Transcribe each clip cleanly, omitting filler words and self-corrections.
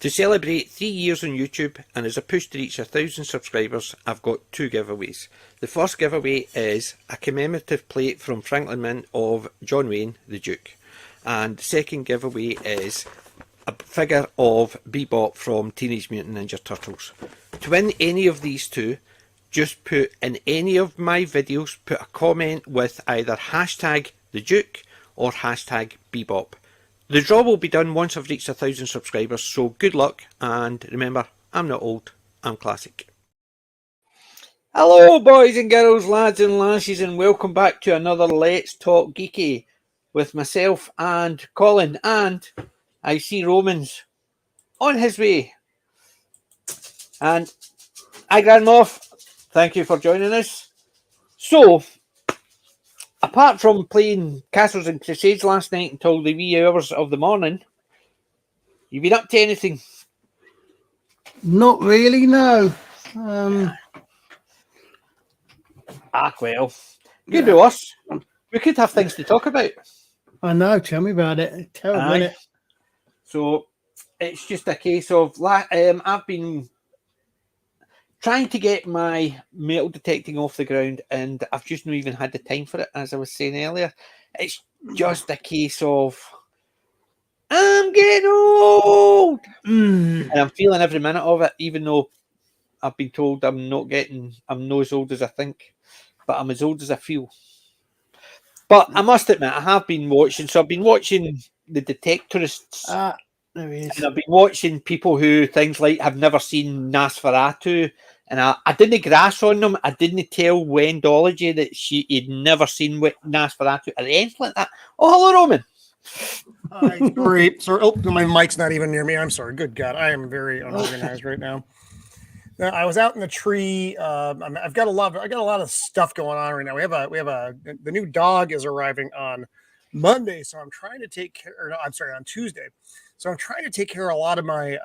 To celebrate 3 years on YouTube and as a push to reach 1,000 subscribers, I've got 2 giveaways. The first giveaway is a commemorative plate from Franklin Mint of John Wayne, the Duke. And the second giveaway is a figure of Bebop from Teenage Mutant Ninja Turtles. To win any of these 2, just put in any of my videos, put a comment with either hashtag the Duke or hashtag Bebop. The draw will be done once I've reached 1,000 subscribers, so good luck, and remember, I'm not old, I'm classic. Hello boys and girls, lads and lasses, and welcome back to another Let's Talk Geeky with myself and Colin, and I see Roman's on his way. And hi Grand Moff, thank you for joining us. So, apart from playing Castles and Crusades last night until the wee hours of the morning, you been up to anything? Not really, no. Well, good to us. We could have things to talk about. I know, tell me about it. Terrible, isn't it? So, it's just a case of, I've been trying to get my metal detecting off the ground, and I've just not even had the time for it, as I was saying earlier. It's just a case of, I'm getting old! And I'm feeling every minute of it, even though I've been told I'm not as old as I think, but I'm as old as I feel. But I must admit, I have been watching, so I've been watching the Detectorists. There he is. And I've been watching people who things like have never seen Nosferatu, and I didn't grass on them. I didn't tell Wendology that he'd never seen Nosferatu or anything like that. Oh, hello, Roman. Hi, sorry. Oh, my mic's not even near me. I'm sorry. Good God, I am very unorganized right now. I was out in the tree. I've got a lot of stuff going on right now. The new dog is arriving on Monday, so I'm trying to take care. Or no, I'm sorry, on Tuesday. So I'm trying to take care of a lot of my.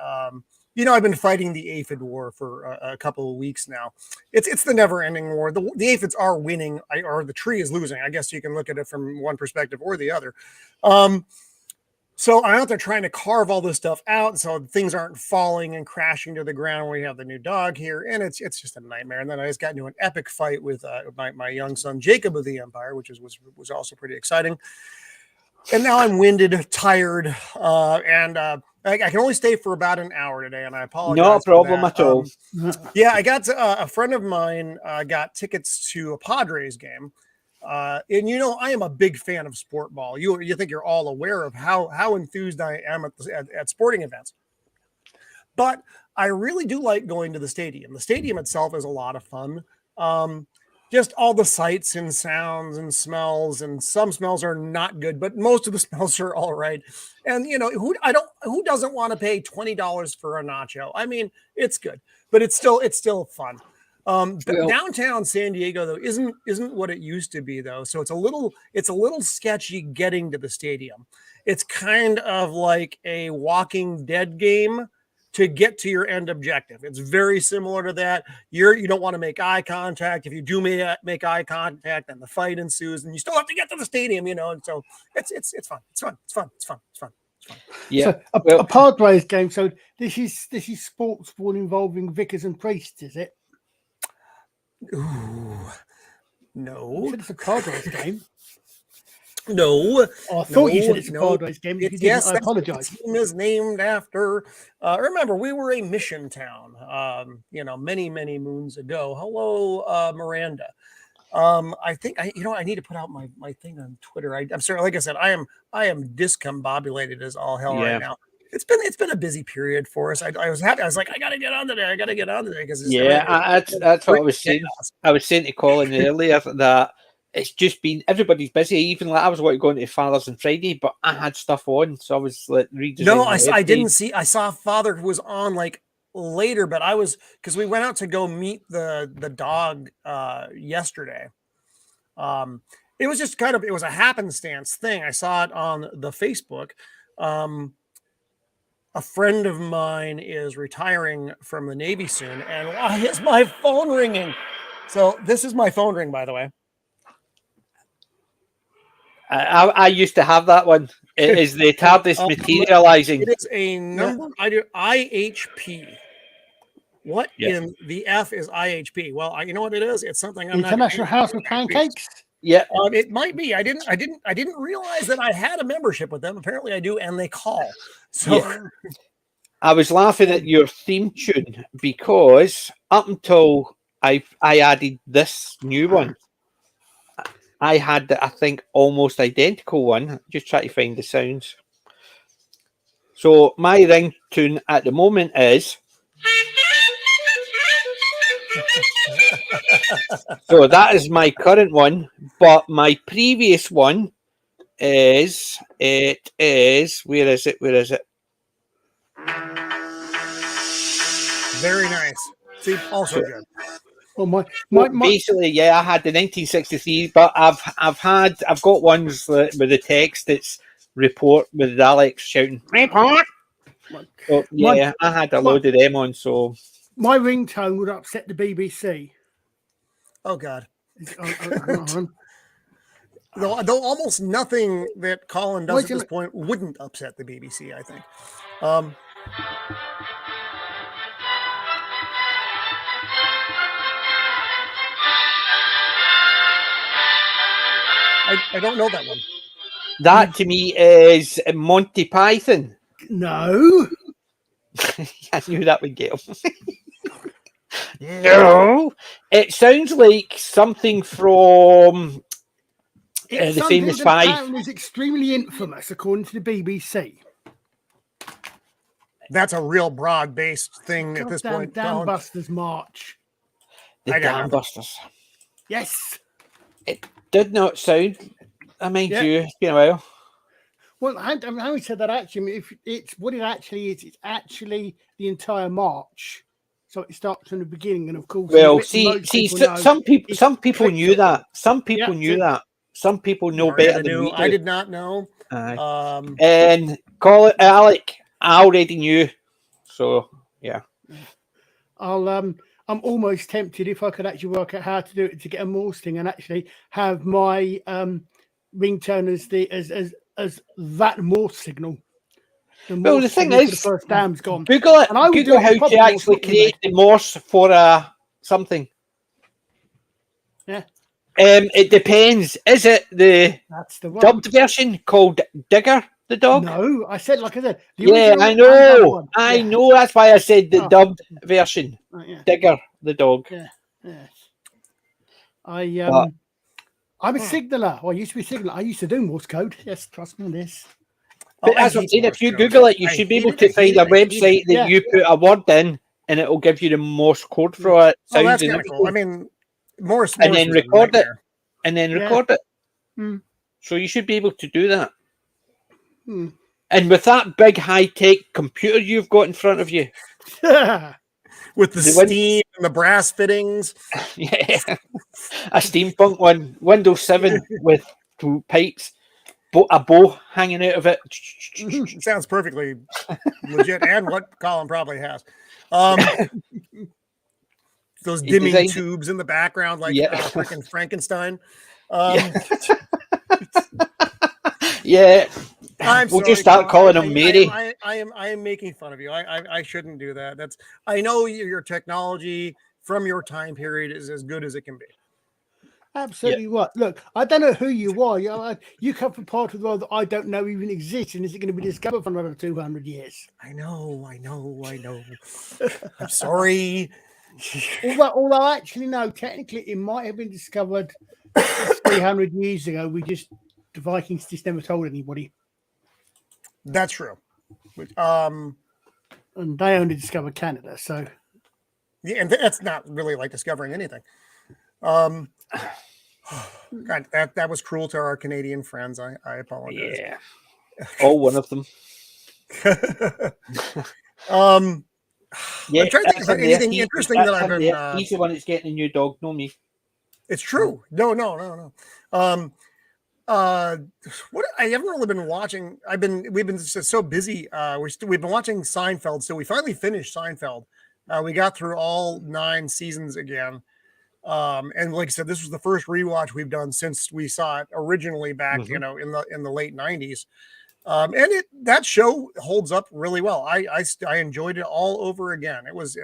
I've been fighting the aphid war for a couple of weeks now. It's the never-ending war. The aphids are winning, or the tree is losing. I guess you can look at it from one perspective or the other. So I'm out there trying to carve all this stuff out, so things aren't falling and crashing to the ground. We have the new dog here, and it's just a nightmare. And then I just got into an epic fight with my young son Jacob of the Empire, which was also pretty exciting. And now I'm winded, tired, and I can only stay for about an hour today, and I apologize. No problem at all. Yeah, I got a friend of mine got tickets to a Padres game. And I am a big fan of sport ball. You think you're all aware of how enthused I am at sporting events. But I really do like going to the stadium. The stadium itself is a lot of fun. Just all the sights and sounds and smells, and some smells are not good, but most of the smells are all right. And who doesn't want to pay $20 for a nacho? I mean, it's good, but it's still fun. Downtown San Diego though isn't what it used to be though, so it's a little sketchy getting to the stadium. It's kind of like a Walking Dead game to get to your end objective. It's very similar to that. You don't want to make eye contact. If you do make eye contact, then the fight ensues, and you still have to get to the stadium. And so it's fun. It's fun. Yeah. So a Padres game. So this is sports ball involving vicars and priests, is it? Ooh, no. It's a Padres game. No. Oh, I thought you said it's a Padres game. Yes, I apologize. The team is named after. Remember, we were a mission town. Many moons ago. Hello, Miranda. I think I need to put out my thing on Twitter. I'm sorry. Like I said, I am discombobulated as all hell right now. It's been a busy period for us. I was happy. I was like, I gotta get on today because that's what I was saying. I was saying to Colin earlier that it's just been everybody's busy. Even like I was going to Father's on Friday, but I had stuff on, so I was like redesigning. No, I didn't see. I saw Father was on like later, but I was because we went out to go meet the dog yesterday. It was just it was a happenstance thing. I saw it on the Facebook. A friend of mine is retiring from the Navy soon, and why is my phone ringing? So this is my phone ring, by the way. I used to have that one. Is the TARDIS materializing? It is a number. I do IHP. What in the F is IHP? Well, you know what it is. It's something I'm International not. House of Pancakes. Yeah. It might be. I didn't realize that I had a membership with them. Apparently, I do, and they call. So. Yeah. I was laughing at your theme tune because up until I added this new one, I had I think almost identical one. Just try to find the sounds. So my ringtone at the moment is. So that is my current one, but my previous one is where is it? Very nice. See, also good. Well, basically, yeah, I had the 1963, but I've got ones with the text that's report with Alex shouting report. So, yeah, I had a load of them on. So my ringtone would upset the BBC. Oh God. Though almost nothing that Colin does at this point wouldn't upset the BBC, I think. I don't know that one. That to me is Monty Python. No. I knew that would get him. No. It sounds like something from the famous Five. It's extremely infamous, according to the BBC. That's a real broad-based thing at this point. Dam Busters March. The Dam Busters. Yes. It did not sound. I mind you, it's been a while. Well, having said that, actually, if it's what it actually is, it's actually the entire march. So it starts from the beginning, and of course, well, some people knew that. Some people knew that. Some people know better than we do. I did not know. And call it Alec. I already knew. So yeah. I'm almost tempted if I could actually work out how to do it to get a Morse thing and actually have my ringtone as that Morse signal. Well, the thing is, the first dam's gone. Google it. Google how to actually create the Morse for something. Yeah. It depends. Is it that's the one. Dubbed version called Digger the dog? No, I said the I know. I know. That's why I said the dubbed version. Digger the dog. Yeah. Yes. I'm a signaller. Well, I used to be a signaller. I used to do Morse code. Yes, trust me on this. But as I'm saying, if you Google it, you should be able to find a website that you put a word in and it will give you the Morse code for it. Oh, that's kind of cool. I mean, Morse and then record it. And then record it. So you should be able to do that. And with that big high-tech computer you've got in front of you. With the steam and the brass fittings. Yeah. A steampunk one. Windows 7 with 2 pipes. A bow hanging out of it. Sounds perfectly legit, and what Colin probably has. Those dimming tubes in the background, like freaking Frankenstein. Yeah. We'll just start calling him Mary. I am making fun of you. I shouldn't do that. I know your technology from your time period is as good as it can be. Absolutely right. Look, I don't know who you are. You come from part of the world that I don't know even exists, and is it going to be discovered for another 200 years? I know. I'm sorry. Although actually, no, technically it might have been discovered 300 years ago. The Vikings just never told anybody. That's true. And they only discovered Canada, so. Yeah, and that's not really like discovering anything. God, that was cruel to our Canadian friends. I apologize. Yeah. One of them. I'm trying to think of anything interesting that I've been. He's the one that's getting a new dog, no me. It's true. No. What I haven't really been watching. We've been so busy. We've been watching Seinfeld, so we finally finished Seinfeld. We got through all 9 seasons again. And like I said, this was the first rewatch we've done since we saw it originally back, in the late 90s. And that show holds up really well. I enjoyed it all over again. It was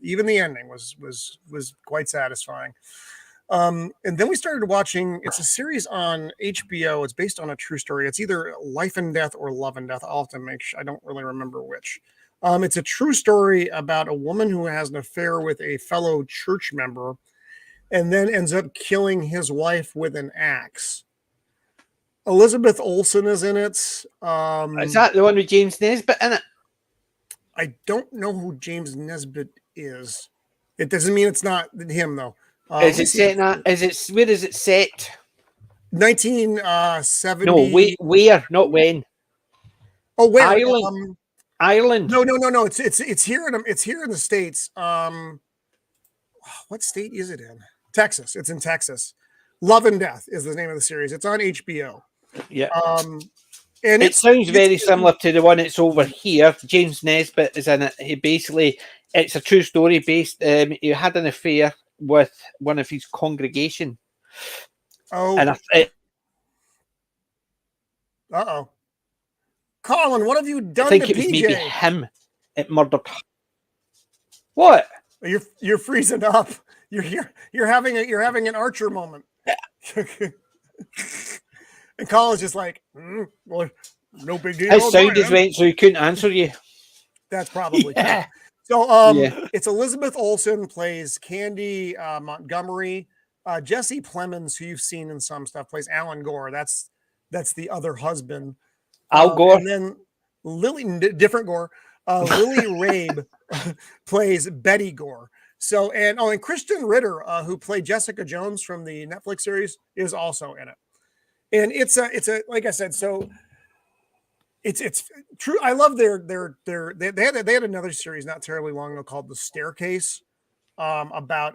even the ending was quite satisfying. And then we started watching. It's a series on HBO. It's based on a true story. It's either Life and Death or Love and Death. I'll have to make sure. I don't really remember which. It's a true story about a woman who has an affair with a fellow church member, and then ends up killing his wife with an axe. Elizabeth Olsen is in it. Is that the one with James Nesbitt in it? I don't know who James Nesbitt is. It doesn't mean it's not him though. Is it set? Where is it set? 1970. No, where? Not when. Oh, where? Ireland. Ireland. No. It's here in the States. What state is it in? Texas. It's in Texas. Love and Death is the name of the series. It's on HBO. Yeah. And it sounds very similar to the one that's over here. James Nesbitt is in it. It's a true story based. He had an affair with one of his congregation. Oh. And Colin, what have you done? I think to it was PJ? maybe him that murdered. What? You're freezing up. You're having an Archer moment. And Colin's just like, well, no big deal. His sound is went, so he couldn't answer you. That's probably true. So it's Elizabeth Olsen plays Candy Montgomery. Jesse Plemons, who you've seen in some stuff, plays Alan Gore. That's the other husband. Al Gore. And then different Gore. Lily Rabe plays Betty Gore. So and Kristen Ritter, who played Jessica Jones from the Netflix series, is also in it. And it's a like I said, so it's true. I love they had another series not terribly long ago called The Staircase, about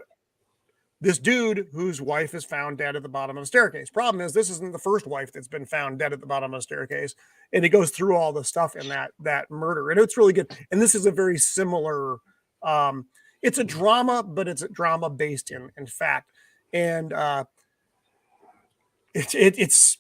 this dude whose wife is found dead at the bottom of a staircase. Problem is, this isn't the first wife that's been found dead at the bottom of a staircase, and it goes through all the stuff in that murder, and it's really good. And this is a very similar. It's a drama, but it's a drama based in fact, and it's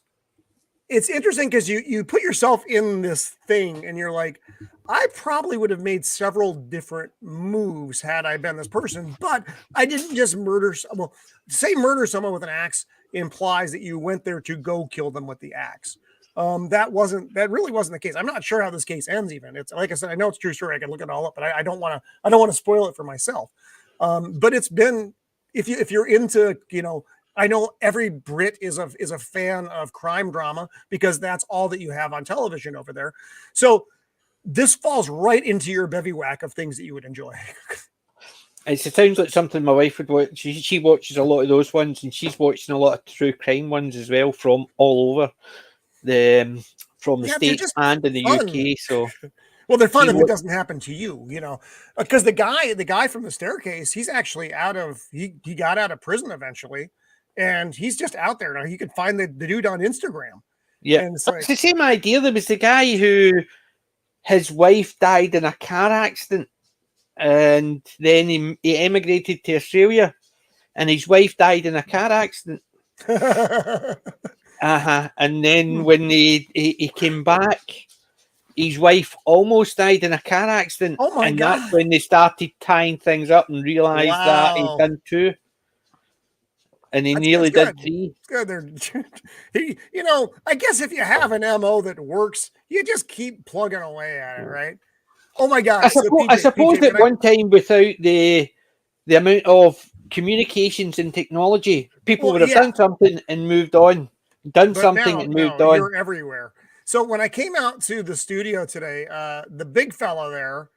interesting because you put yourself in this thing and you're like, I probably would have made several different moves had I been this person, but I didn't just murder. Well, to say murder someone with an axe implies that you went there to go kill them with the axe. That really wasn't the case. I'm not sure how this case ends. Even it's like I said, I know it's a true story. I can look it all up, but I don't want to spoil it for myself. But it's been, if you're into, I know every Brit is a fan of crime drama because that's all that you have on television over there. So this falls right into your bivouac of things that you would enjoy. It sounds like something my wife would watch. She watches a lot of those ones, and she's watching a lot of true crime ones as well from all over from the States and in the UK. So well, they're fun if it doesn't happen to you, because the guy from The Staircase, he's actually he got out of prison eventually. And he's just out there now. You can find the dude on Instagram. Yeah, and it's the same idea. There was the guy who his wife died in a car accident, and then he emigrated to Australia, and his wife died in a car accident. And then when he came back, his wife almost died in a car accident. Oh my God! That's when they started tying things up and realized that he'd done two. And he nearly did three. Good. I guess if you have an MO that works, you just keep plugging away at it, right? Oh my God! I suppose at one time, without the amount of communications and technology, people would have done something and moved on. You're everywhere. So when I came out to the studio today, the big fella there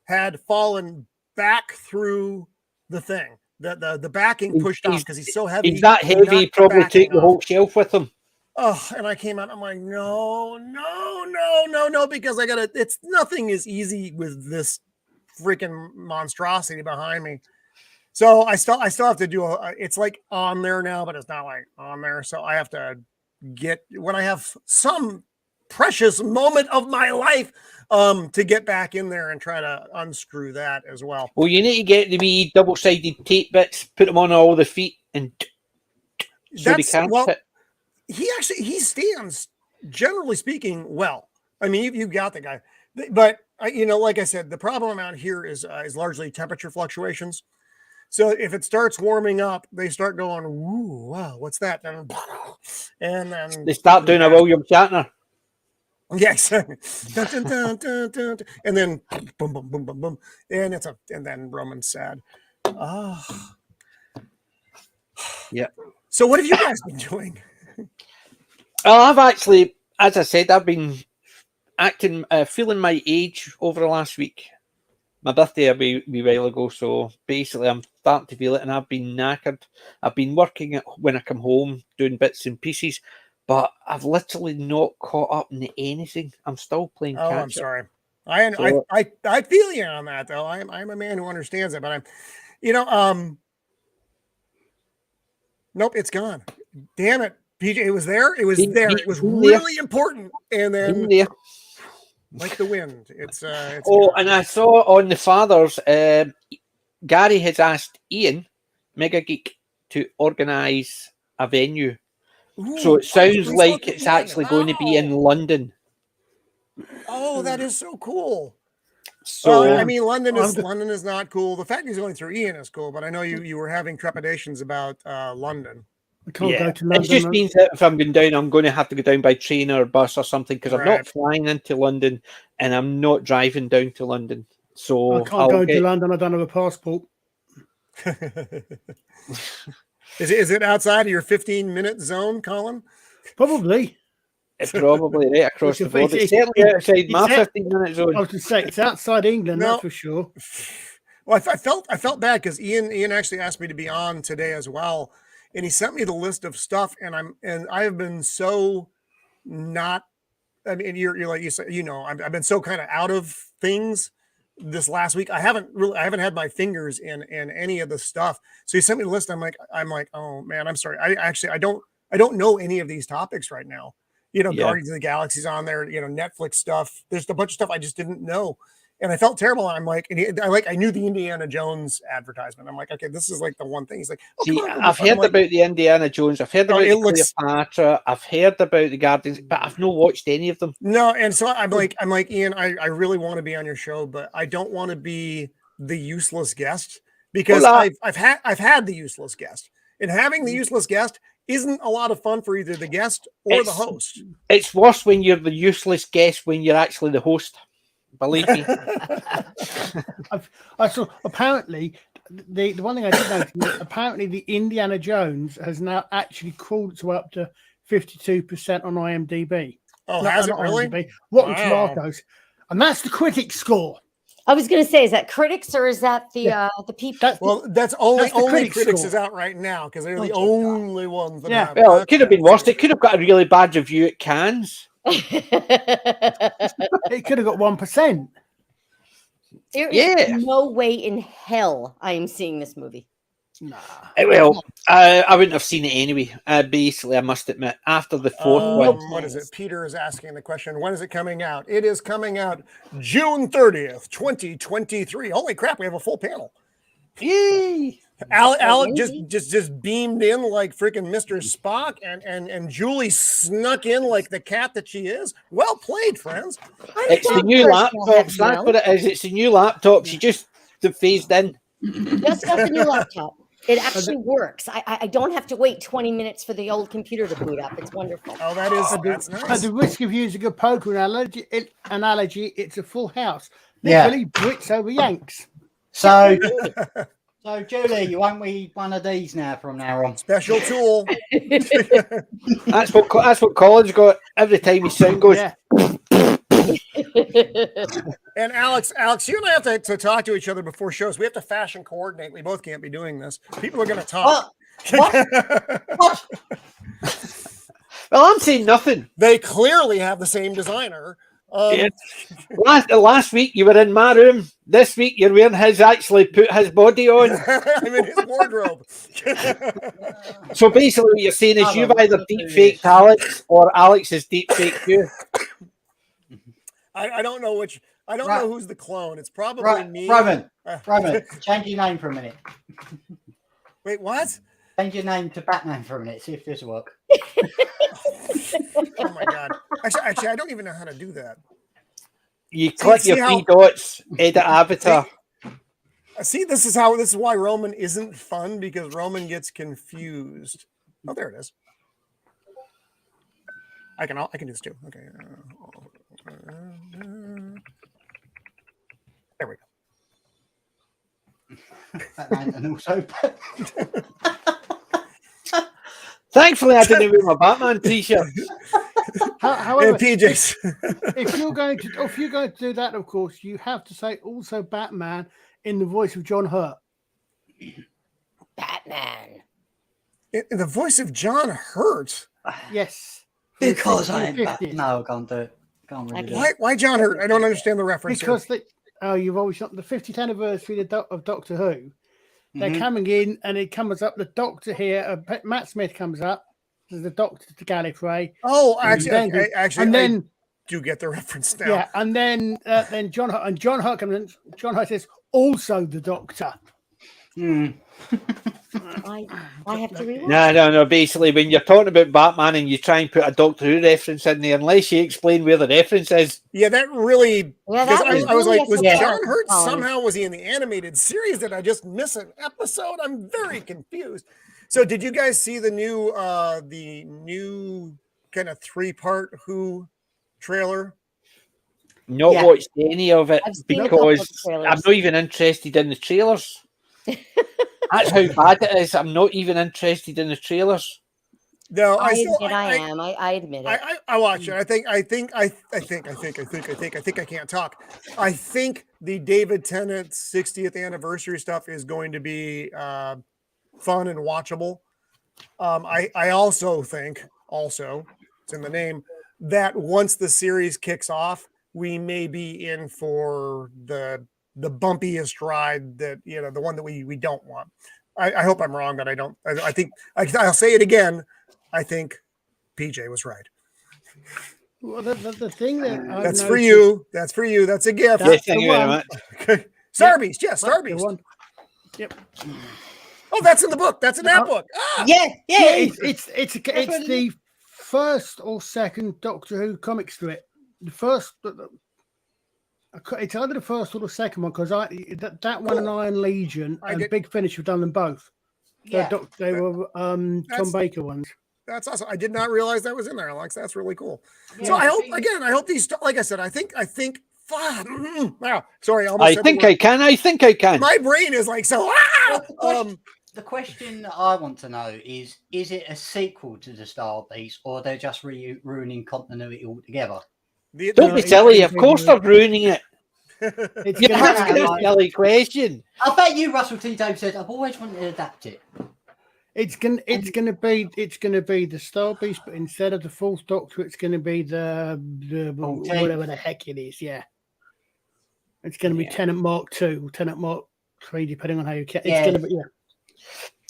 had fallen back through the thing. The backing pushed off because he's so heavy. He's that heavy, he probably took the whole shelf with him. Oh, and I came out, I'm like, no, because nothing is easy with this freaking monstrosity behind me. So I still have to do it's like on there now, but it's not like on there. So I have to when I have some precious moment of my life to get back in there and try to unscrew that as well. Well, you need to get the wee double-sided tape bits, put them on all the feet, and so they can't fit. He stands, generally speaking, well. I mean, you got the guy, but like I said, the problem out here is largely temperature fluctuations. So if it starts warming up, they start going, "Ooh, wow, what's that?" And then They start doing a William Shatner. yeah, exactly. Dun, dun, dun, dun, dun, dun. And then boom, boom, boom, boom, boom, and then Roman's sad. Oh, Yeah. so what have you guys been doing? Well, I've actually, as I said, I've been feeling my age over the last week. My birthday a wee while ago, so basically I'm starting to feel it, and I've been knackered. I've been working when I come home, doing bits and pieces, but I've literally not caught up in anything. I'm still playing catch up. I'm sorry. I feel you on that though. I'm a man who understands it, but nope, it's gone. Damn it, PJ, it was there. It was there. It was really important, and then like the wind, it's oh, gone. and I saw on the Fathers, Gary has asked Ian, Mega Geek, to organise a venue. Ooh, so it sounds please like look at it's Ian. actually going to be in London. Oh, that is so cool. So I mean, London is not cool. The fact he's going through Ian is cool, but I know you were having trepidations about London. I can't go to London. It just means that if I'm going down, I'm going to have to go down by train or bus or something, because I'm not flying into London and I'm not driving down to London. So I can't go to London. I don't have a passport. Is it outside of your 15-minute zone, Colin? Probably. It's probably right across the board. It's certainly outside my 15-minute zone. I was going to say, it's outside England, that's for sure. Well, I felt bad because Ian actually asked me to be on today as well, and he sent me the list of stuff, and I have been so not. I mean, you're like you said, I've been so kind of out of things this last week. I haven't had my fingers in any of the stuff. So he sent me the list. I'm like, oh man, I'm sorry. I don't know any of these topics right now. Guardians of the Galaxy's on there, Netflix stuff. There's a bunch of stuff I just didn't know. And I felt terrible. I'm like, I knew the Indiana Jones advertisement. I'm like, okay, this is like the one thing. He's like, I've heard about the Indiana Jones. I've heard about Cleopatra. I've heard about the Guardians, but I've not watched any of them. No, and so I'm like, Ian, I really want to be on your show, but I don't want to be the useless guest, because I've had the useless guest, and having the useless guest isn't a lot of fun for either the guest or the host. It's worse when you're the useless guest when you're actually the host. Believe me. I saw apparently the one thing I did notice, apparently the Indiana Jones has now actually crawled to up to 52% on IMDb. Oh, has it really? IMDb, Rotten Tomatoes, and that's the critic score. I was going to say, is that critics or is that the people? That's only critics is out right now, because they're the only ones that have. Well, it could have been worse. It could have got a really bad review at Cannes. It could have got 1%. There is no way in hell I am seeing this movie. Nah. Well, I wouldn't have seen it anyway. Basically, I must admit, after the fourth one. What is it? Peter is asking the question, when is it coming out? It is coming out June 30th, 2023. Holy crap, we have a full panel. Yay! Alec just beamed in like freaking Mr. Spock, and Julie snuck in like the cat that she is. Well played, friends. It's the new laptops. That's what it is. It's the new laptop. She just phased in. Just got the new laptop. It actually works. I don't have to wait 20 minutes for the old computer to boot up. It's wonderful. Oh, that's nice. At the risk of using a poker analogy, it's a full house. Literally Brits over Yanks. So Julie, you won't be one of these from now on. Special tool. That's what Colin's got every time his sound goes. Yeah. And Alex, you and I have to talk to each other before shows. We have to fashion coordinate. We both can't be doing this. People are going to talk. What? Well, I'm saying nothing. They clearly have the same designer. Last week you were in my room. This week you're wearing his. Actually put his body on. I'm in his wardrobe. So basically, what you're saying is you've either deep faked Alex or Alex is deep faked you. I don't know which. I don't know who's the clone. It's probably me. Roman, change your name for a minute. Wait, what? Change your name to Batman for a minute. See if this will work. Oh my god! Actually, I don't even know how to do that. You click your three dots, edit avatar. See, this is why Roman isn't fun, because Roman gets confused. Oh, there it is. I can do this too. Okay. There we go. And also, Thankfully, I didn't wear my Batman t-shirt. However, And PJs. if you're going to do that, of course, you have to say also Batman in the voice of John Hurt. Batman. In the voice of John Hurt. Yes. because I'm no, I can't do it. Can't really do it. Why John Hurt? I don't understand the reference. Because you've always not the 50th anniversary of Doctor Who. They're coming in, and it comes up. The Doctor here, Matt Smith comes up. There's the Doctor to Gallifrey. Oh, actually, I do get the reference now. Yeah, and then John Hurt comes in. John Hurt says, "Also the Doctor." I have to rewind. No. Basically, when you're talking about Batman and you try and put a Doctor Who reference in there, unless you explain where the reference is. Yeah, that really. Yeah, because that I was really like, was a John Hurt surprise. somehow? Was he in the animated series? Did I just miss an episode? I'm very confused. So, did you guys see the new kind of 3-part Who trailer? Not Yeah. watched any of it I've seen a couple of because trailers. I'm not even interested in the trailers. That's how bad it is. I'm not even interested in the trailers. No, I still admit I am. I admit it. I watch it. I think I can't talk. I think the David Tennant 60th anniversary stuff is going to be fun and watchable. I also think, it's in the name, that once the series kicks off, we may be in for the bumpiest ride, that the one that we don't want. I hope I'm wrong, but I don't. I think I'll say it again. I think PJ was right. Well, the thing that That's for you. That's for you. That's a gift. Yes, thank you very much. Okay. Starbeast. Yes, Starbeast. Yep. Oh, that's in the book. That's in that book. Ah! Yeah. It's the first or second Doctor Who comic strip. The first. It's either the first or the second one, because that one and Iron Legion and Big Finish have done them both. Yeah. They were Tom Baker ones. That's awesome. I did not realize that was in there, Alex. That's really cool. Yeah, So I hope these, like I said, I think. Wow. Sorry. I think I can. My brain is like so. The question that I want to know is it a sequel to the Star Beast, or they're just ruining continuity altogether? Don't be silly. Of course they're ruining it. It's You're gonna asking a silly question. I bet you, Russell T. Davies said, I've always wanted to adapt it. It's gonna be the Star Beast, but instead of the Fourth Doctor, it's gonna be the whatever the heck it is. Yeah, it's gonna be Tennant Mark II, Tennant Mark III, depending on how you count. It's gonna be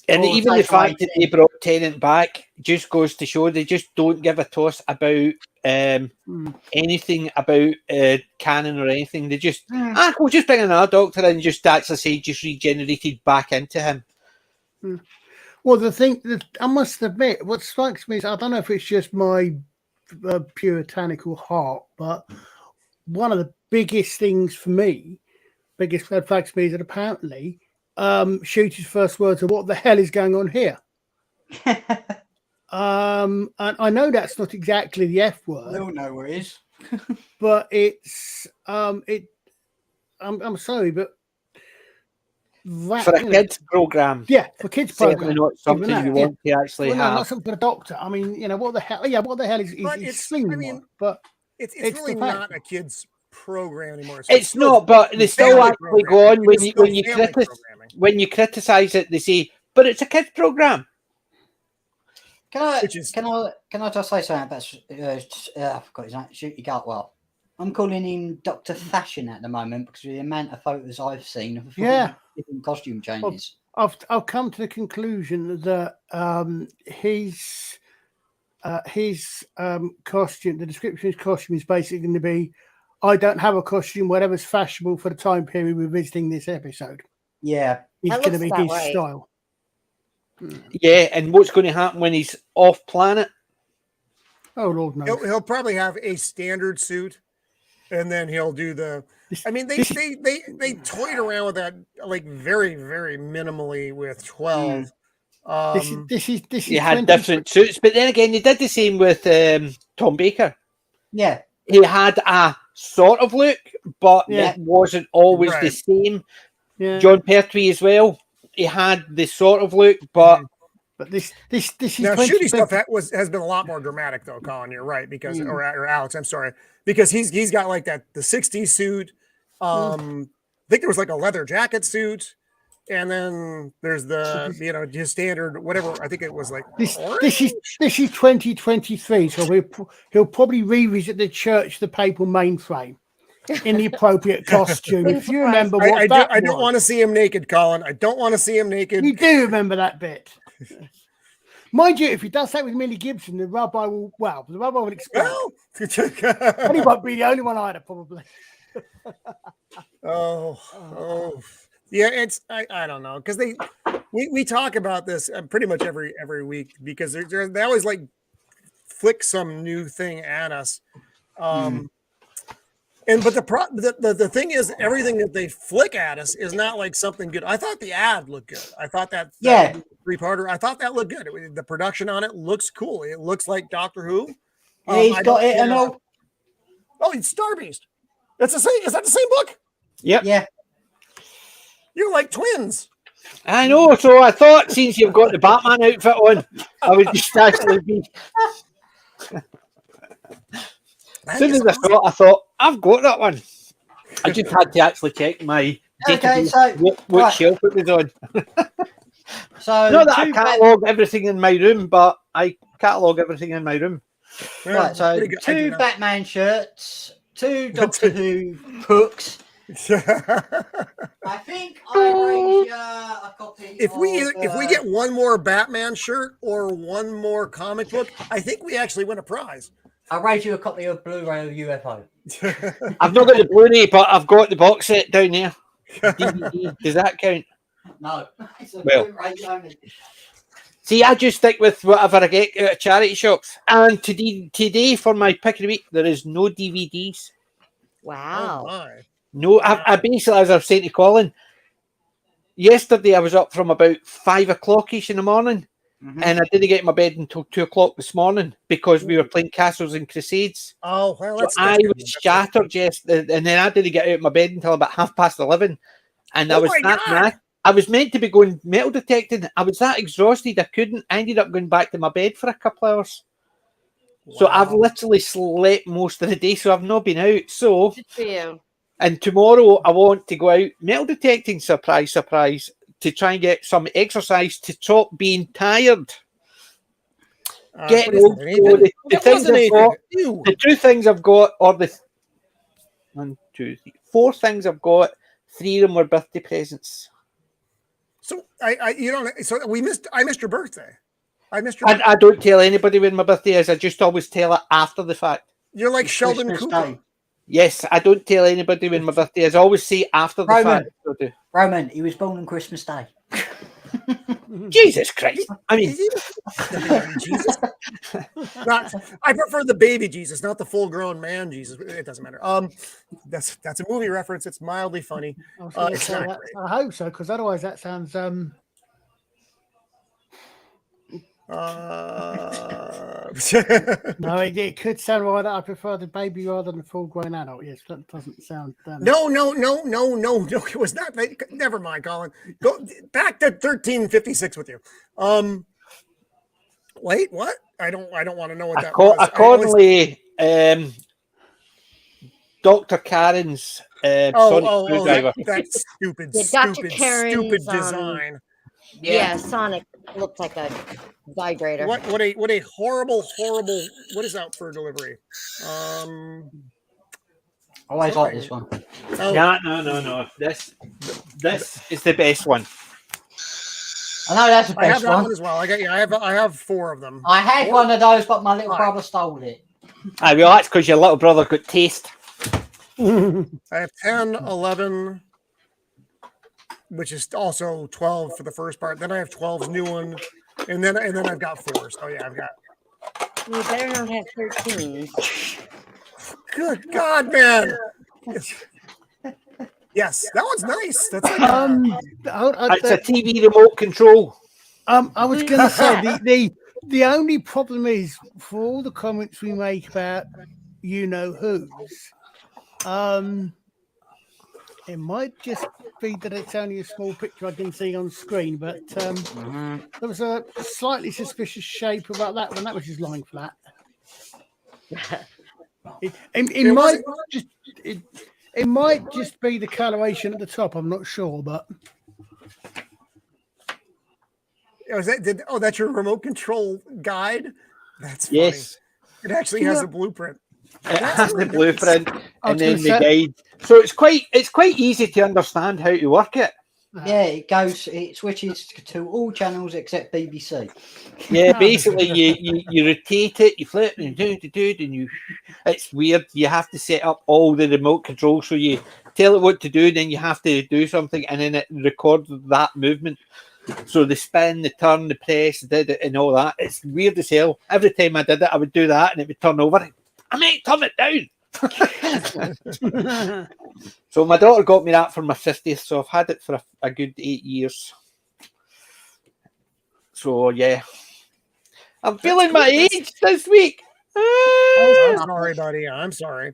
And even the fact that they brought Tennant back just goes to show they just don't give a toss about anything about canon or anything. They just we'll just bring another Doctor in and just actually say just regenerated back into him. Well, the thing that I must admit, what strikes me is, I don't know if it's just my puritanical heart, but one of the biggest things for me, biggest red flags for me, is that apparently Shooty's first words are, "What the hell is going on here?" And I know that's not exactly the F word. We all know where it is. But it's I'm sorry, but that, for a kids program, for kids certainly program, not something you want to actually no, have. not something for a doctor. I mean, what the hell? Yeah, what the hell is Sling? I mean, but it's really not a kids program anymore. It's not, but they still actually go on when you criticize it. They say, "But it's a kids program." Can I just say something about I forgot his name, Shooty Gartwell. I'm calling him Dr. Fashion at the moment because of the amount of photos I've seen of different costume changes. I've come to the conclusion that his costume, the description of his costume, is basically going to be, "I don't have a costume, whatever's fashionable for the time period we're visiting this episode." Yeah, it's going to be his style. Yeah, and what's going to happen when he's off planet? Oh Lord, no. He'll probably have a standard suit, and then he'll do the. I mean, they toyed around with that like very very minimally with 12. This is He had 20 different suits, but then again, they did the same with Tom Baker. Yeah. He had a sort of look, but Yeah. it wasn't always the Right. same. Yeah. John Pertwee as well. He had the sort of look, but But this is Now, 20 shooty stuff has been a lot more dramatic, though, Colin. You're right, because or Alex, I'm sorry, because he's got like that the '60s suit. I think there was like a leather jacket suit, and then there's the his standard whatever. I think it was like this orange? is 2023, so he'll probably revisit the church, the papal mainframe in the appropriate costume. If you remember what I that don't want to see him naked, Colin. I don't want to see him naked. You do remember that bit. Mind you, if he does that with Millie Gibson, the rabbi will explode. Well, And he won't be the only one either, probably. Yeah, it's I don't know, because we talk about this pretty much every week, because they always like flick some new thing at us. But the thing is, everything that they flick at us is not like something good. I thought the ad looked good. I thought that 3-parter, I thought that looked good. The production on it looks cool. It looks like Doctor Who. He's got it and all. Oh, it's Star Beast. That's the same. Is that the same book? yep. Yeah. You're like twins. I know. So I thought, since you've got the Batman outfit on, I would just actually be. As soon as I thought, I've got that one. I just had to actually check my what shelf it was on. So not that I catalogue everything in my room, but I catalogue everything in my room. Right, so 2 Batman shirts, 2 Doctor Who books. I think I raised a copy. If we get one more Batman shirt or one more comic book, I think we actually win a prize. I'll raise you a copy of Blu-ray of UFO. I've not got the Blu-ray, but I've got the box set down there. DVD. Does that count? No. It's a Well. Blu-ray only. See, I just stick with whatever I get out of charity shops. And today, for my pick of the week, there is no DVDs. Wow. Oh my. No, I basically, as I've said to Colin, yesterday I was up from about 5 o'clock-ish in the morning, and I didn't get in my bed until 2 o'clock this morning because we were playing Castles and Crusades. Oh, well, So I was shattered yesterday, and then I didn't get out of my bed until about 11:30, and I was that mad. I was meant to be going metal detecting. I was that exhausted, I couldn't. I ended up going back to my bed for a couple of hours. Wow. So I've literally slept most of the day, so I've not been out. So good for you. And tomorrow I want to go out metal detecting, surprise, surprise, to try and get some exercise to stop being tired. The 2 things I've got, or the 1, 2, 3, 4 things I've got, 3 of them were birthday presents. So I missed your birthday. I don't tell anybody when my birthday is. I just always tell it after the fact. You're like Sheldon Christmas Cooper. Day. Yes, I don't tell anybody when my birthday is. I always say after the fact. Roman, he was born on Christmas Day. Jesus Christ. I mean, Jesus. I prefer the baby Jesus, not the full-grown man Jesus. It doesn't matter. That's a movie reference. It's mildly funny. It's not great. I hope so, because otherwise that sounds no, it could sound right. I prefer the baby rather than the full-grown adult. Yes, that doesn't sound. No. It was not. Never mind, Colin. Go back to 1356 with you. Wait, what? I don't want to know what that was. Accordingly, Dr. Karen's Sonic Screwdriver. That stupid design. Yeah, Sonic looked like a vibrator. What a horrible. What is out for delivery? I always like this one. No. This is the best one. I know that's the best I have that one as well. I have 4 of them. I had one of those, but my little brother stole it. Well, that's because your little brother got taste. I have 10, 11, which is also 12 for the first part. Then I have 12's new one, and then I've got 4. So yeah, I've got You better not have 13. Good God, man. Yes, that one's nice. That's like It's a TV remote control. I was going to say the only problem is for all the comments we make about you know who's, it might just be that it's only a small picture I can see on screen, but there was a slightly suspicious shape about that one. That was just lying flat. It might just be the coloration at the top. I'm not sure, but that's your remote control guide? That's funny. Yes. It actually has a blueprint. It has the blueprint and then the guide. So it's quite easy to understand how to work it. Yeah, it switches to all channels except BBC. Yeah, basically you rotate it, you flip and and it's weird. You have to set up all the remote controls, so you tell it what to do, then you have to do something, and then it records that movement. So the spin, the turn, the press, did it, and all that. It's weird as hell. Every time I did it, I would do that, and it would turn over. I might turn it down. So my daughter got me that for my 50th, so I've had it for a good 8 years. So yeah, I'm feeling my age this week. I'm sorry, buddy. I'm sorry.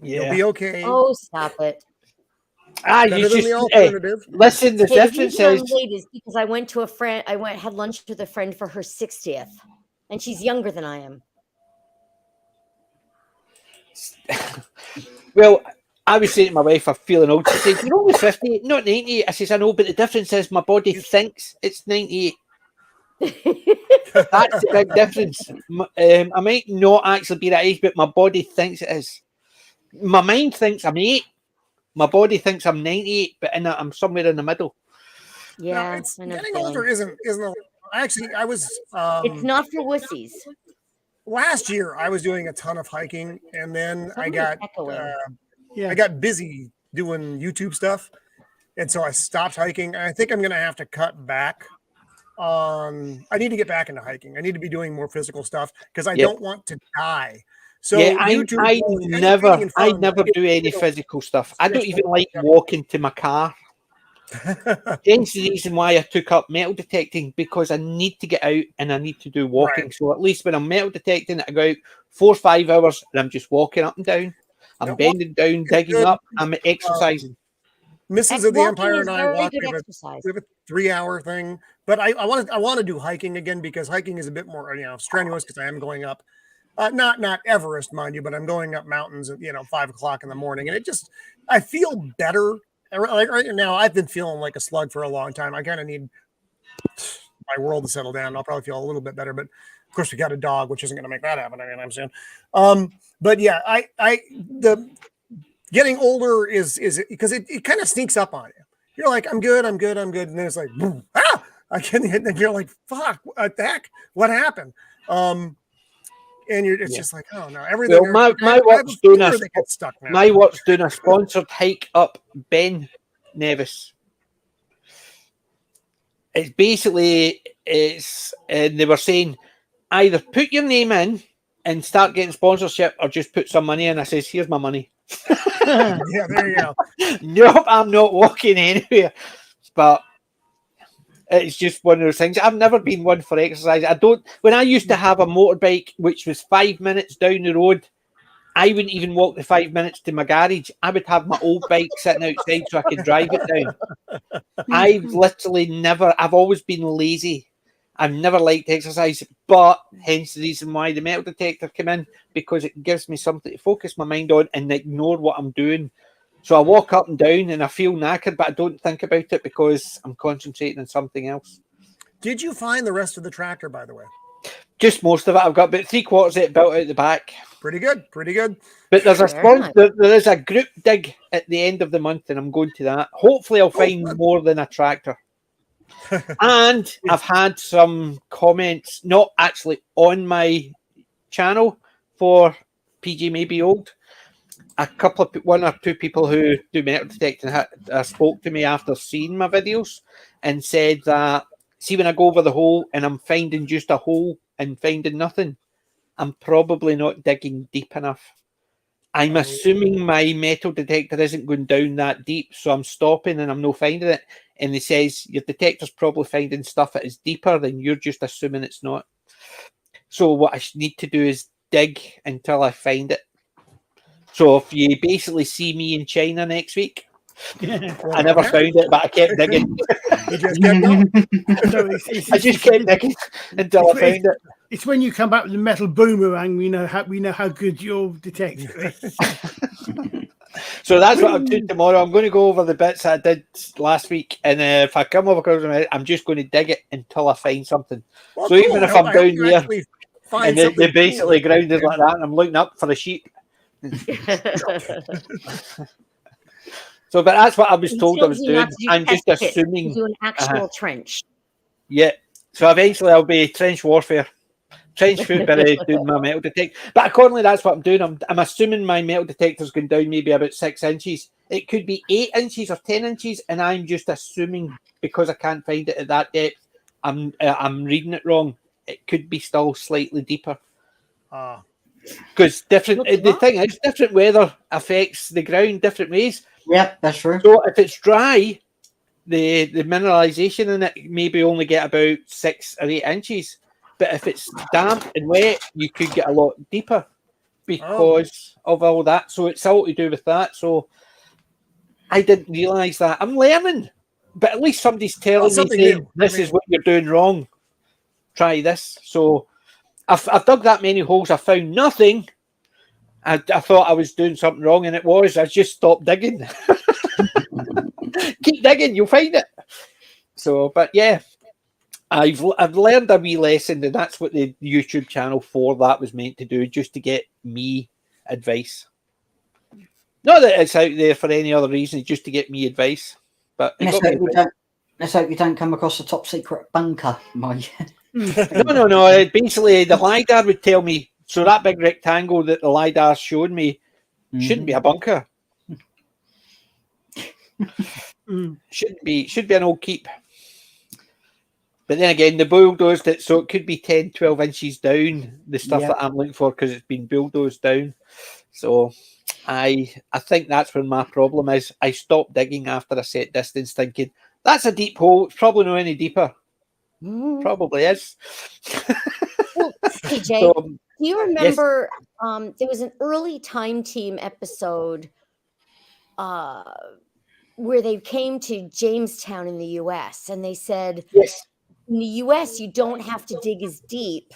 Yeah. You'll be okay. Oh, stop it. You just listen. The difference is late is because I went to a friend. Had lunch with a friend for her 60th, and she's younger than I am. Well, I was saying to my wife, I'm feeling old. She said, "You're only 50, not 98." I says, "I know, but the difference is my body thinks it's 98." That's the big difference. I might not actually be that age, but my body thinks it is. My mind thinks I'm 8. My body thinks I'm 98, but I'm somewhere in the middle. Yeah, getting older isn't. Actually, I was. It's not for wussies. Last year, I was doing a ton of hiking, and then I got busy doing YouTube stuff, and so I stopped hiking. And I think I'm going to have to cut back. I need to get back into hiking. I need to be doing more physical stuff because I don't want to die. So yeah, I never do any physical stuff. I don't even like walking to my car. Hence the reason why I took up metal detecting, because I need to get out and I need to do walking. Right. So at least when I'm metal detecting, I go out 4 or 5 hours and I'm just walking up and down. I'm bending down, digging up. I'm exercising. Mrs. of the Empire and I walk. We have a 3-hour thing, but I want to do hiking again because hiking is a bit more strenuous because I am going up. Not Everest, mind you, but I'm going up mountains at 5 o'clock in the morning, and I feel better. Like right now, I've been feeling like a slug for a long time. I kind of need my world to settle down. I'll probably feel a little bit better, but of course we got a dog, which isn't going to make that happen anytime soon. But yeah, the getting older is because it kind of sneaks up on you. You're like, I'm good, and then it's like, boom, I can't hit, and you're like, fuck, what the heck, what happened? And it's just like, oh no, everything. Well, my work's doing a sponsored hike up Ben Nevis. It's basically and they were saying either put your name in and start getting sponsorship or just put some money in. I says, here's my money. Yeah, there you go. Nope, I'm not walking anywhere. But it's just one of those things. I've never been one for exercise. When I used to have a motorbike, which was 5 minutes down the road, I wouldn't even walk the 5 minutes to my garage. I would have my old bike sitting outside so I could drive it down. I've always been lazy. I've never liked exercise, but hence the reason why the metal detector came in, because it gives me something to focus my mind on and ignore what I'm doing. So I walk up and down and I feel knackered, but I don't think about it because I'm concentrating on something else. Did you find the rest of the tractor, by the way? Just most of it. I've got about 3/4 of it built out the back. Pretty good. But there's there is a group dig at the end of the month, and I'm going to that. Hopefully I'll find more than a tractor. And I've had some comments, not actually on my channel for PG Maybe Old. One or two people who do metal detecting spoke to me after seeing my videos and said that, see, when I go over the hole and I'm finding just a hole and finding nothing, I'm probably not digging deep enough. I'm assuming my metal detector isn't going down that deep, so I'm stopping and I'm not finding it. And it says your detector's probably finding stuff that is deeper than you're just assuming it's not. So what I need to do is dig until I find it. So if you basically see me in China next week, I never found it, but I kept digging. You just kept going. So I just kept digging until I found it. It's when you come back with the metal boomerang, we know how good your detector is. So that's what I'm doing tomorrow. I'm going to go over the bits I did last week, and if I come over, I'm just going to dig it until I find something. Well, so cool. even if I I'm hope down you there, actually find and something they basically cool. grounded like that, and I'm looking up for a sheep. So, but that's what I was told I was doing. I'm just assuming. Do an actual trench. Yeah. So eventually I'll be trench warfare. Trench foot buried doing my metal detector. But accordingly, that's what I'm doing. I'm assuming my metal detector's going down maybe about 6 inches. It could be 8 inches or 10 inches, and I'm just assuming because I can't find it at that depth, I'm reading it wrong. It could be still slightly deeper. Because the thing is, different weather affects the ground different ways. Yeah, that's true. So if it's dry, the mineralization in it maybe only get about 6 or 8 inches. But if it's damp and wet, you could get a lot deeper because of all that. So it's all to do with that. So I didn't realise that. I'm learning. But at least somebody's telling me saying, this is what you're doing wrong. Try this. So I've dug that many holes. I found nothing. I thought I was doing something wrong, and it was. I just stopped digging. Keep digging, you'll find it. So, but yeah, I've learned a wee lesson, and that's what the YouTube channel for that was meant to do, just to get me advice. Not that it's out there for any other reason, just to get me advice. But let's hope you don't come across a top secret bunker, Mike. No. Basically, the LiDAR would tell me, so that big rectangle that the LiDAR showed me shouldn't be a bunker. Should be an old keep. But then again, the bulldozed it, so it could be 10, 12 inches down, the stuff that I'm looking for, because it's been bulldozed down. So I think that's where my problem is. I stopped digging after a set distance, thinking, that's a deep hole. It's probably not any deeper. Probably is. Well, PJ, do you remember there was an early Time Team episode where they came to Jamestown in the U.S. and they said, in the U.S. you don't have to dig as deep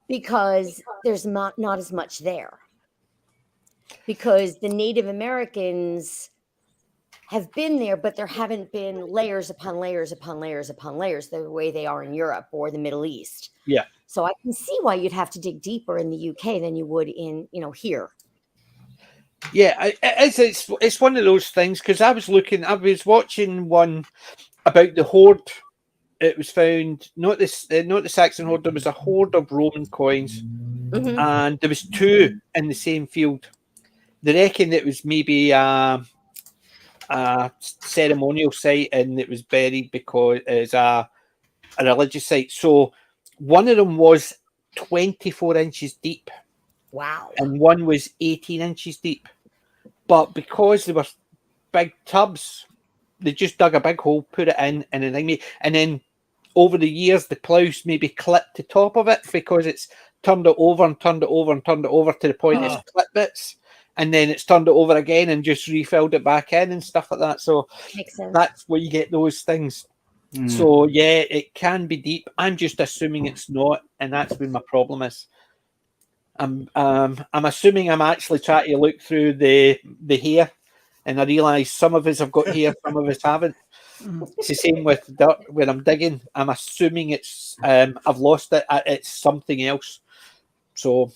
because there's not as much there. Because the Native Americans have been there, but there haven't been layers upon layers upon layers upon layers the way they are in Europe or the Middle East. Yeah. So I can see why you'd have to dig deeper in the UK than you would in, here. Yeah, it's one of those things, because I was watching one about the hoard. It was found, not the Saxon hoard, there was a hoard of Roman coins, and there was 2 in the same field. They reckon it was maybe a ceremonial site, and it was buried because it's a religious site. So one of them was 24 inches deep. Wow. And one was 18 inches deep. But because they were big tubs, they just dug a big hole, put it in, and then over the years, the plows maybe clipped the top of it because it's turned it over and turned it over and turned it over to the point it's clipped bits. And then it's turned it over again and just refilled it back in and stuff like that. So that's where you get those things. So yeah, it can be deep. I'm just assuming it's not, and that's where my problem is. I'm assuming I'm actually trying to look through the hair, and I realise some of us have got hair, some of us haven't. It's the same with dirt when I'm digging. I'm assuming it's I've lost it. It's something else. So,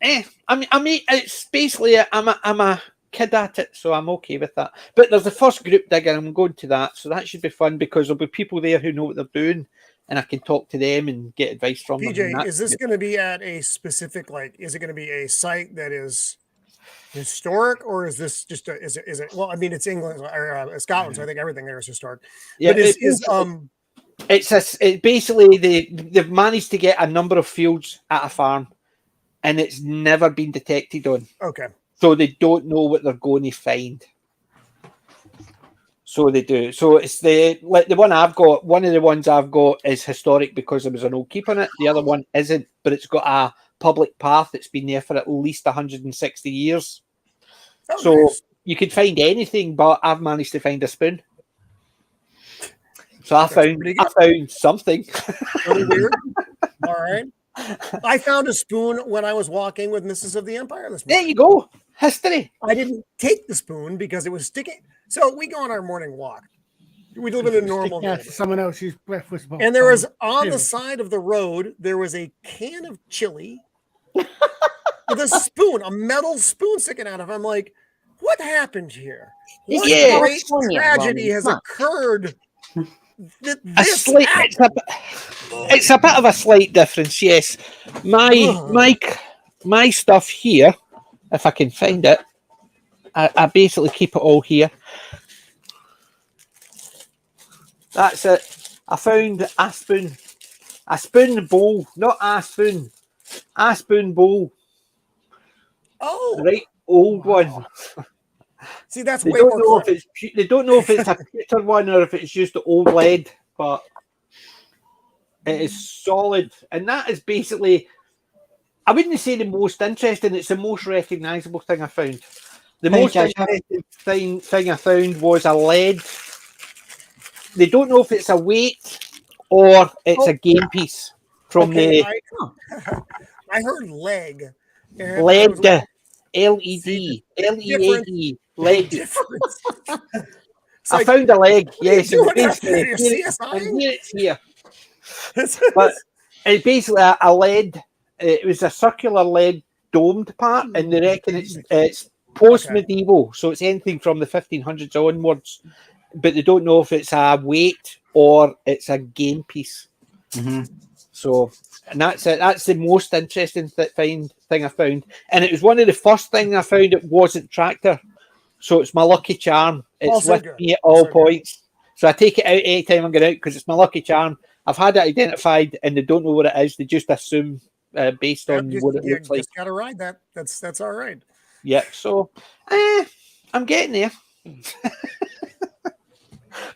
it's basically I'm a kid at it, so I'm okay with that. But there's the first group digger. I'm going to that, so that should be fun because there'll be people there who know what they're doing, and I can talk to them and get advice from them. PJ, is this going to be at a specific, is it going to be a site that is historic, or is this just is it well, I mean, it's England or Scotland, so I think everything there is historic. Yeah, but it's basically they've managed to get a number of fields at a farm, and it's never been detected on. Okay. So they don't know what they're going to find. So they do. So it's the one I've got. One of the ones I've got is historic because there was an old keep on it. The other one isn't, but it's got a public path that's been there for at least 160 years. Oh, So nice. you could find anything, but I've managed to find a spoon. So I found something. Really weird. All right. I found a spoon when I was walking with Mrs. of the Empire this morning. There you go. History. I didn't take the spoon because it was sticking. So we go on our morning walk. We live in a normal Yeah, neighborhood. someone else's breakfast box. And there was on the side of the road, there was a can of chili with a spoon, a metal spoon sticking out of it. I'm like, what happened here? What Yeah. great tragedy has occurred? It's a bit of a slight difference, yes. My stuff here, if I can find it, I basically keep it all here. That's it. I found a spoon bowl, not a spoon bowl. Oh, The right old one. See, that's They way don't more know if clever. they don't know if it's a pewter one or if it's just the old lead, but it is solid, and that is basically. I wouldn't say the most interesting. It's the most recognisable thing I found. The most interesting thing I found was a lead. They don't know if it's a weight or it's a game piece from I heard leg. And lead. See, LED. Lead. difference. It's I like, found a leg. Yes, doing it's that for your basically CSI? and here it's here. But it's basically a lead. It was a circular lead domed part, and they reckon it's post-medieval, so it's anything from the 1500s onwards. But they don't know if it's a weight or it's a game piece. Mm-hmm. So, and that's it. That's the most interesting thing I found, and it was one of the first things I found. It wasn't tractor, so it's my lucky charm. It's Also with good. me at all points. So I take it out anytime I'm going out because it's my lucky charm. I've had it identified, and they don't know what it is. They just assume based on what it looks like. Just gotta ride that. That's all right. Yeah. So I'm getting there.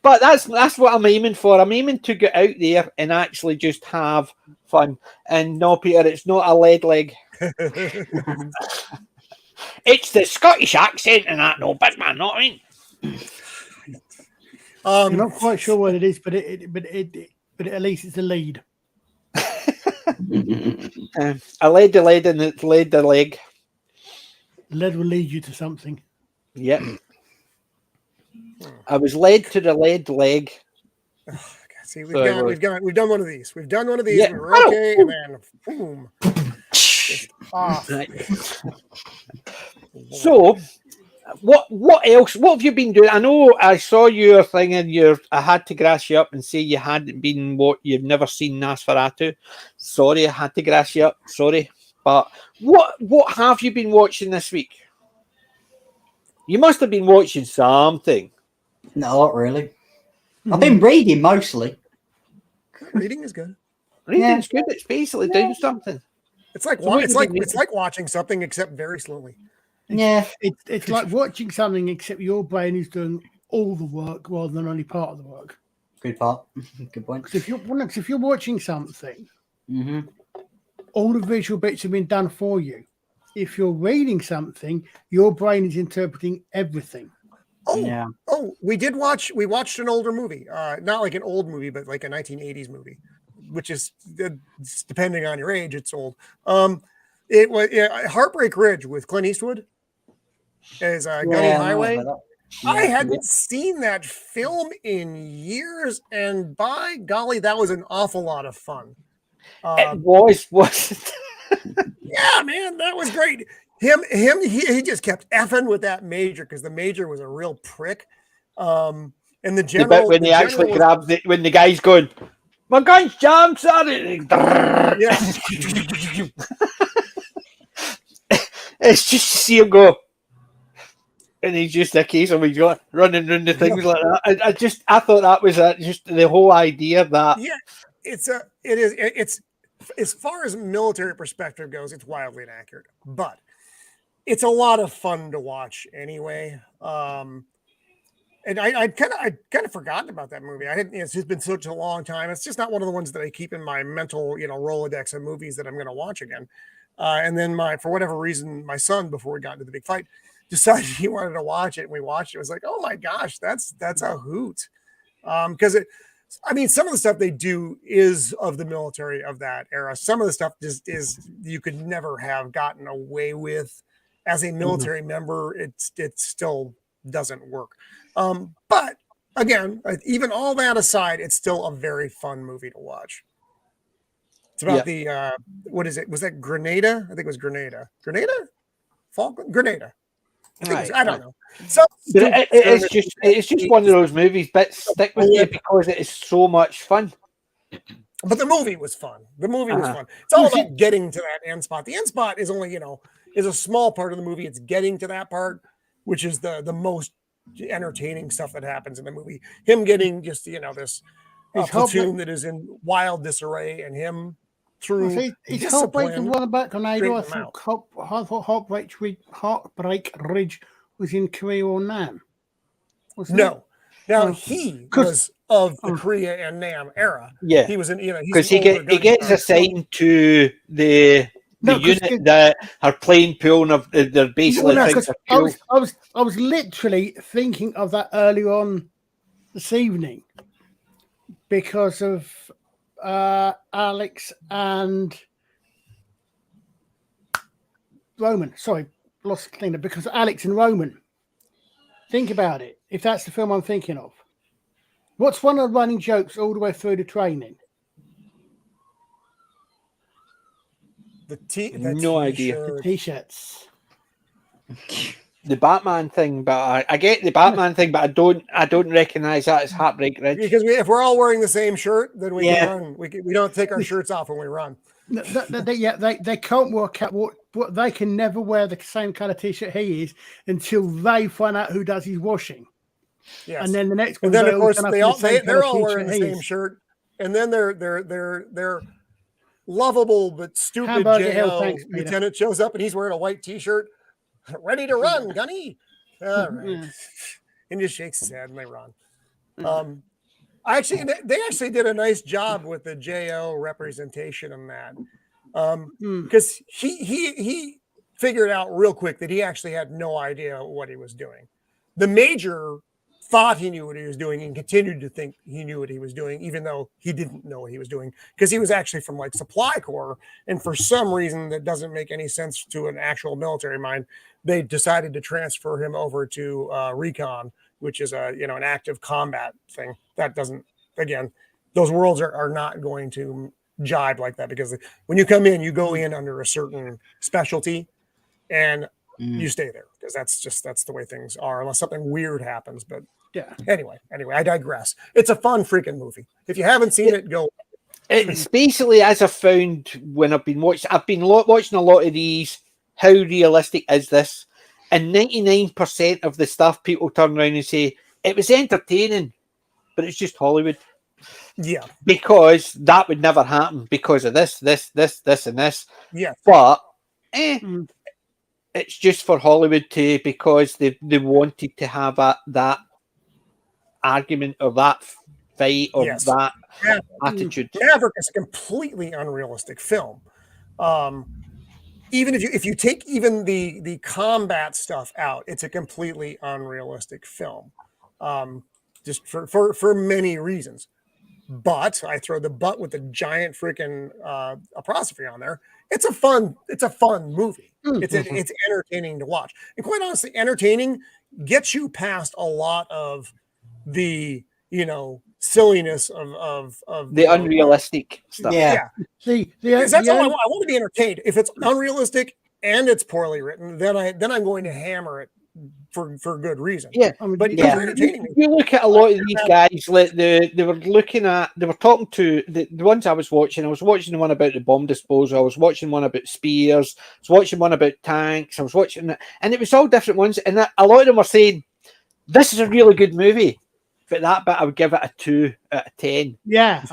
But that's what I'm aiming for. I'm aiming to get out there and actually just have fun. And no, Peter, it's not a lead leg. It's the Scottish accent and that, no, big man, not I mean. I'm not quite sure what it is, but at least it's a lead. I laid the lead and it laid the leg. Lead will lead you to something. Yep. I was led to the lead leg. See, we've done one of these. We've done one of these. Yeah. We were okay, and then boom. Just off. So, what else? What have you been doing? I know I saw your thing, and I had to grass you up and say you hadn't been you've never seen Nosferatu. Sorry, I had to grass you up. Sorry, but what have you been watching this week? You must have been watching something. No, not really. I've been reading mostly. Reading is good. Reading's good. It's basically doing something. It's like So it's like watching something except very slowly. It's like watching something except your brain is doing all the work rather than only part of the work. Good part. Good point. Because if you're watching something, Mm-hmm. all the visual bits have been done for you. If you're reading something, your brain is interpreting everything. Oh, Yeah. oh, we watched an older movie. Not like an old movie, but like a 1980s movie, which is depending on your age, it's old. It was Heartbreak Ridge with Clint Eastwood as Gunny Highway. I hadn't seen that film in years, and by golly, that was an awful lot of fun. It wasn't. Yeah, man, that was great. He just kept effing with that major because the major was a real prick. And the general, the bit when he actually grabs it, when the guy's going, my gun's jammed, sorry. Yeah. It's just to see him go. And he's just a case of he's going running around the things like that. I thought that was just the whole idea that it's as far as military perspective goes, it's wildly inaccurate, but it's a lot of fun to watch anyway. And I'd kind of forgotten about that movie. It's just been such a long time. It's just not one of the ones that I keep in my mental, Rolodex of movies that I'm going to watch again. And then for whatever reason, my son, before we got into the big fight, decided he wanted to watch it, and we watched it. It was like, oh my gosh, that's a hoot. Because some of the stuff they do is of the military of that era. Some of the stuff just is you could never have gotten away with as a military member. It still doesn't work. But again, even all that aside, it's still a very fun movie to watch. It's about the what is it? Was that Grenada? I think it was Grenada. Grenada? Falkland? Grenada. I don't know. So it's just one of those movies, but stick with me because it is so much fun. But the movie was fun. The movie was fun. It's all about getting to that end spot. The end spot is only, is a small part of the movie. It's getting to that part, which is the most entertaining stuff that happens in the movie. Him getting just, this platoon that is in wild disarray, and him through He's Heartbreak one about Grenada. I thought Heartbreak Ridge was in Korea or Nam. No. Now he was of the Korea and Nam era. Yeah, he was in. Because he gets assigned to the unit that are playing pool and they're basically. I was literally thinking of that earlier on this evening because of Alex and Roman. Sorry, lost the cleaner because Alex and Roman. Think about it. If that's the film I'm thinking of, what's one of the running jokes all the way through the training? No idea. The t-shirts. The Batman thing, but I get the Batman thing, but I don't recognize that as Heartbreak Ridge. Because if we're all wearing the same shirt, then we can run. We don't take our shirts off when we run. They can't work out what they can never wear the same kind of t-shirt he is until they find out who does his washing. Yes. And then the next one, and then of course they're all wearing the same shirt, and then they're lovable but stupid JL lieutenant shows up and he's wearing a white t-shirt, ready to run, Gunny. All right, and just shakes his head and they run. They actually did a nice job with the JO representation in that, because he figured out real quick that he actually had no idea what he was doing. The major thought he knew what he was doing and continued to think he knew what he was doing, even though he didn't know what he was doing, because he was actually from like supply corps. And for some reason that doesn't make any sense to an actual military mind, they decided to transfer him over to recon, which is an active combat thing. That doesn't, again, those worlds are not going to jibe like that, because when you come in, you go in under a certain specialty and you stay there, because that's the way things are, unless something weird happens. But anyway, I digress. It's a fun freaking movie. If you haven't seen it, go. It's basically, as I've found when I've been watching a lot of these, how realistic is this? And 99% of the stuff people turn around and say it was entertaining, but it's just Hollywood. Yeah, because that would never happen because of this, and this. Yeah, but it's just for Hollywood because they wanted to have that argument or that fight or that attitude. Maverick is a completely unrealistic film. Even if you take even the combat stuff out, it's a completely unrealistic film. Just for many reasons. But I throw the butt with the giant freaking apostrophe on there. It's a fun movie. It's entertaining to watch, and quite honestly, entertaining gets you past a lot of the silliness of the unrealistic stuff. Yeah. That's how I want to be entertained. If it's unrealistic and it's poorly written, then I'm going to hammer it for good reason. Yeah, but entertaining. You look at a lot of these guys, like they were talking to the ones I was watching. I was watching the one about the bomb disposal. I was watching one about spears. I was watching one about tanks. I was watching it, and it was all different ones. And a lot of them were saying, "This is a really good movie." But that bit, I would give it a 2 out of 10. Yeah.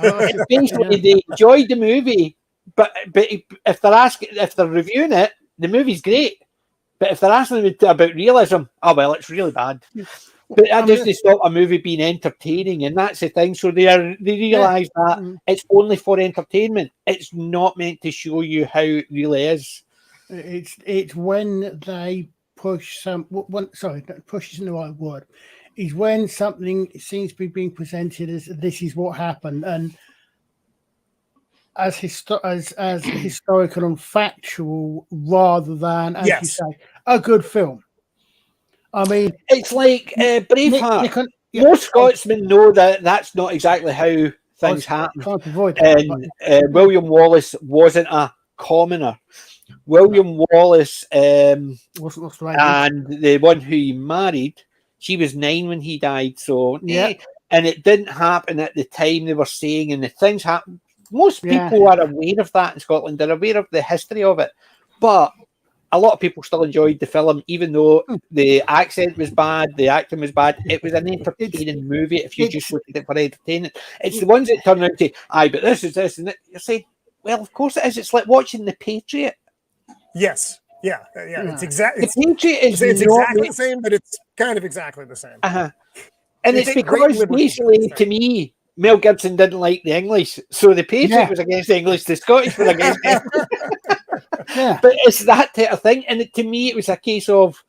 Basically, they enjoyed the movie, but if they're reviewing it, the movie's great. But if they're asking them about realism, oh well, it's really bad. But that doesn't stop a movie being entertaining, and that's the thing. So they realise that it's only for entertainment. It's not meant to show you how it really is. It's when they push some. Sorry, push isn't the right word. Is when something seems to be being presented as this is what happened, and as historical and factual, rather than, as you say, a good film. I mean, it's like Braveheart. Most Scotsmen know that that's not exactly how things happen. Can't avoid that. And William Wallace wasn't a commoner. William Wallace wasn't Australian. And the one who he married, she was 9 when he died. So and it didn't happen at the time they were saying, and the things happened. Most people are aware of that in Scotland. They're aware of the history of it. But a lot of people still enjoyed the film, even though the accent was bad, the acting was bad. It was an entertaining movie if you just look at it for entertainment. It's the ones that turn out to, but this is this, and that. You say, well, of course it is. It's like watching The Patriot. Yes. Yeah. It's exactly. The Patriot is it's exactly the same, but it's kind of exactly the same. And it's because basically, to me, Mel Gibson didn't like the English, so The Patriot was against the English, the Scottish were against the But it's that type of thing, and to me, it was a case of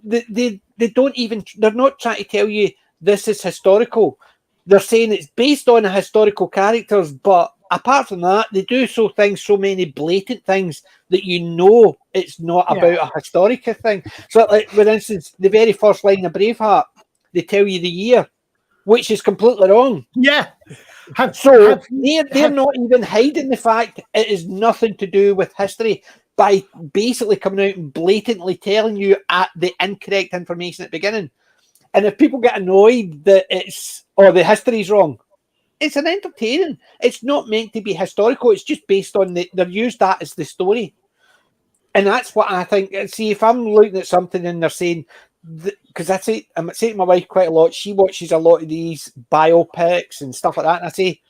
they don't even, they're not trying to tell you this is historical. They're saying it's based on historical characters, but apart from that, they do so many blatant things that you know it's not about a historical thing. So, like for instance, the very first line of Braveheart, they tell you the year, which is completely wrong. Yeah. They're not even hiding the fact it is nothing to do with history by basically coming out and blatantly telling you at the incorrect information at the beginning. And if people get annoyed that the history's wrong, it's an entertaining. It's not meant to be historical. It's just based on they've used that as the story. And that's what I think. See, if I'm looking at something and they're saying, because I'm saying to my wife quite a lot, she watches a lot of these biopics and stuff like that, and I say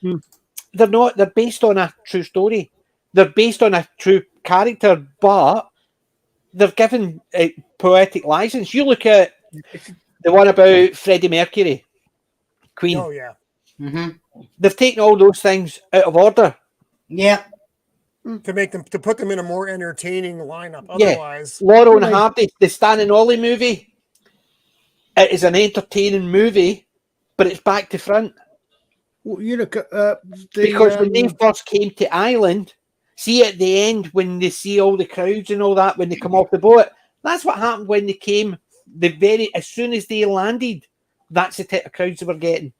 they're based on a true story, they're based on a true character, but they're given a poetic license. You look at the one about Freddie Mercury, Queen. Oh yeah. They've taken all those things out of order. Yeah. To put them in a more entertaining lineup. Otherwise, Laurel and Hardy, the Stan and Ollie movie. It is an entertaining movie, but it's back to front. Well, you look at because when they first came to Ireland, see at the end when they see all the crowds and all that when they come off the boat, that's what happened when they came. As soon as they landed, that's the type of crowds they were getting.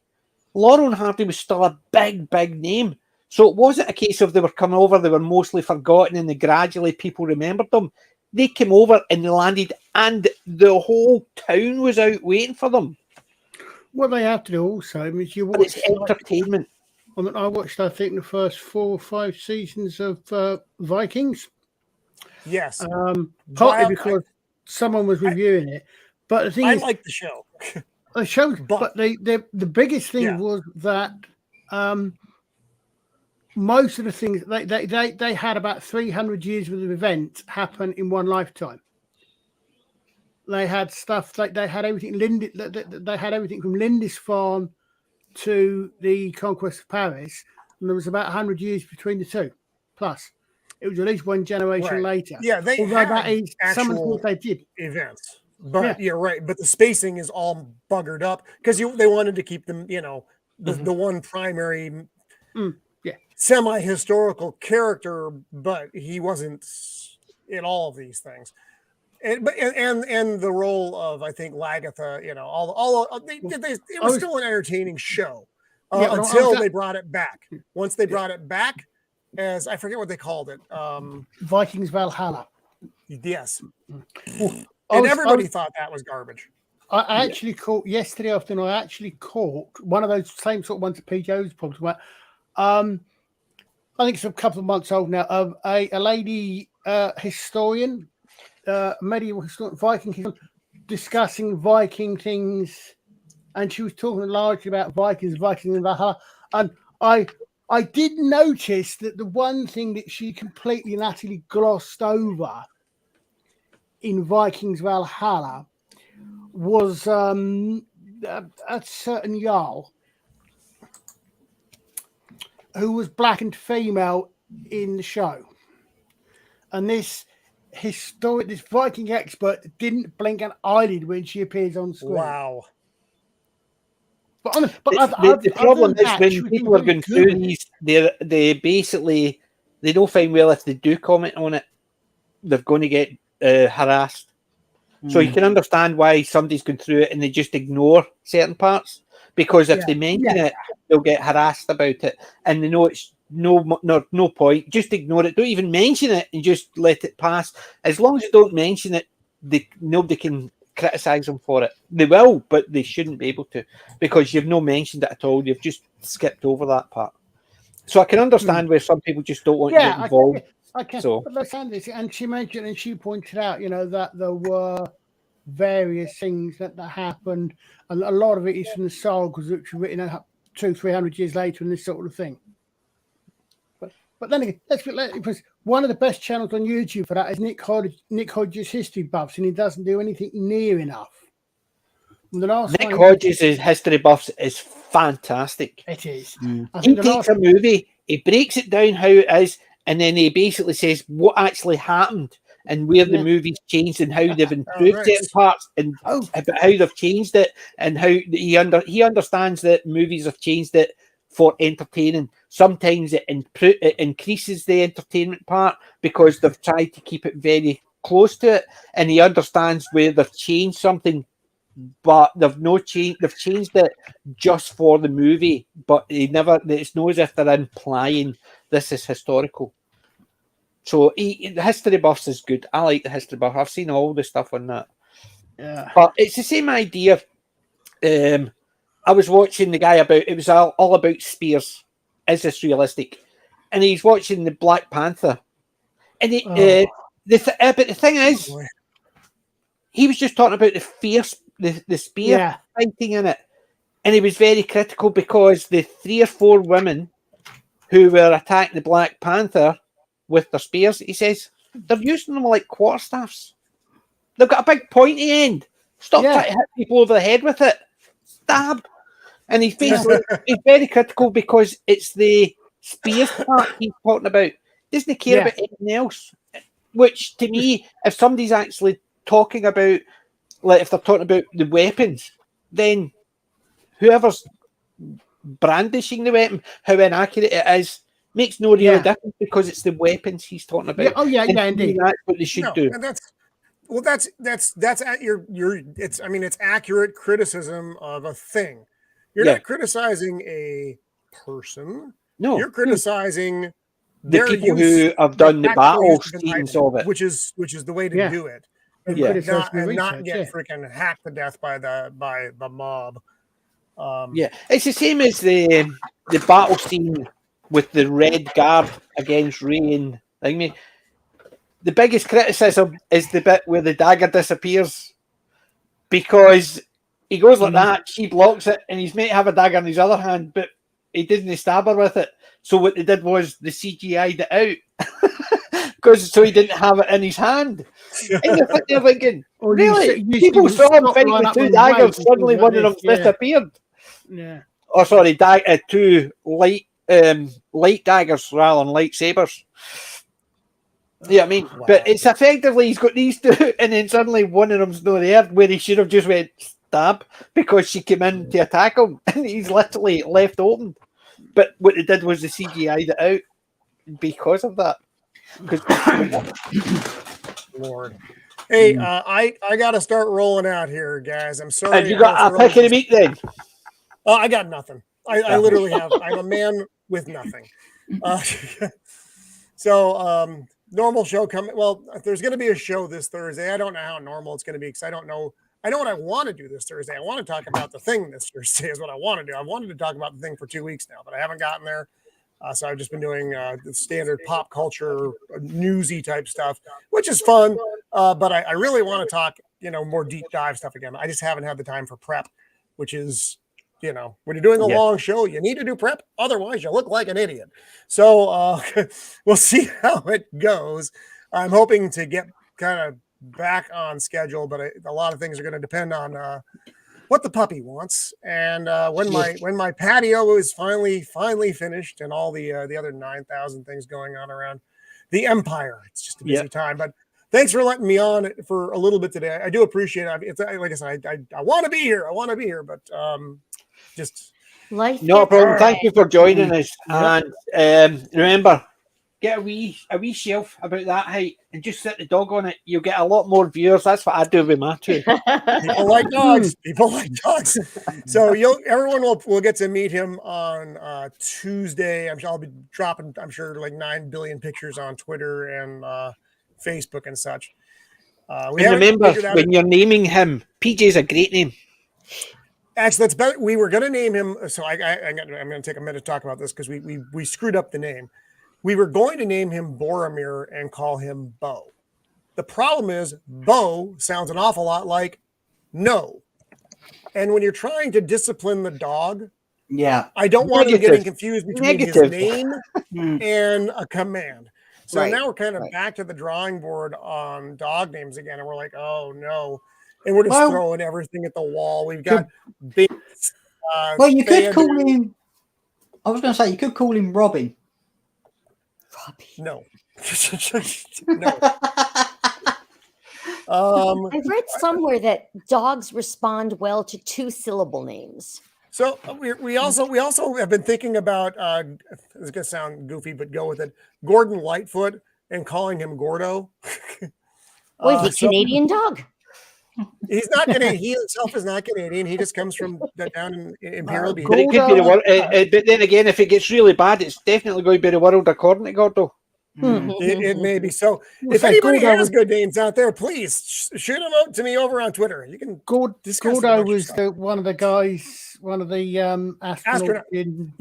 Laurel and Hardy was still a big name, so it wasn't a case of they were coming over; they were mostly forgotten, and gradually people remembered them. They came over and they landed, and the whole town was out waiting for them. What they have to do also is you watch. But it's entertainment. I mean, I watched, I think, the first 4 or 5 seasons of Vikings. Yes. Partly because someone was reviewing it, but the thing is, I like the show. The show, but the biggest thing was that most of the things they had about 300 years worth of events happen in one lifetime. They had stuff like they had everything. They had everything from Lindisfarne to the conquest of Paris, and there was about 100 years between the two. Plus, it was at least one generation later. Yeah, that is some of the things they did events. But you're right. But the spacing is all buggered up because they wanted to keep them, the one primary semi-historical character, but he wasn't in all of these things. And the role of, I think, Lagatha, it was still an entertaining show until they brought it back. Once they brought it back, as I forget what they called it, Vikings Valhalla. Yes. And everybody thought that was garbage. I actually caught yesterday afternoon. I actually caught one of those same sort of ones that PJ was talking about. I think it's a couple of months old now. A lady historian, medieval historian, Viking historian, discussing Viking things, and she was talking largely about Vikings and Valhalla. And I I did notice that the one thing that she completely and utterly glossed over in Vikings Valhalla was a certain Jarl who was black and female in the show. And this Viking expert didn't blink an eyelid when she appears on screen. Wow. But The problem is when people are going through these, they basically they don't find well if they do comment on it, they're going to get harassed. So you can understand why somebody's going through it and they just ignore certain parts, because if they mention it, they'll get harassed about it, and they know it's no point. Just ignore it. Don't even mention it and just let it pass. As long as you don't mention it, nobody can criticize them for it. They will, but they shouldn't be able to, because you've no mentioned it at all. You've just skipped over that part. So I can understand where some people just don't want to get involved. I can. So, and she mentioned and she pointed out, that there were various things that happened, and a lot of it is from the sagas which were written 200-300 years later and this sort of thing. But then again, because one of the best channels on YouTube for that is Nick Hodges History Buffs, and he doesn't do anything near enough. Nick Hodges' History Buffs is fantastic. It is. He takes a movie, he breaks it down how it is, and then he basically says what actually happened and where the movie's changed and how they've improved certain parts and about how they've changed it, and how he understands that movies have changed it for entertaining. Sometimes it increases the entertainment part because they've tried to keep it very close to it, and he understands where they've changed something, but they've changed it just for the movie, but it's not as if they're implying this is historical. So the History Buffs is good. I like the History Buff. I've seen all the stuff on that. Yeah. But it's the same idea. I was watching the guy it was all about spears. Is this realistic? And he's watching the Black Panther. And but the thing is, he was just talking about the spear fighting in it. And he was very critical because the 3 or 4 women who were attacking the Black Panther with their spears, he says, they're using them like quarterstaffs. They've got a big pointy end. Stop trying to hit people over the head with it. Stab. And he's basically he's very critical because it's the spears part he's talking about. Doesn't care about anything else. Which, to me, if somebody's actually talking about, like if they're talking about the weapons, then whoever's brandishing the weapon, how inaccurate it is, makes no real difference, because it's the weapons he's talking about. Indeed. That's what they should do. And that's at it's accurate criticism of a thing. You're not criticizing a person. No, you're criticizing the people who have done the battle scenes of it, which is the way to do it. And not get freaking hacked to death by the mob. It's the same as the battle scene with the red guard against Ray and Thingy. The biggest criticism is the bit where the dagger disappears, because he goes like that, she blocks it, and he's meant to have a dagger in his other hand, but he didn't stab her with it. So what they did was the CGI'd it out, so he didn't have it in his hand. And you're thinking, really? People saw him fight with 2 daggers, suddenly one of them disappeared. Yeah. Oh, sorry, 2 light daggers rather than lightsabers. Yeah, I mean, but it's effectively he's got these 2, and then suddenly one of them's not there, where he should have just went stab because she came in to attack him, and he's literally left open. But what they did was the CGI'd it out because of that. Lord. Hey, I got to start rolling out here, guys. I'm sorry. Have you got a pick of the meat then? I got nothing. I literally have. I'm a man with nothing. So normal show coming. Well, there's going to be a show this Thursday. I don't know how normal it's going to be because I don't know. I know what I want to do this Thursday. I want to talk about the thing this Thursday is what I want to do. I've wanted to talk about the thing for 2 weeks now, but I haven't gotten there. So I've just been doing the standard pop culture, newsy type stuff, which is fun. But I really want to talk, more deep dive stuff again. I just haven't had the time for prep, which is, when you're doing a long show, you need to do prep. Otherwise, you look like an idiot. So we'll see how it goes. I'm hoping to get kind of back on schedule, but a lot of things are going to depend on what the puppy wants, and when my patio is finally finished, and all the other 9,000 things going on around the empire. It's just a busy time, but thanks for letting me on for a little bit today. I do appreciate it. It's like I said, I want to be here. But just life. No problem. Thank you for joining us, and remember, get a wee shelf about that height and just sit the dog on it. You'll get a lot more viewers. That's what I do with my two. People like dogs. People like dogs. So everyone will get to meet him on Tuesday. I'll be dropping, I'm sure, like 9 billion pictures on Twitter and Facebook and such. And remember, when you're naming him, PJ's a great name. Actually, that's better. We were going to name him. So I'm going to take a minute to talk about this because we screwed up the name. We were going to name him Boromir and call him Bo. The problem is Bo sounds an awful lot like no. And when you're trying to discipline the dog, I don't want him getting confused between his name and a command. So now we're kind of back to the drawing board on dog names again. And we're like, oh no. And we're just throwing everything at the wall. We've got big. You could call him. I was going to say, you could call him Robin. No. No. I've read somewhere that dogs respond well to 2-syllable names. So we also have been thinking about it's gonna sound goofy, but go with it. Gordon Lightfoot and calling him Gordo. He's a Canadian dog. He's not Canadian. He himself is not Canadian. He just comes from down in Imperial Beach. But it could be the world. But then again, if it gets really bad, it's definitely going to be the world according to Gordo. It may be. So if anybody has good names out there, please shoot them out to me over on Twitter. You can Gordo was one of the guys, one of the astronauts in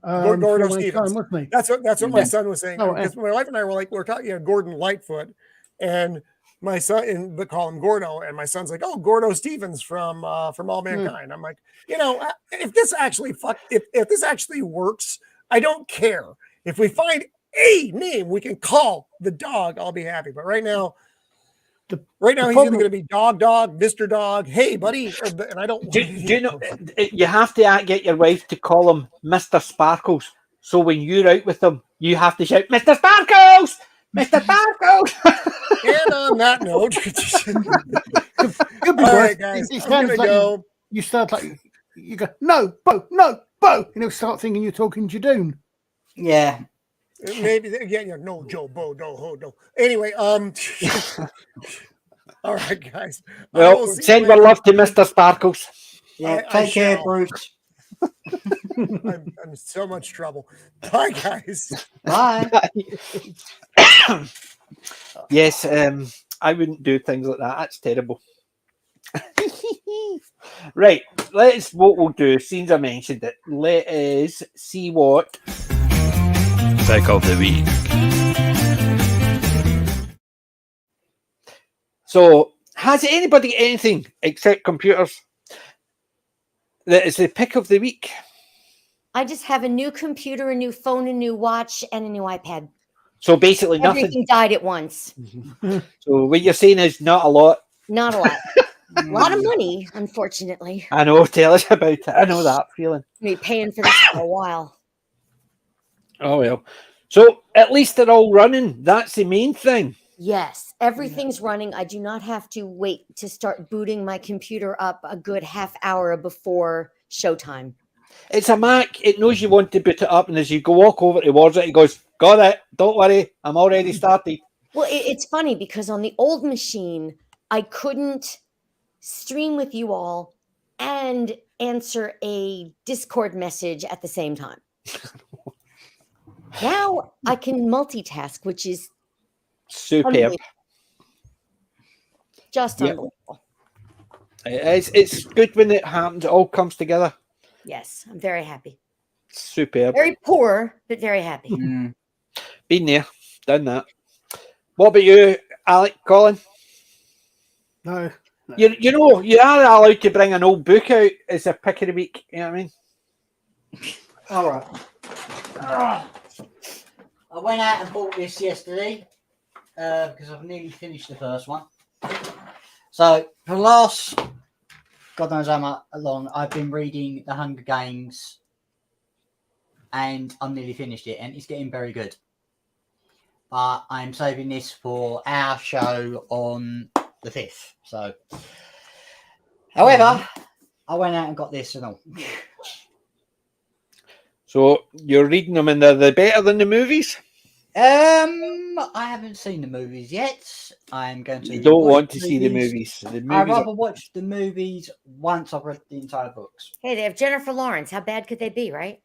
Gordo Stevens, wasn't he? That's what my son was saying. Because my wife and I were talking, Gordon Lightfoot, and my son, but call him Gordo, and my son's like, oh, Gordo Stevens from All Mankind. I'm like, if this actually works, I don't care. If we find a name we can call the dog, I'll be happy. But right now he's either going to be Dog, Mr. Dog, hey buddy, and I don't. Do you know? You have to get your wife to call him Mr. Sparkles. So when you're out with him, you have to shout, Mr. Sparkles, Mr. Sparkles. And on that note, all right, guys, I'm gonna go. You start you go, no, Bo, and he'll start thinking you're talking Jadoon. Yeah. Maybe no Joe Bo no. Anyway, all right, guys. Well, send my love to Mr. Sparkles. Yeah, take care, Bruce. I'm in so much trouble. Bye, guys. Bye. Yes, I wouldn't do things like that. That's terrible. Right, what we'll do, since I mentioned it, let us see what Pick of the week. So, has anybody anything except computers that is the pick of the week? I just have a new computer, a new phone, a new watch, and a new iPad. So basically nothing. Everything died at once. So what you're saying is not a lot. Not a lot. A lot of money, unfortunately. I know. Tell us about it. I know that feeling. Me paying for this for a while. Oh well. So at least they're all running. That's the main thing. Yes, everything's running. I do not have to wait to start booting my computer up a good half hour before showtime. It's a Mac. It knows you want to boot it up, and as you go walk over towards it, it goes, "Got it. Don't worry. I'm already started." Well, it's funny because on the old machine, I couldn't stream with you all and answer a Discord message at the same time. Now I can multitask, which is superb. Just unbelievable. It's good when it happens. It all comes together. Yes, I'm very happy. Superb. Very poor, but very happy. Been there, done that. What about you, Alec, Colin? No, You are allowed to bring an old book out as a pick of the week. You know what I mean? All right. I went out and bought this yesterday because I've nearly finished the first one. So for the last, God knows how much long, I've been reading The Hunger Games, and I'm nearly finished it, and it's getting very good. But I'm saving this for our show on the 5th. So, however, I went out and got this and all. So you're reading them, and they're better than the movies. I haven't seen the movies yet. I'm going to. You don't want to see the movies. The movies I'd rather watch the movies once I've read the entire books. Hey, they have Jennifer Lawrence. How bad could they be, right?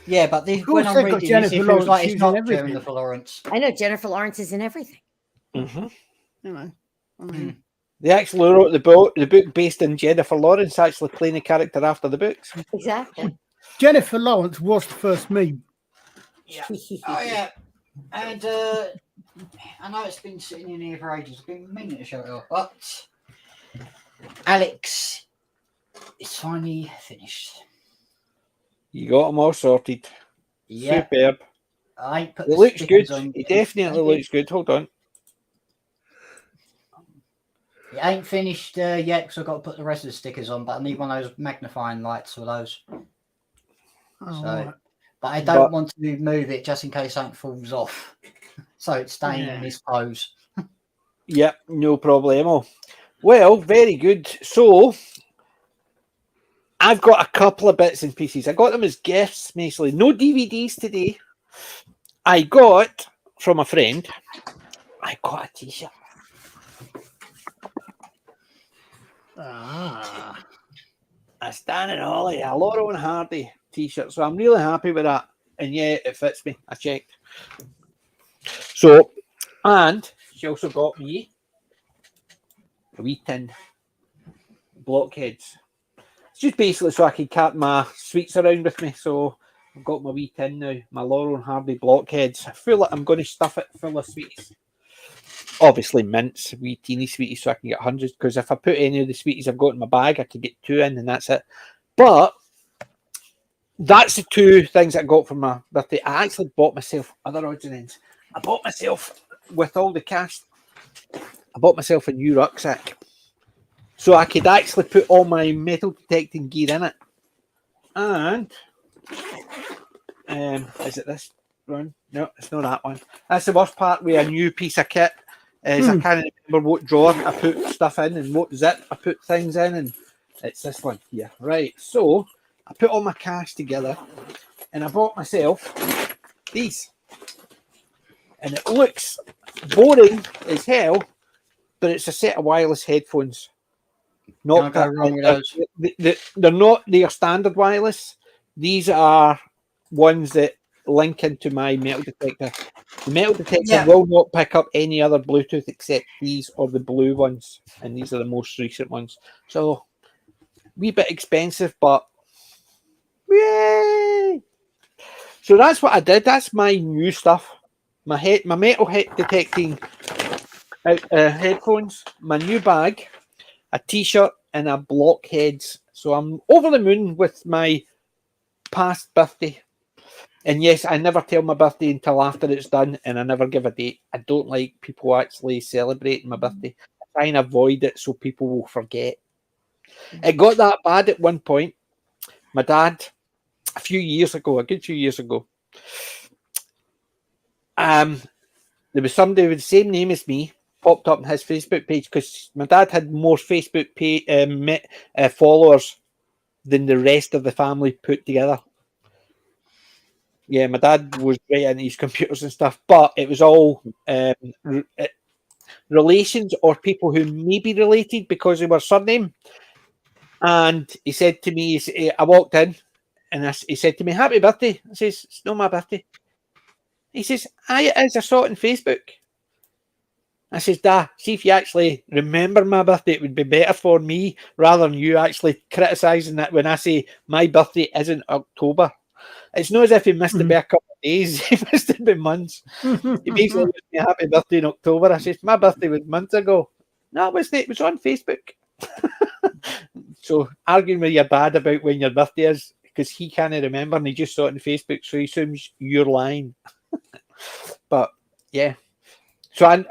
Yeah, but this, when I'm reading this, it feels like it's not Jennifer Lawrence. I know Jennifer Lawrence is in everything. Mm-hmm. You know, They actually wrote the book based on Jennifer Lawrence actually playing a character after the books. Exactly. Jennifer Lawrence was the first meme. Yeah. Oh yeah, and I know it's been sitting in here for ages. I've been meaning to show it off, but Alex is finally finished. You got them all sorted. Yeah. Superb. I put It looks good. It definitely looks good. Hold on. It ain't finished yet because I've got to put the rest of the stickers on, but I need one of those magnifying lights for those. But I don't want to move it just in case something falls off. So it's staying in this pose. Yep, no problemo. Well, very good. So I've got a couple of bits and pieces. I got them as gifts, mostly. No DVDs today. I got from a friend. I got a t-shirt. A Stan and Ollie, a Laurel and Hardy t-shirt. So I'm really happy with that. And yeah, it fits me. I checked. So, and she also got me a wee tin blockheads. It's just basically so I can carry my sweets around with me. So I've got my wee tin now, my Laurel and Hardy blockheads. I feel like I'm going to stuff it full of sweets. Obviously mints, wee teeny sweeties, so I can get hundreds. Because if I put any of the sweeties I've got in my bag, I could get 2 in, and that's it. But that's the 2 things I got for my birthday. I actually bought myself other odds and ends. I bought myself, with all the cash, I bought myself a new rucksack. So I could actually put all my metal detecting gear in it. And is it this one? No, it's not that one. That's the worst part with a new piece of kit. Is I can't remember what drawer I put stuff in and what zip I put things in, and it's this one here. Right. So I put all my cash together and I bought myself these. And it looks boring as hell, but it's a set of wireless headphones. Not go wrong with those. They're not their standard wireless. These are ones that link into my metal detector. The metal detector will not pick up any other Bluetooth except these or the blue ones, and these are the most recent ones. So, wee bit expensive, but yay! So that's what I did. That's my new stuff. My metal detecting headphones, my new bag, a t-shirt, and a blockheads. So I'm over the moon with my past birthday. And yes, I never tell my birthday until after it's done, and I never give a date. I don't like people actually celebrating my birthday. I try and avoid it so people will forget. It got that bad at one point. My dad, a good few years ago, there was somebody with the same name as me popped up on his Facebook page because my dad had more Facebook followers than the rest of the family put together. Yeah, my dad was great into his computers and stuff, but it was all relations or people who may be related because of our surname. And he said to me, I walked in and he said to me, "Happy birthday." I says, "It's not my birthday." He says, "Aye, it is. I saw it on Facebook." I says, "Da, see if you actually remember my birthday, it would be better for me rather than you actually criticising that when I say my birthday isn't October. It's not as if he missed it by a couple of days. He missed it by months. He basically wished me a happy birthday in October. I says, my birthday was months ago. No, it wasn't. It was on Facebook. So arguing with your dad about when your birthday is, because he can't remember and he just saw it on Facebook, so he assumes you're lying. But yeah. So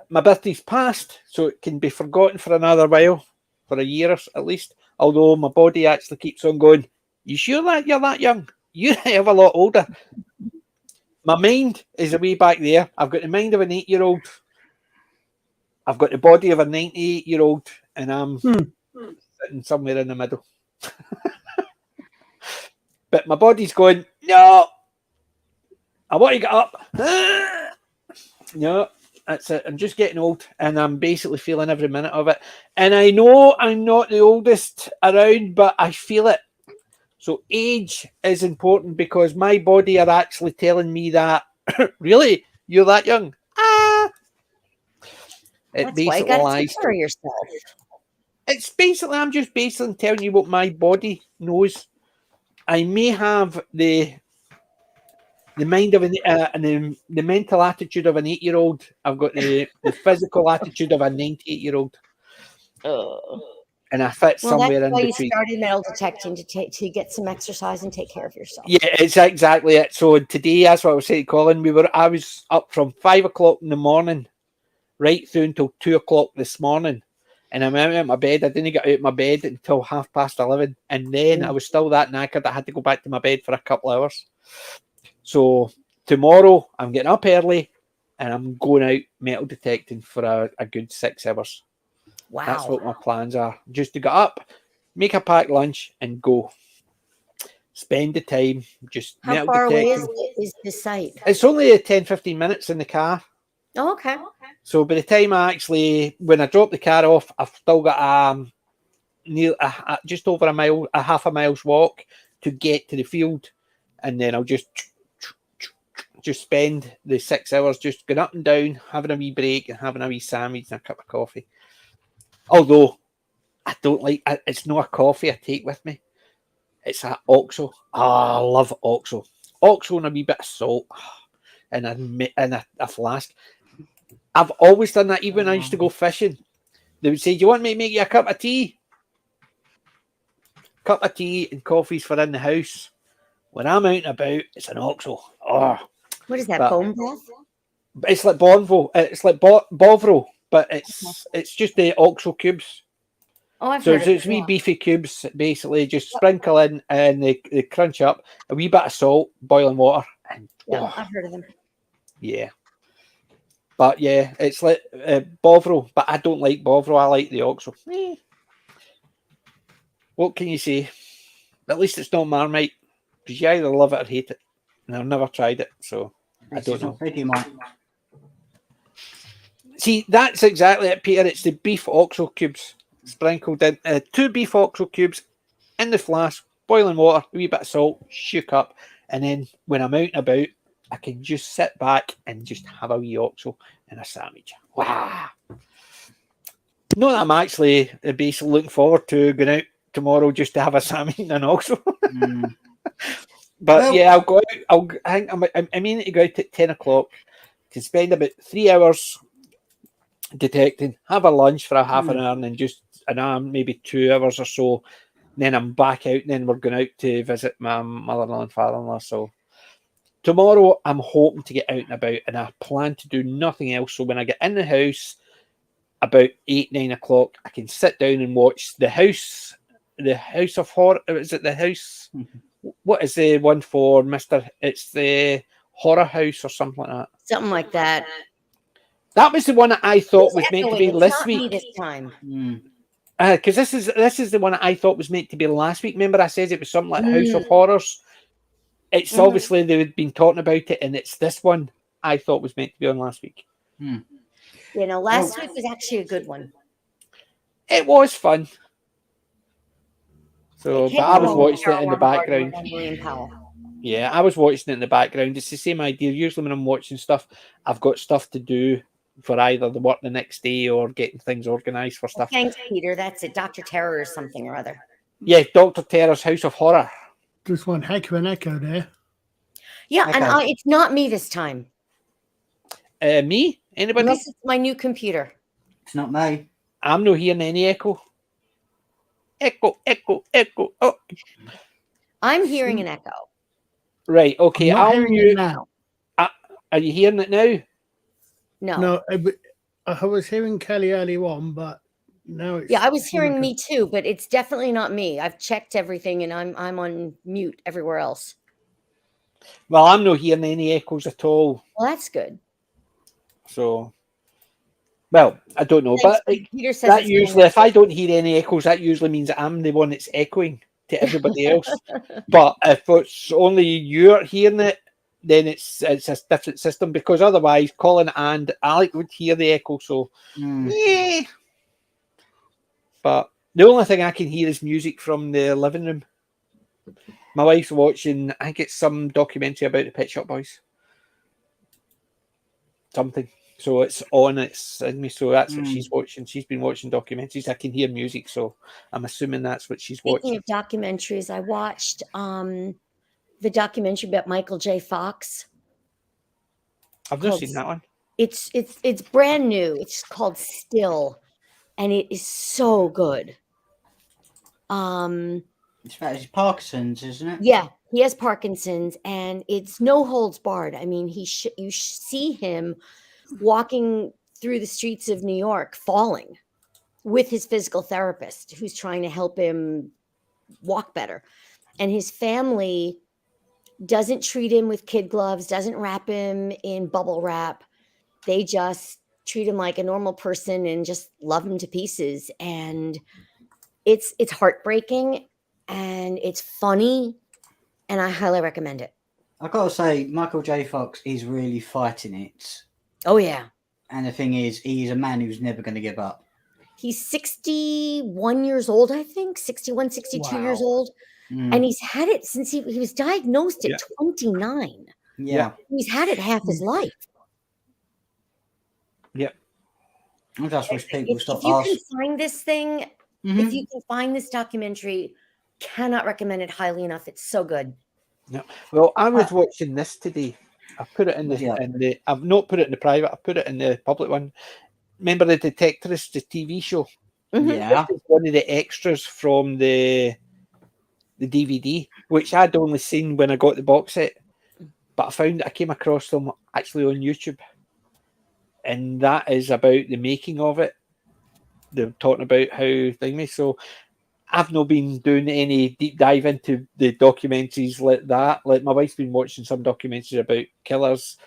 my birthday's passed, so it can be forgotten for another while, for a year at least. Although my body actually keeps on going, you sure that you're that young? You're a hell of a lot older. My mind is way back there. I've got the mind of an 8-year-old. I've got the body of a 98-year-old, and I'm sitting somewhere in the middle. But my body's going, no, I want to get up. No, that's it. I'm just getting old, and I'm basically feeling every minute of it. And I know I'm not the oldest around, but I feel it. So age is important because my body are actually telling me that, really, you're that young? It That's basically why you got to lies. take care of yourself. It's basically, I'm just basically telling you what my body knows. I may have the mind of the mental attitude of an 8-year-old. I've got the physical attitude of a 98-year-old. And I fit Well, somewhere that's in why between. you started metal detecting to get some exercise and take care of yourself. Yeah, it's exactly it. So today, that's what I was saying to Colin. I was up from 5 o'clock in the morning, right through until 2 o'clock this morning. And I'm out of my bed. I didn't get out of my bed until 11:30. And then I was still that knackered. I had to go back to my bed for a couple of hours. So tomorrow I'm getting up early and I'm going out metal detecting for a good 6 hours. Wow. That's what my plans are. Just to get up, make a packed lunch and go. Spend the time just How metal far away detecting. is the site? It's only 10-15 minutes in the car. Oh, okay. So by the time when I drop the car off, I've still got just over a mile, a half a mile's walk to get to the field. And then I'll just spend the 6 hours just going up and down, having a wee break and having a wee sandwich and a cup of coffee. Although I don't like, it's not a coffee I take with me. It's an OXO. I love OXO. OXO and a wee bit of salt and a flask. I've always done that, even when I used to go fishing. They would say, do you want me to make you a cup of tea? Cup of tea and coffees for in the house. When I'm out and about, it's an OXO. Oh, What is that, bone broth? it's like Bonvo. It's like Bovro, but it's just the OXO cubes. Oh, I've So heard of it's it. wee beefy cubes, basically. Just sprinkle in and they crunch up. A wee bit of salt, boiling water. And, Yeah, I've heard of them. Yeah. But yeah, it's like Bovro, but I don't like Bovro. I like the OXO. What can you say? At least it's not Marmite, because you either love it or hate it. And I've never tried it, so I don't know. See, that's exactly it, Peter. It's the beef OXO cubes sprinkled in. 2 beef OXO cubes in the flask, boiling water, a wee bit of salt, shook up. And then when I'm out and about, I can just sit back and just have a wee OXO and a sandwich. Wow. Not that I'm actually basically looking forward to going out tomorrow just to have a sandwich and an OXO. But yeah, I'll go out. I mean to go out at 10 o'clock to spend about 3 hours detecting, have a lunch for a half an hour, and then just an hour, maybe 2 hours or so. Then I'm back out, and then we're going out to visit my mother-in-law and father-in-law. So tomorrow I'm hoping to get out and about, and I plan to do nothing else. So when I get in the house about 8-9 o'clock, I can sit down and watch the House of Horror. Is it the House? What is the one for Mr.? It's the Horror House or something like that. Something like that. That was the one that I thought was meant to be this week. This time. Because this is the one that I thought was meant to be last week. Remember, I said it was something like House of Horrors. It's obviously they've been talking about it, and it's this one I thought was meant to be on last week. You know, last week was actually a good one. It was fun. So, but I was watching it in the background. Yeah, I was watching it in the background. It's the same idea. Usually when I'm watching stuff, I've got stuff to do for either the work the next day or getting things organised for stuff. Thanks, Peter. That's it. Dr. Terror or something or other. Yeah, Dr. Terror's House of Horror. Just one heck of an echo there. Yeah, and it's not me this time. Me? Anybody? Unless it's my new computer. It's not me. I'm not hearing any echo. Echo, echo, echo. Oh, I'm hearing an echo. right. Okay. I'm not I'll hearing it mute. now. Are you hearing it now? No. No, I was hearing Kelly earlier on, but now it's. Yeah, I was hearing me too, but it's definitely not me. I've checked everything and I'm on mute everywhere else. Well, I'm not hearing any echoes at all. Well, that's good. So, well, I don't know, Thanks. but Peter says that it's usually, if I don't hear any echoes, that usually means that I'm the one that's echoing to everybody else. But if it's only you're hearing it, then it's a different system, because otherwise, Colin and Alec would hear the echo. So, yeah. But the only thing I can hear is music from the living room. My wife's watching, I think it's some documentary about the Pet Shop Boys. Something. So it's on, it's in me. So that's what she's watching. She's been watching documentaries. I can hear music, so I'm assuming that's what she's Speaking watching. of documentaries, I watched the documentary about Michael J. Fox. I've not seen that one. It's brand new. It's called Still, and it is so good. It's about his Parkinson's, isn't it? Yeah, he has Parkinson's, and it's no holds barred. I mean, you see him walking through the streets of New York, falling with his physical therapist, who's trying to help him walk better, and his family doesn't treat him with kid gloves, doesn't wrap him in bubble wrap. They just treat him like a normal person and just love him to pieces. And it's heartbreaking and it's funny, and I highly recommend it. I gotta say, Michael J. Fox is really fighting it. Oh yeah. And the thing is, he's a man who's never going to give up. He's 61 years old, I think, 61, 62 years old. And he's had it since he was diagnosed at 29. Yeah. He's had it half his life. Yep. I just wish people stop If you asking. can find this thing, if you can find this documentary, cannot recommend it highly enough. It's so good. No. Well, I was watching this today. I put it in the I've not put it in the private, I put it in the public one. Remember the Detectorist, the TV show? Yeah. This is one of the extras from the DVD, which I'd only seen when I got the box set, but I came across them actually on YouTube, and that is about the making of it. They're talking about how thingy. So I've not been doing any deep dive into the documentaries like that. Like my wife's been watching some documentaries about killers.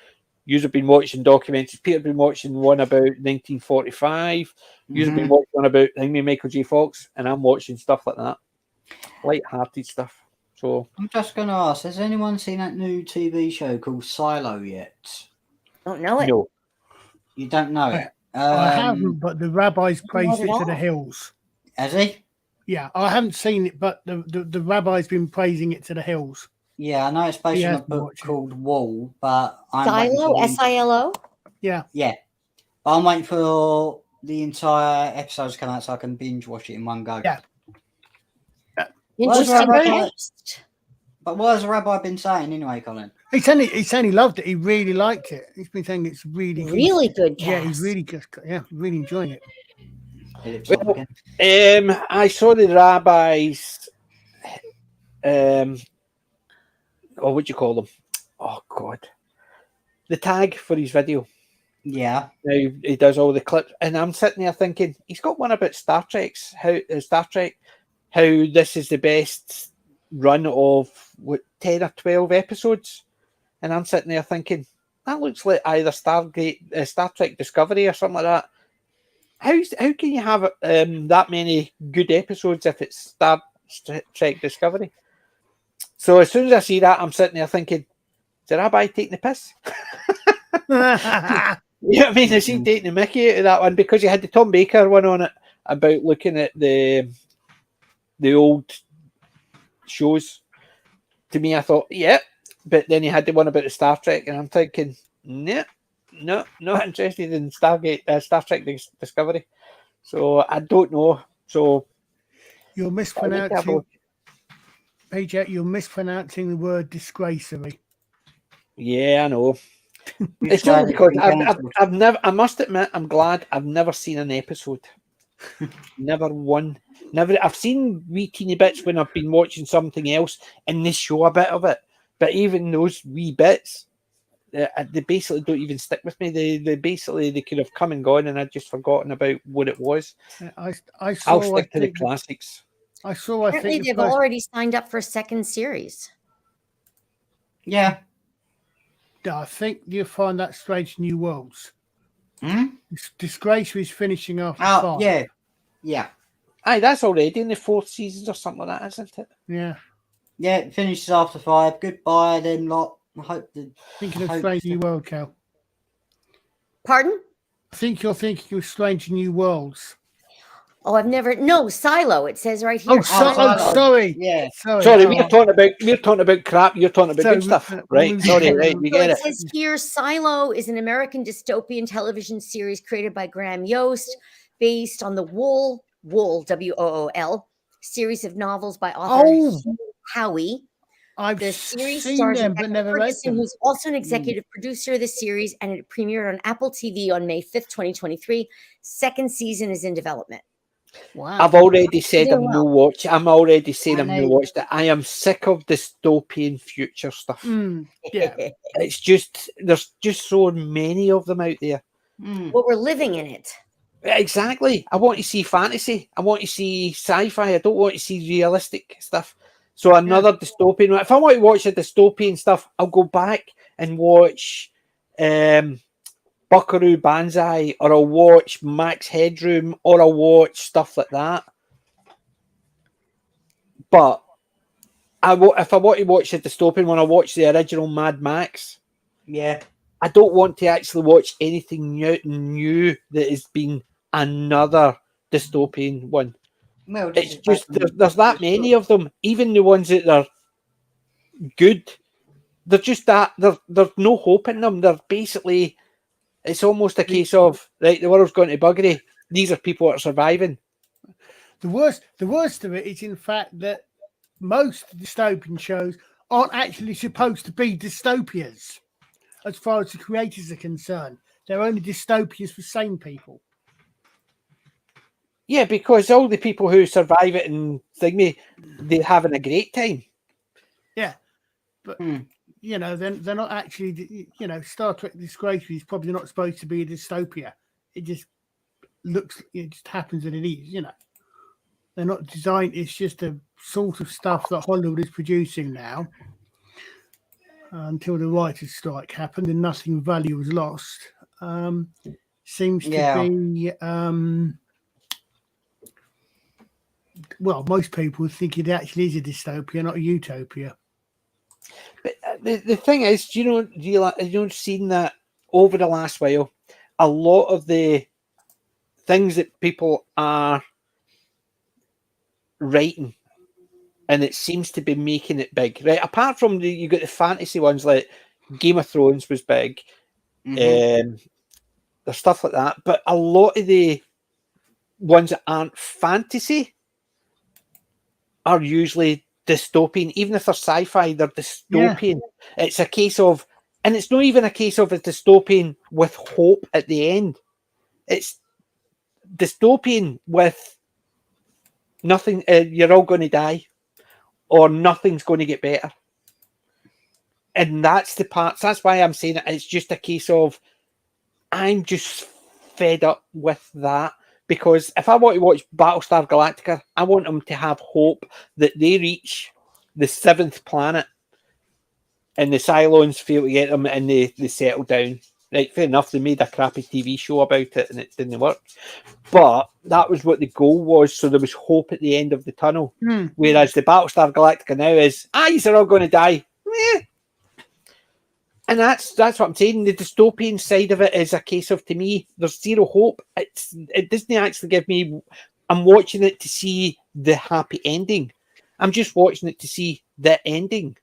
You've been watching documentaries. Peter's been watching one about 1945. You've been watching one about Michael J. Fox, and I'm watching stuff like that. Light-hearted stuff. So I'm just going to ask, has anyone seen that new TV show called Silo yet? Don't know it. No. You don't know it? I haven't, but the rabbi's praised it to the hills. Has he? Yeah, I haven't seen it, but the rabbi's been praising it to the hills. Yeah, I know it's based on a book called Wall, but I'm Silo, S-I-L-O? Yeah. Yeah. But I'm waiting for the entire episode to come out so I can binge watch it in one go. Yeah. Interesting. But what has the rabbi been saying anyway, Colin? He's saying he loved it. He really liked it. He's been saying it's really good cast. Yeah, he's really good. Yeah, really enjoying it. Well, I saw the rabbis. What do you call them? Oh God, the tag for his video. Yeah, now he does all the clips, and I'm sitting there thinking he's got one about Star Trek. How this is the best run of 10 or 12 episodes, and I'm sitting there thinking that looks like either Star Trek Discovery or something like that. How can you have that many good episodes if it's Star Trek Discovery? So as soon as I see that, I'm sitting there thinking, is the rabbi taking the piss? You know what I mean? Is he taking the mickey out of that one? Because you had the Tom Baker one on it about looking at the old shows. To me, I thought, yeah. But then you had the one about the Star Trek, and I'm thinking, no, not interested in Star Trek Discovery. So I don't know. So you're mispronouncing. Page, you're mispronouncing the word disgracery. Yeah, I know. It's only because I've never. I must admit, I'm glad I've never seen an episode. Never one. Never. I've seen wee teeny bits when I've been watching something else, and they show a bit of it. But even those wee bits, they basically don't even stick with me. They basically they could have come and gone, and I'd just forgotten about what it was. I I'll saw. stick to the classics. I saw. I Apparently, think the they've first, already signed up for a second series. Yeah. I think you'll find that Strange New Worlds. Hmm? Disgrace is finishing after Oh, 5. yeah. Yeah. Aye, that's already in the 4th season or something like that, isn't it? Yeah. Yeah, it finishes after 5. Goodbye, then, lot. I hope the. Thinking I of hope Strange the- New World, Cal. Pardon? I think you're thinking of Strange New Worlds. Oh, I've never. No, Silo. It says right here. Oh, Silo. sorry. Yeah. Sorry, Oh, we're talking about crap. You're talking about So, good stuff, right? we- Sorry, right? We So get it it. says here, Silo is an American dystopian television series created by Graham Yost, based on the Wool, WOOL, series of novels by author Oh. Hugh Howey. I've The series seen stars them, but Rebecca never read Ferguson, them. who's also an executive producer of the series, and it premiered on Apple TV on May 5th, 2023. Second season is in development. Wow. I've already said doing I'm no watch. I'm already saying I I'm no know. watched it. I am sick of dystopian future stuff. Yeah. It's just there's just so many of them out there. Mm. Well, we're living in it. Exactly. I want to see fantasy. I want to see sci-fi. I don't want to see realistic stuff. So another dystopian one. If I want to watch the dystopian stuff, I'll go back and watch Buckaroo Banzai, or I'll watch Max Headroom, or I'll watch stuff like that. But if I want to watch the dystopian one, I'll watch the original Mad Max. Yeah. I don't want to actually watch anything new that has been another dystopian one. Well, It's just there's that many of them. Even the ones that are good, they're just that there's no hope in them. They're basically, it's almost a case of right, the world's going to buggery. These are people that are surviving. The worst of it is, in fact, that most dystopian shows aren't actually supposed to be dystopias, as far as the creators are concerned. They're only dystopias for sane people. Yeah, because all the people who survive it and thingy, they're having a great time. Yeah, but you know, they're not actually. You know, Star Trek Disgrace is probably not supposed to be a dystopia. It just looks. It just happens that it is. You know, they're not designed. It's just a sort of stuff that Hollywood is producing now. Until the writers' strike happened and nothing of value was lost. Seems to be. Well, most people think it actually is a dystopia, not a utopia. But the thing is, seen that over the last while, a lot of the things that people are writing, and it seems to be making it big, right? Apart from you got the fantasy ones like Game of Thrones was big, there's stuff like that, but a lot of the ones that aren't fantasy are usually dystopian. Even if they're sci-fi, they're dystopian. Yeah. It's a case of, and it's not even a case of a dystopian with hope at the end. It's dystopian with nothing. You're all going to die, or nothing's going to get better. And that's the part. That's why I'm saying it. It's just a case of I'm just fed up with that. Because if I want to watch Battlestar Galactica, I want them to have hope that they reach the 7th planet and the Cylons fail to get them and they settle down. Right, fair enough, they made a crappy TV show about it and it didn't work. But that was what the goal was, so there was hope at the end of the tunnel. Whereas the Battlestar Galactica now is, you're all going to die. And that's what I'm saying. The dystopian side of it is a case of, to me, there's zero hope. It doesn't actually give me. I'm watching it to see the happy ending. I'm just watching it to see the ending,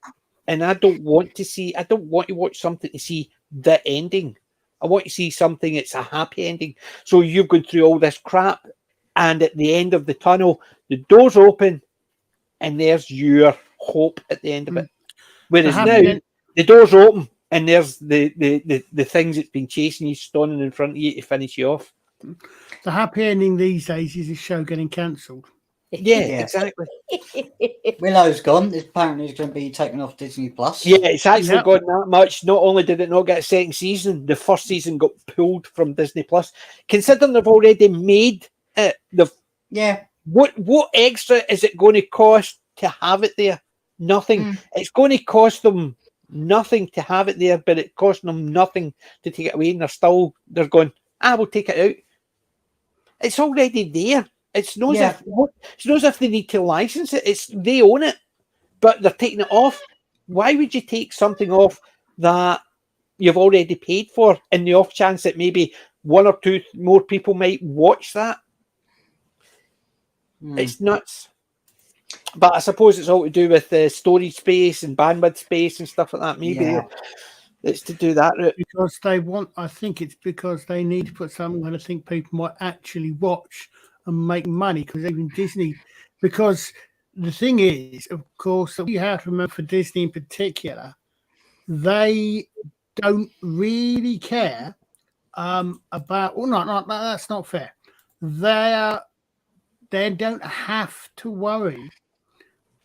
and I don't want to watch something to see the ending. I want to see something that's a happy ending. So you've gone through all this crap, and at the end of the tunnel, the doors open, and there's your hope at the end of it. Whereas now, the doors open. And there's the things that's been chasing you, stoning in front of you to finish you off. The happy ending these days is a show getting cancelled. Yeah, Yeah. exactly. Willow's gone. Apparently, it's going to be taken off Disney Plus. Yeah, it's actually Yep. gone that much. Not only did it not get a second season, the first season got pulled from Disney Plus. Considering they've already made it, Yeah. what extra is it going to cost to have it there? Nothing. It's going to cost them nothing to have it there, but it cost them nothing to take it away, and they're going, we'll take it out. It's already there. It's not as if they need to license it. They own it, but they're taking it off. Why would you take something off that you've already paid for in the off chance that maybe one or two more people might watch that? It's nuts. But I suppose it's all to do with storage space and bandwidth space and stuff like that. Maybe it's to do that route. Because I think it's because they need to put something that I think people might actually watch and make money, because even Disney, because the thing is, of course, you have to remember for Disney in particular, they don't really care about, no, that's not fair. They don't have to worry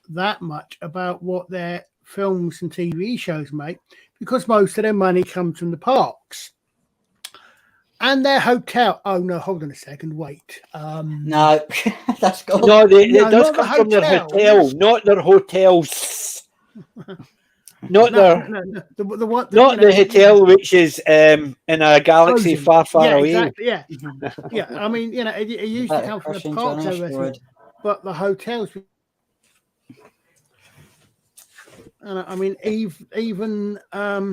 that much about what their films and TV shows make, because most of their money comes from the parks and their hotel. Oh no, hold on a second, wait. No, that's gone. No, it does come from their hotel, not their hotels. Not the hotel, which is in a galaxy far, far away. Exactly, yeah. I mean, it used to come from the parks, but the hotels. And I mean, even I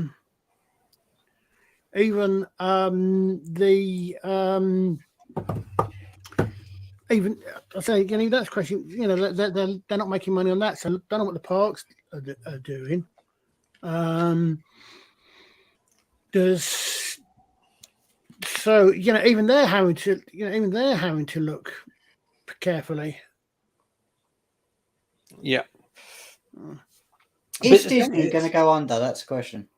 say, that's a question. They're not making money on that, so I don't know what the parks are doing. Even they're having to look carefully. Yeah. Is Disney going to go under? That's the question.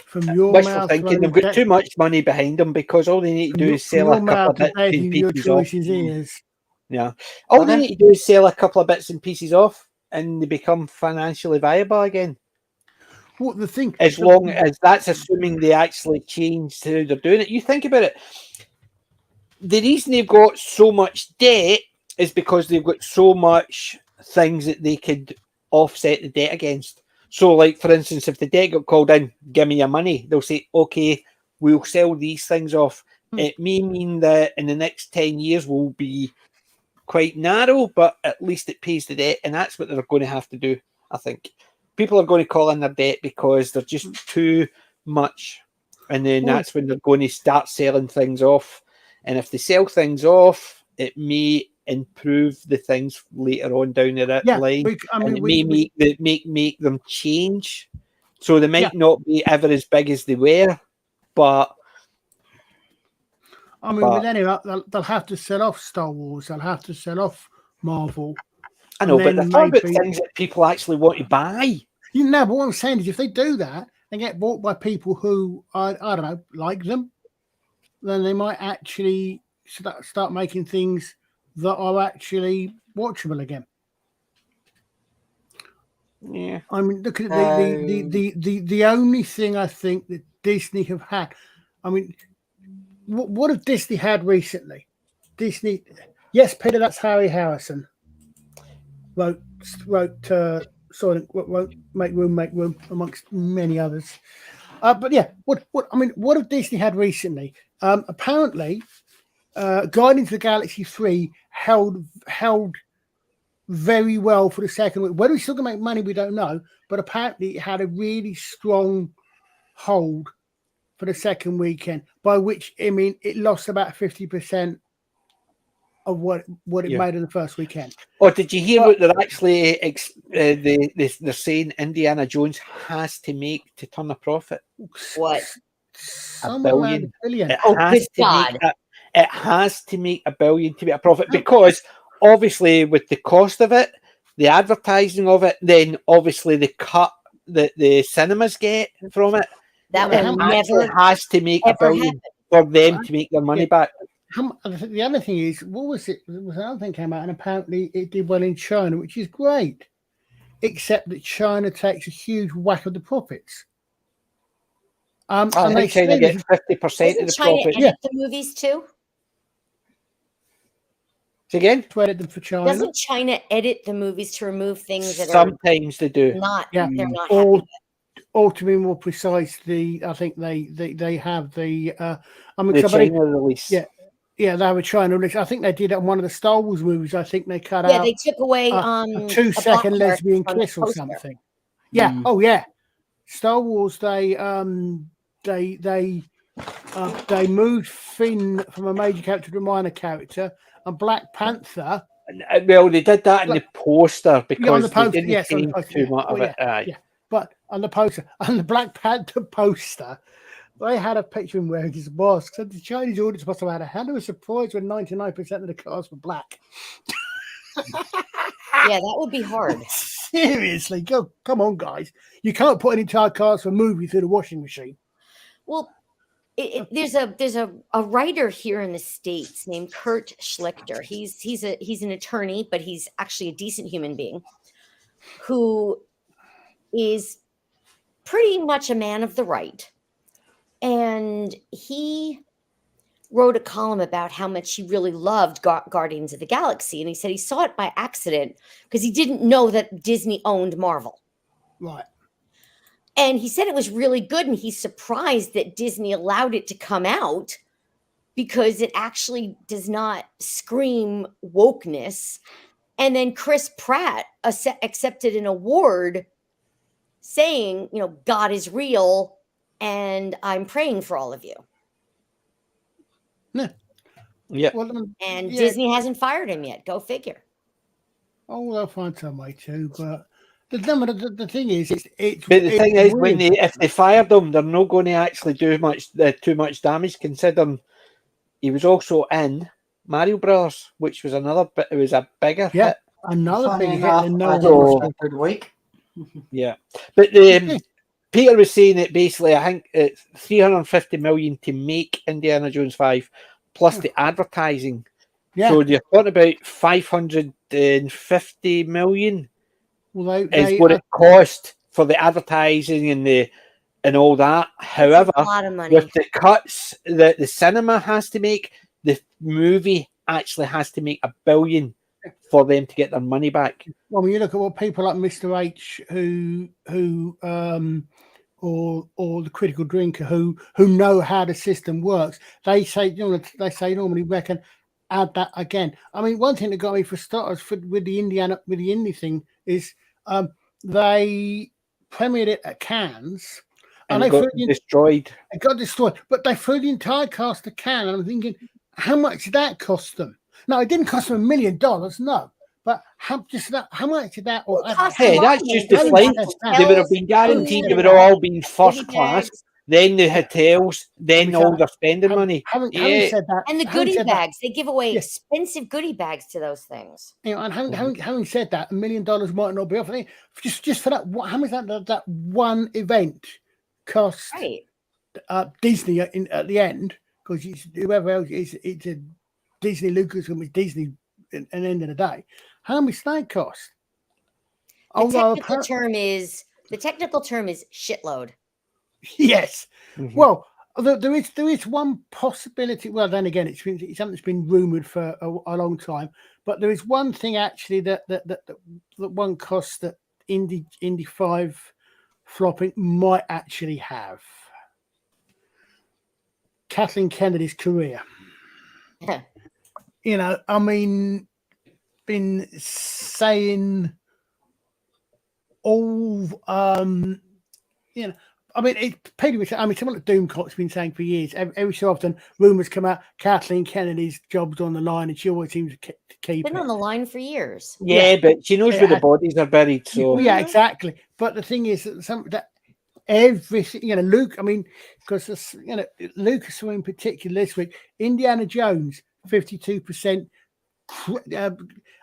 From your wishful mouth, thinking. They've got too much money behind them, because all they need to do is sell a couple of bits and pieces off. Yeah. All they need to do is sell a couple of bits and pieces off, and they become financially viable again. What the thing? As long as that's assuming they actually change how they're doing it. You think about it. The reason they've got so much debt is because they've got so much things that they could offset the debt against. So, like, for instance, if the debt got called in, give me your money, they'll say, okay, we'll sell these things off. It may mean that in the next 10 years will be quite narrow, but at least it pays the debt, and that's what they're going to have to do, I think. People are going to call in their debt because they're just too much, and then that's when they're going to start selling things off. And if they sell things off, it may improve the things later on down the line, and it may make them change. So they might not be ever as big as they were, but but anyway, they'll have to sell off Star Wars. They'll have to sell off Marvel. I know, but they're talking about things that people actually want to buy. But what I'm saying is, if they do that and get bought by people who I don't know, like them, then they might actually start making things that are actually watchable again. Yeah. I mean, look at the only thing I think that Disney have had. I mean, what have Disney had recently? Disney, yes, Peter, that's Harry Harrison. Wrote Silent, won't make room, amongst many others. But yeah, what have Disney had recently? Apparently, Guardians of the Galaxy 3 held very well for the second week. Whether it's still going to make money, we don't know. But apparently, it had a really strong hold for the second weekend. By which I mean it lost about 50% of what it made in the first weekend. Oh, did you hear what they're actually they're saying? Indiana Jones has to make to turn a profit. What? $1 billion. Billion. It has to make $1 billion to be a profit, because obviously with the cost of it, the advertising of it, then obviously the cut that the cinemas get from it, that will never has to make $1 billion. for them to make their money back. The other thing is, what was it? There was another thing came out, and apparently it did well in China, which is great, except that China takes a huge whack of the profits. I and think China gets 50% of the China profit. edit the movies too? So again, credit them for China. Doesn't China edit the movies to remove things that sometimes they do. are not? Yeah. They're not Or, happy with? or to be more precise, I think they have the. I mean, The somebody, China release. yeah, they have a China release. I think they did it on one of the Star Wars movies. I think they cut Yeah, out. they took away a a 2-second black lesbian character from the kiss or poster. something. Yeah. Oh yeah. Star Wars. They moved Finn from a major character to a minor character, and Black Panther. Well, they did that in the poster because the poster, they didn't change too much of it. Yeah. But on the poster, on the Black Panther poster, they had a picture of him wearing his mask. So the Chinese audience must have had a hell of a surprise when 99% of the cars were black. Yeah, that would be hard. Seriously, come on, guys. You can't put an entire cast for a movie through the washing machine. Well, there's a writer here in the States named Kurt Schlichter. He's an attorney, but he's actually a decent human being who is pretty much a man of the right. And he wrote a column about how much he really loved Guardians of the Galaxy. And he said he saw it by accident because he didn't know that Disney owned Marvel. Right. And he said it was really good. And he's surprised that Disney allowed it to come out because it actually does not scream wokeness. And then Chris Pratt accepted an award saying, God is real and I'm praying for all of you. Yeah. Well, and Disney hasn't fired him yet. Go figure. Oh, they'll find some way too. But the thing is, it's. But the thing is, if they fired him, they're not going to actually do too much damage. Considering he was also in Mario Brothers, which was another bit. It was a bigger hit. Another big hit than no one for the week. Yeah, but Peter was saying that basically, I think it's 350 million to make Indiana Jones 5, plus the advertising. Yeah. So you're talking about 550 million. Well, is what it cost for the advertising and all that. However, a lot of money. With the cuts that the cinema has to make, the movie actually has to make $1 billion for them to get their money back. Well, when you look at what people like Mr. H, or the critical drinker who know how the system works, they say normally reckon add that again. I mean, one thing that got me for starters with the indie thing is they premiered it at Cannes and they got destroyed. It got destroyed, but they threw the entire cast to Cannes. And I'm thinking, how much did that cost them? No, it didn't cost them $1 million. No. But how much did that? Or hey, that's just the flights. They would have been guaranteed. They would have all been first class. Then the hotels. Then all their spending money. Having said that, and the goodie bags, they give away expensive goodie bags to those things. And having said that, $1 million might not be off. I think just for that, how much that one event cost? Right. Disney at the end, because whoever else it's a Disney Lucasfilm, it's Disney at the end of the day. How much that cost? The technical term is shitload. Yes. Mm-hmm. Well, there is one possibility. Well, then again, it's something that's been rumored for a long time. But there is one thing actually that one cost that Indy 5 flopping might actually have. Kathleen Kennedy's career. I mean, been saying all, I mean, someone like Doomcock's been saying for years, every so often, rumours come out, Kathleen Kennedy's job's on the line, and she always seems to keep been on the line for years. Yeah, but she knows where the bodies are buried. So yeah, exactly. But the thing is that everything, Luke, I mean, because Lucasfilm in particular this week, Indiana Jones, 52%,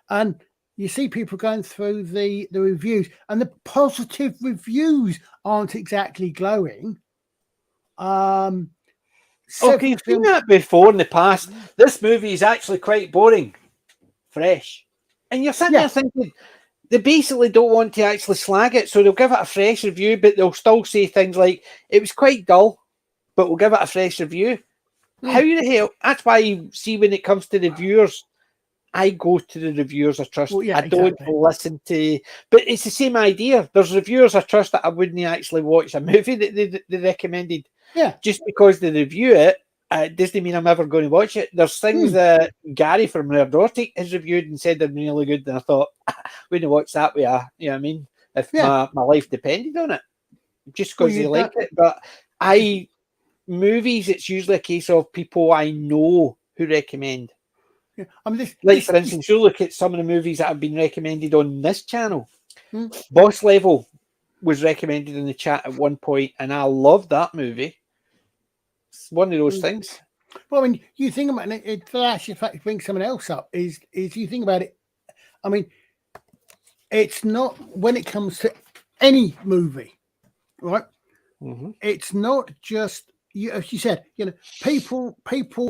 and you see people going through the reviews, and the positive reviews aren't exactly glowing. Okay, you've seen that before in the past. This movie is actually quite boring, fresh. And you're sitting there thinking, they basically don't want to actually slag it, so they'll give it a fresh review, but they'll still say things like, it was quite dull, but we'll give it a fresh review. How the hell? That's why you see when it comes to reviewers, I go to the reviewers I trust. I don't listen to, but it's the same idea. There's reviewers I trust that I wouldn't actually watch a movie that they recommended. Yeah. Just because they review it, doesn't mean I'm ever going to watch it. There's things that Gary from Nerdotic has reviewed and said they're really good, and I thought, I wouldn't watch that with you know what I mean? If my life depended on it. Just because they like it. But movies, it's usually a case of people I know who recommend. Yeah. I mean, for instance, you look at some of the movies that have been recommended on this channel. Boss Level was recommended in the chat at one point, and I loved that movie. It's one of those things. Well, I mean, you think about it, for actually fact bring someone else up is you think about it. I mean, it's not when it comes to any movie, right? It's not just as you said, you know, people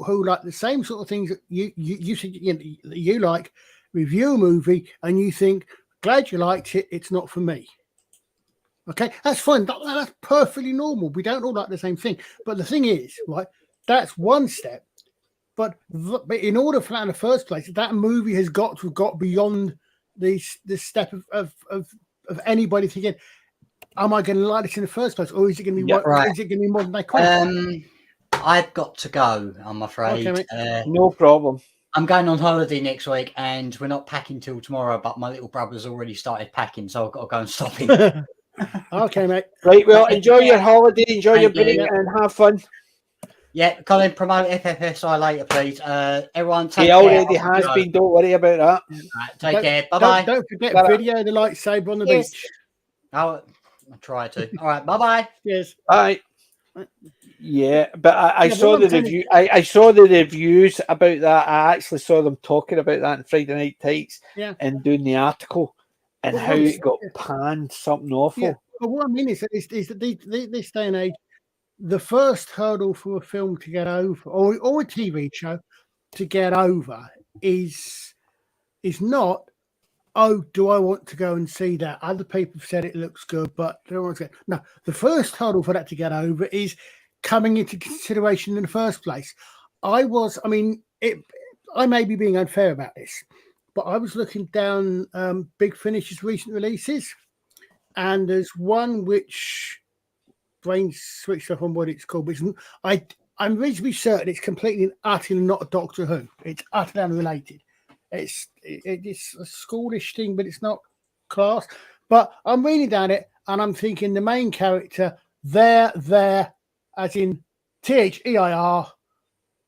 who like the same sort of things that you said, you know, you like, review a movie and you think, glad you liked it, it's not for me. Okay, that's fine. That's perfectly normal. We don't all like the same thing. But the thing is, right, that's one step. But in order for that in the first place, that movie has got to have got beyond this step of anybody thinking, am I going to like this in the first place, or is it going to be is it going to be modern day content? I've got to go, I'm afraid. Okay, no problem. I'm going on holiday next week, and we're not packing till tomorrow. But my little brother's already started packing, so I've got to go and stop him. Okay, mate. Right, well, enjoy your holiday, enjoy your break, and have fun. Yeah, Colin, promote FFSI later, please. Everyone, take he already has been. Don't worry about that. Right, take care. Bye-bye. Don't forget video the lightsaber on the beach. I'll try to. All right, bye-bye. Yes. Bye. Yeah, but I saw the review. I saw the reviews about that. I actually saw them talking about that in Friday Night Tights and doing the article and how it got panned, something awful. Yeah. But what I mean is that this day and age, the first hurdle for a film to get over, or a TV show to get over, is not, oh, do I want to go and see that? Other people have said it looks good, but they don't want to get. No, the first hurdle for that to get over is coming into consideration in the first place. I may be being unfair about this, but I was looking down Big Finish's recent releases, and there's one which brain switched up on what it's called, but I'm reasonably certain it's completely and utterly not a Doctor Who. It's utterly unrelated. It's a schoolish thing, but it's not class. But I'm reading down it, and I'm thinking the main character, there, as in THEIR.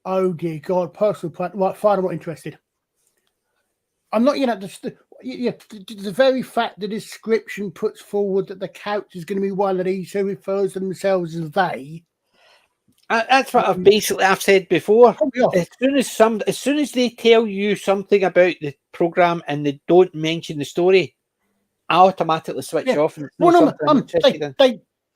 Oh dear God, personal plan. Right, fine, I'm not interested. I'm not, the very fact the description puts forward that the character is going to be one of these who refers to themselves as they. That's what I've said before. As soon as they tell you something about the program and they don't mention the story, I automatically switch off. And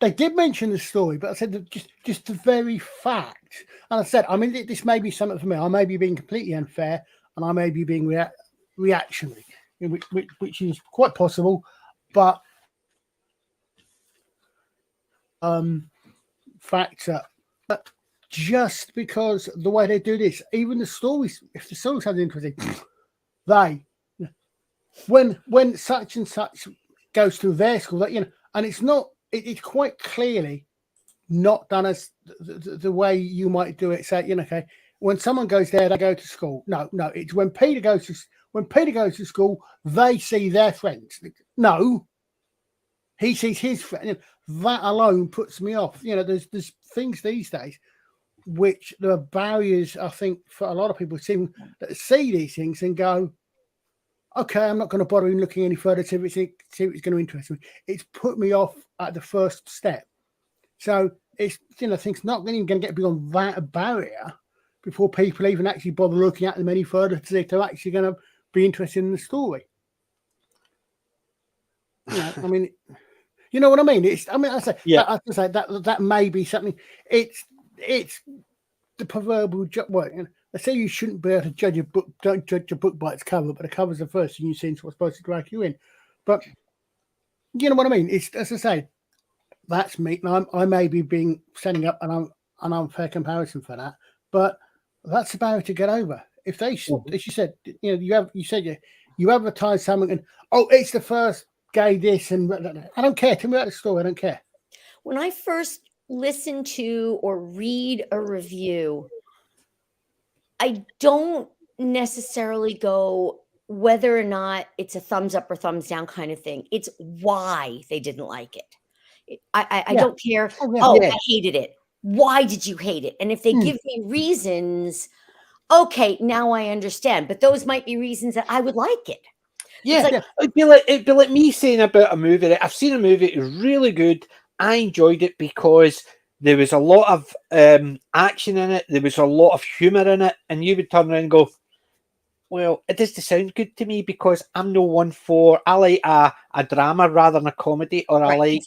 they did mention the story, but I said that just the very fact. And I said, I mean, this may be something for me. I may be being completely unfair, and I may be being reactionary, which is quite possible, but factor. But just because the way they do this, even the stories, if the story sounds interesting, when such and such goes to their school, and it's quite clearly not done as the way you might do it. Say, okay, when someone goes there, they go to school. No, it's when Peter goes to school, they see their friends. No, he sees his friend. That alone puts me off. There's things these days which there are barriers, I think, for a lot of people that see these things and go, okay, I'm not going to bother looking any further to see if it's going to interest me. It's put me off at the first step. So it's, things not going to get beyond that barrier before people even actually bother looking at them any further to see if they're actually going to be interested in the story. I mean, you know what I mean? I say that may be something. It's the proverbial well, they say you shouldn't be able to judge a book. Don't judge a book by its cover, but the cover's the first thing you see, what's supposed to drag you in. But you know what I mean? It's, as I say, that's me. And I may be setting up an unfair comparison for that, but that's a barrier to get over. If they, as you said, you advertise something and it's the first gay this and I don't care. Tell me about the story. I don't care. When I first listen to or read a review, I don't necessarily go whether or not it's a thumbs up or thumbs down kind of thing. It's why they didn't like it. I don't care. I hated it. Why did you hate it? And if they give me reasons, okay, now I understand. But those might be reasons that I would like it. Yeah, it'd be like me saying about a movie that I've seen a movie, it was really good. I enjoyed it because there was a lot of action in it. There was a lot of humour in it. And you would turn around and go, well, it doesn't sound good to me because I'm no one for, I like a drama rather than a comedy, or I like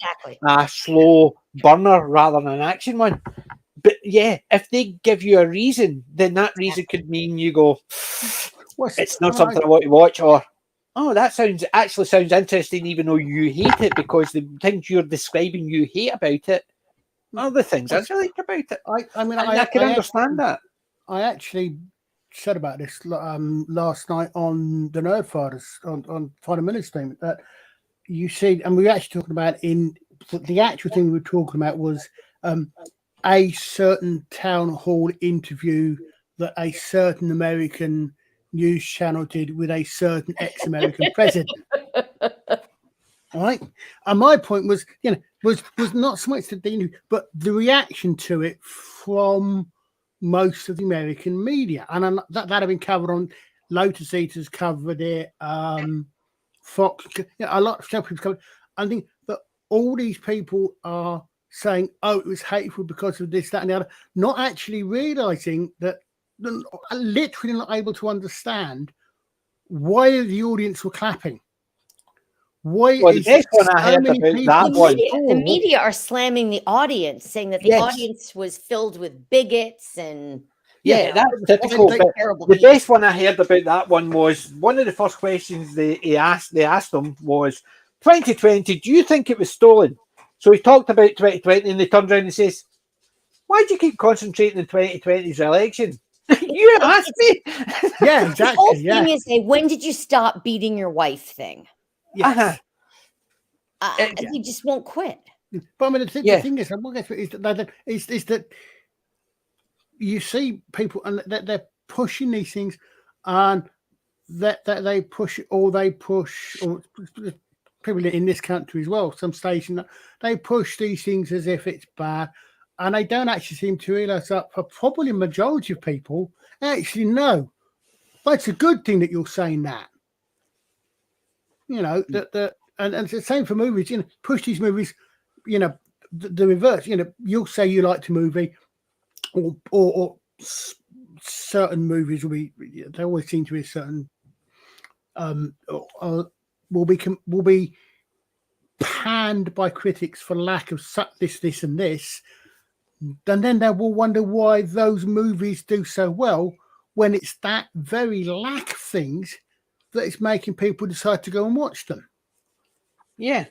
a slow burner rather than an action one. But yeah, if they give you a reason, then that reason could mean you go, it's not something I want to watch, or that actually sounds interesting, even though you hate it, because the things you're describing you hate about it are the things I like about it. I can understand that. I actually said about this last night on the Nerd Fighters on Final Minute Statement that you see, and we were actually talking about the actual thing we were talking about was a certain town hall interview that a certain American news channel did with a certain ex-American president. All right, and my point was, was not so much the interview, but the reaction to it from most of the American media, and that had been covered on Lotus Eaters covered it, Fox, a lot of people covered. I think that all these people are saying, it was hateful because of this, that, and the other, not actually realizing that, literally not able to understand why the audience were clapping. The best one I heard about that one. The media are slamming the audience, saying that the audience was filled with bigots and that's typical. The best one I heard about that one was one of the first questions they asked them was 2020. Do you think it was stolen? So he talked about 2020, and they turned around and says, "Why do you keep concentrating on 2020's election?" You asked me. Yeah, exactly. The whole thing is when did you stop beating your wife thing? Yes. You just won't quit. But I mean, the thing is that you see people and they're pushing these things, and that they push, or people in this country as well, some station, they push these things as if it's bad, and they don't actually seem to realize that for probably a majority of people, actually no, but it's a good thing that you're saying that. And it's the same for movies. Push these movies. The reverse. You'll say you liked a movie, or certain movies will be. They always seem to be certain. Will be panned by critics for lack of this, and this. And then they will wonder why those movies do so well when it's that very lack of things that it's making people decide to go and watch them. Yeah.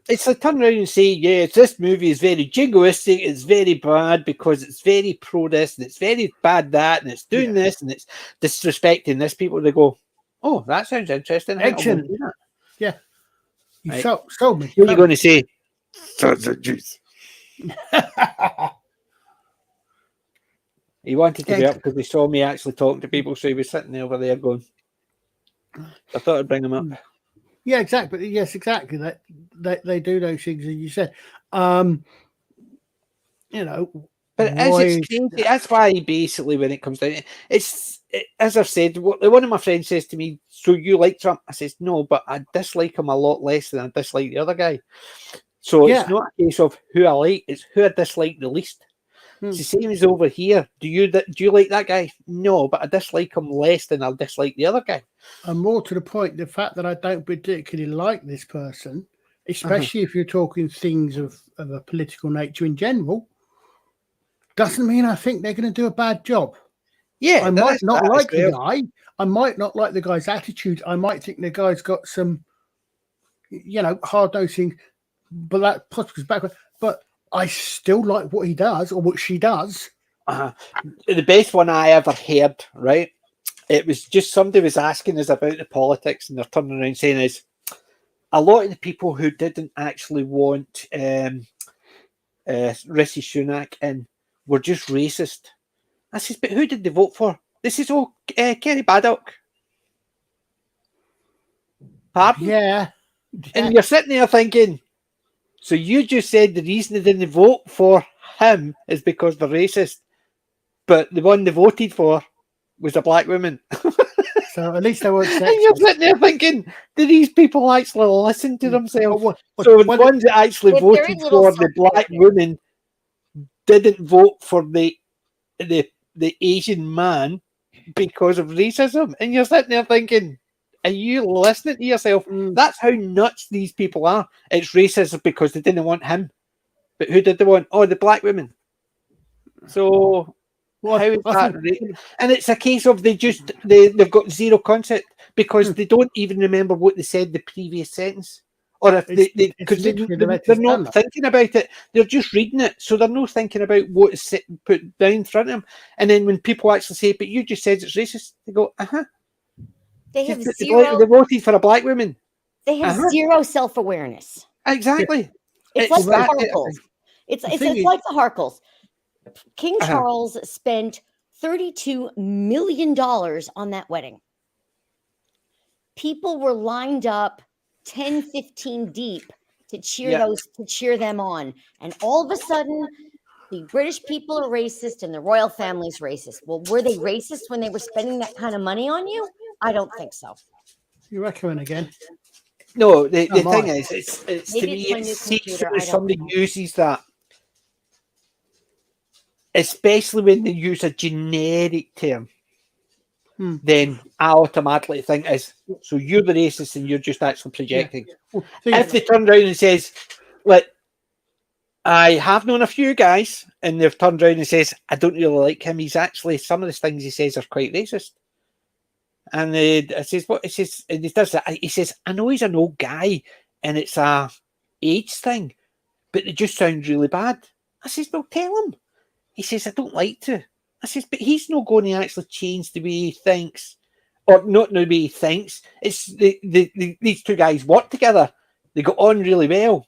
It's like turn around and say, this movie is very jingoistic, it's very bad because it's very pro this, and it's very bad that, and it's doing this, and it's disrespecting this. People, they go, oh, that sounds interesting. Excellent. Yeah. You sold me. What are you going to say? Sausage juice. He wanted to be up because he saw me actually talking to people, so he was sitting over there going, I thought I'd bring him up. Yeah, exactly. Yes, exactly. That they do those things, as you said. But as it's crazy, that's why basically when it comes down, as I've said, one of my friends says to me, "So you like Trump?" I says, "No, but I dislike him a lot less than I dislike the other guy." So it's not a case of who I like; it's who I dislike the least. It's the same as over here. Do you like that guy? No, but I dislike him less than I dislike the other guy. And more to the point, the fact that I don't particularly like this person, especially if you're talking things of a political nature in general, doesn't mean I think they're going to do a bad job. Yeah, I there might is not that as like the well. guy. I might not like the guy's attitude. I might think the guy's got some, hard-nosing black possible background. But I still like what he does or what she does. The best one I ever heard, right? It was just somebody was asking us about the politics, and they're turning around saying is a lot of the people who didn't actually want Rishi Sunak in were just racist. I says, but who did they vote for? This is all Kerry Baddock. Pardon? Yeah. And you're sitting there thinking, so you just said the reason they didn't vote for him is because they're racist, but the one they voted for was a black woman. So at least they weren't sexist. And you're sitting there thinking, do these people actually listen to themselves? What, So the ones that actually With very voted little for the black self-awareness. woman didn't vote for the Asian man because of racism. And you're sitting there thinking, are you listening to yourself? That's how nuts these people are. It's racism because they didn't want him. But who did they want? Oh, the black women. So how is that? And it's a case of they've got zero concept because they don't even remember what they said the previous sentence. Or if because they're not thinking about it, they're just reading it, so they're not thinking about what is put down in front of them. And then when people actually say, "But you just said it's racist," they go, They have They zero. voted for a black woman. They have zero self-awareness. Exactly. It's like the Harkles. It's like the Harkles. King Charles spent $32 million on that wedding. People were lined up 10, 15 deep to cheer them on. And all of a sudden, the British people are racist and the royal family's racist. Well, were they racist when they were spending that kind of money on you? I don't think so. You're echoing again. No, the thing is, it's to me, it's somebody uses that, especially when they use a generic term. Then I automatically think so you're the racist and you're just actually projecting. Yeah. Well, if they turn around and says, I have known a few guys, and they've turned around and says, I don't really like him. He's actually, some of the things he says are quite racist. And I says, what? He says, and he does that. He says, I know he's an old guy and it's a age thing, but it just sounds really bad. I says, well, tell him. He says, I don't like to. I says, but he's not going to actually change the way he thinks, or not the way he thinks. It's these two guys work together. They got on really well,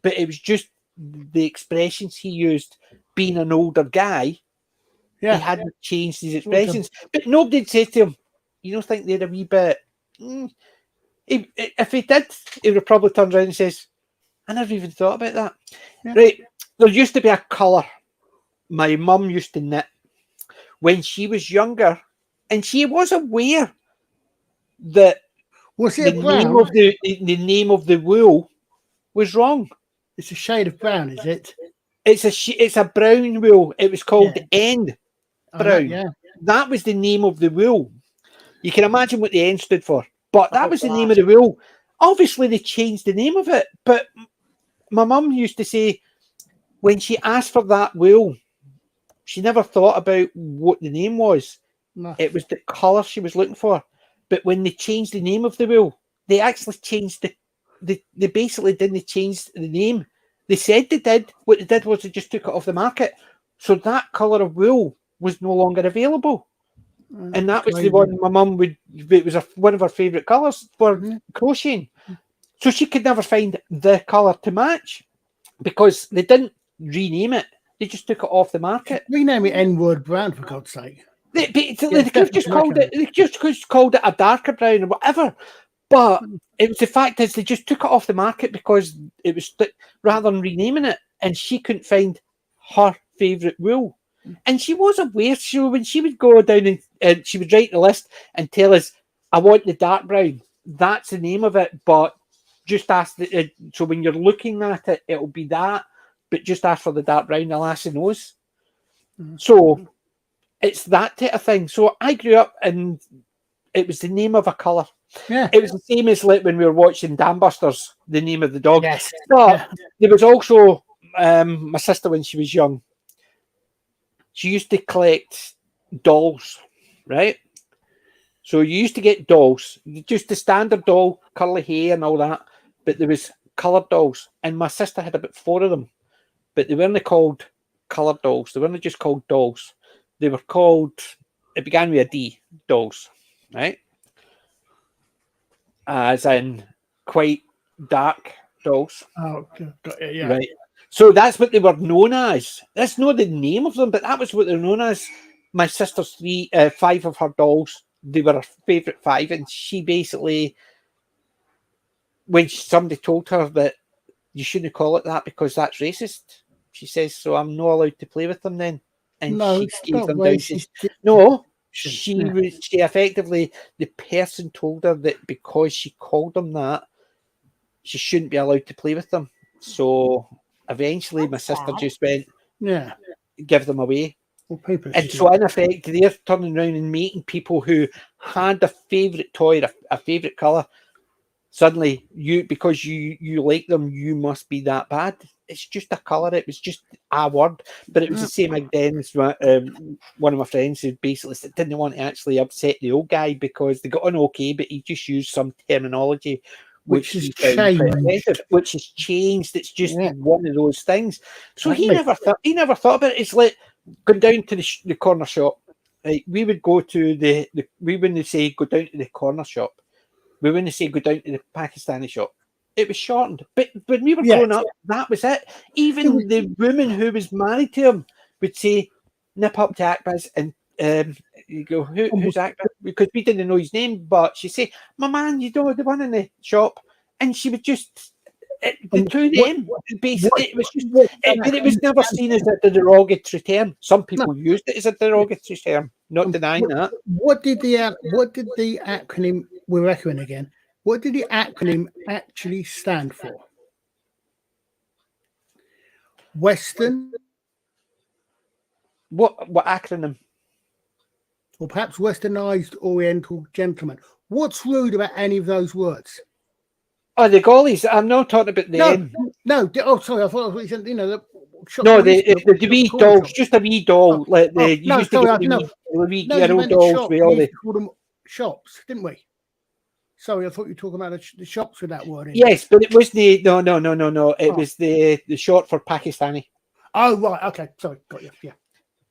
but it was just the expressions he used. Being an older guy, he hadn't changed his expressions. But nobody said to him, "You don't think they're a wee bit?" If he did, he would probably turn around and says, "I never even thought about that." Yeah. Right? There used to be a colour my mum used to knit when she was younger, and she was aware that the name of the wool was wrong. It's a shade of brown, is it? It's a brown wool. It was called End Brown. That was the name of the wool. You can imagine what the N stood for, but that was the name of the wool. Obviously, they changed the name of it, but my mum used to say when she asked for that wool, she never thought about what the name was. No. It was the colour she was looking for. But when they changed the name of the wool, they actually changed they basically didn't change the name. They said they did. What they did was they just took it off the market. So that colour of wool was no longer available. And that was the one my mum it was one of her favourite colours for crocheting. So she could never find the colour to match because they didn't rename it. They just took it off the market. Rename it N-word brown, for God's sake. They could have just called it. They just called it a darker brown or whatever. But it was the fact is they just took it off the market because it was rather than renaming it, and she couldn't find her favourite wool. And she was aware. So when she would go down and she would write the list and tell us, "I want the dark brown." That's the name of it. But just ask. So when you're looking at it, it'll be that. But just ask for the dark brown, the lassie knows. So it's that type of thing. So I grew up and it was the name of a colour. Yeah. It was the same as like when we were watching Dam Busters, the name of the dog. Yes. But there was also my sister when she was young. she used to collect dolls, right? So you used to get dolls, just the standard doll, curly hair and all that, but there was coloured dolls, and my sister had about 4 of them, but they weren't called coloured dolls. They weren't just called dolls. They were called, it began with a D, dolls, right? As in quite dark dolls. Oh, got it, yeah. Right. So that's what they were known as. That's not the name of them, but that was what they're known as. My sister's 5 of her dolls, they were her favourite 5, and she basically, when somebody told her that you shouldn't call it that because that's racist, she says, so I'm not allowed to play with them then. And No, she it's gave not them down to, racist. no, Yeah. she effectively, the person told her that because she called them that, she shouldn't be allowed to play with them. So eventually my sister just went, Yeah. give them away. Well, people And so in effect, they're turning around and making people who had a favourite toy, a favourite colour, suddenly because you like them, you must be that bad. It's just a colour. It was just a word. But it was the same again as one of my friends who basically didn't want to actually upset the old guy because they got on okay, but he just used some terminology which has he found quite changed. offensive, which has changed. It's just one of those things. So he Exactly. never thought about it. It's like going down to the corner shop. Right? We would go to we wouldn't say go down to the corner shop. We wouldn't say go down to the Pakistani shop. It was shortened. But when we were growing up, that was it. Even the woman who was married to him would say, nip up to Akbaz and you go, who's Akbaz? Because we didn't know his name, but she'd say, my man, you know, the one in the shop. And she would just, the two of them, basically, it was just, but it was never seen as a derogatory term. Some people used it as a derogatory term, not denying that. What did the acronym, we're echoing again, what did the acronym actually stand for? Western? What acronym? Or perhaps Westernized Oriental gentleman. What's rude about any of those words? Oh, the gollies. I'm not talking about them. No. Oh, sorry. I thought you said, you know, the wee dolls, just a wee doll. Like you used to get the wee girl dolls with all the. Call them shops, didn't we? Sorry, I thought you were talking about the shops with that word in. Yes, but it was the no. It was the short for Pakistani. Oh right, okay. Sorry, got you. Yeah.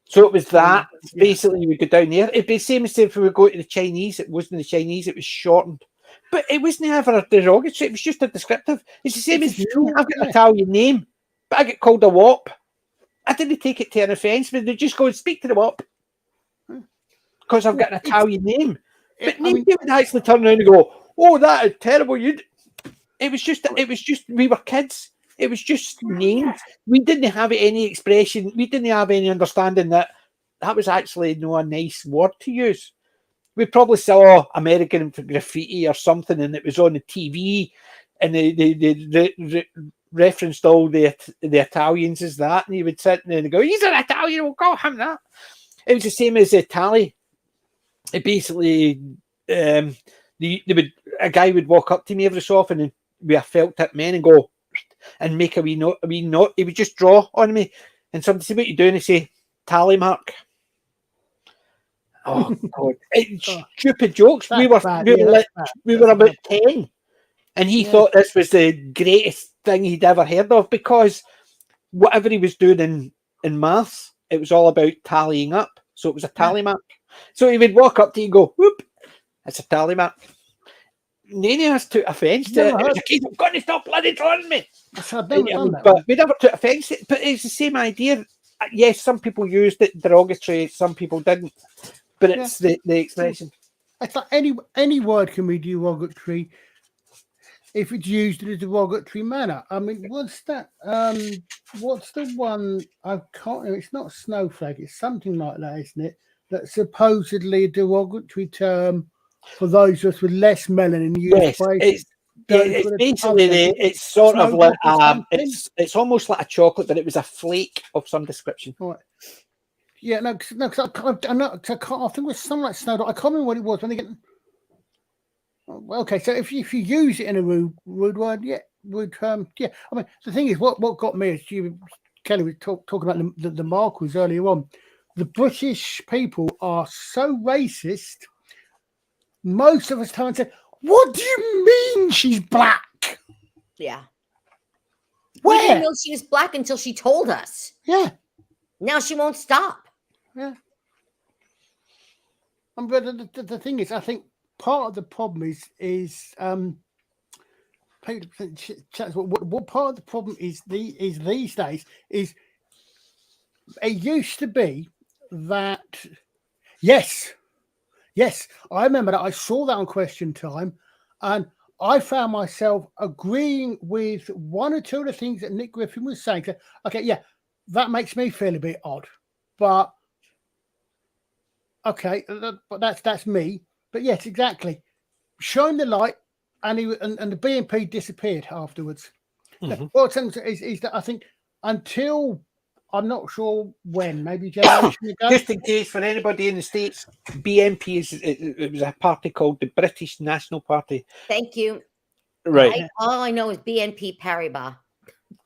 So it was that. Basically, we go down there. It'd be the same as if we were going to the Chinese. It wasn't the Chinese. It was shortened. But it was never a derogatory. It was just a descriptive. It's the same as I've got an Italian name, but I get called a wop. I didn't take it to an offence, but they just go and speak to the wop because I've got an Italian name. But nobody would actually turn around and go, "Oh, that is terrible." It was just we were kids. It was just names. We didn't have any expression. We didn't have any understanding that was actually not a nice word to use. We probably saw American graffiti or something, and it was on the TV, and they referenced all the Italians as that, and you would sit there and go, "He's an Italian, we'll call him that." It was the same as Tally. It basically, a guy would walk up to me every so often and with a felt tip pen and go and make a wee note. He would just draw on me, and somebody say, "What you doing?" He say, "Tally mark." Oh God! Stupid jokes. We were about 10, and he thought this was the greatest thing he'd ever heard of because whatever he was doing in maths, it was all about tallying up. So it was a tally mark. So he would walk up to you and go, "Whoop, it's a tally mark." None of us took offence to it. It was a case of, "Got to stop bloody drawing me." But we never took offence to it. But it's the same idea. Yes, some people used it derogatory, some people didn't. But it's the expression. It's like any word can be derogatory if it's used in a derogatory manner. I mean, what's that? What's the one? I can't. It's not snowflake. It's something like that, isn't it? That's supposedly a derogatory term for those of us with less melanin. Yes, it's basically it's sort of like it's almost like a chocolate, but it was a flake of some description. Right. Yeah, no, because I think it was something like snow. I can't remember what it was when they get. Okay, so if you use it in a rude word, yeah. I mean, the thing is, what got me is Kelly was talking about the markers earlier on. the British people are so racist. Most of us turn and say, "What do you mean she's black?" Yeah. Where? We didn't know she was black until she told us. Yeah. Now she won't stop. Yeah. But the thing is, I think part of the problem is what part of the problem is these days is it used to be that yes, I remember that I saw that on Question Time, and I found myself agreeing with one or two of the things that Nick Griffin was saying. Okay, yeah, that makes me feel a bit odd, but okay, but that's me. But yes, exactly. Shine the light, and the BNP disappeared afterwards. Mhm. What I'm saying is that I think until I'm not sure when, maybe a generation ago. Just in case for anybody in the States, BNP it was a party called the British National Party. Thank you. Right. All I know is BNP Paribas.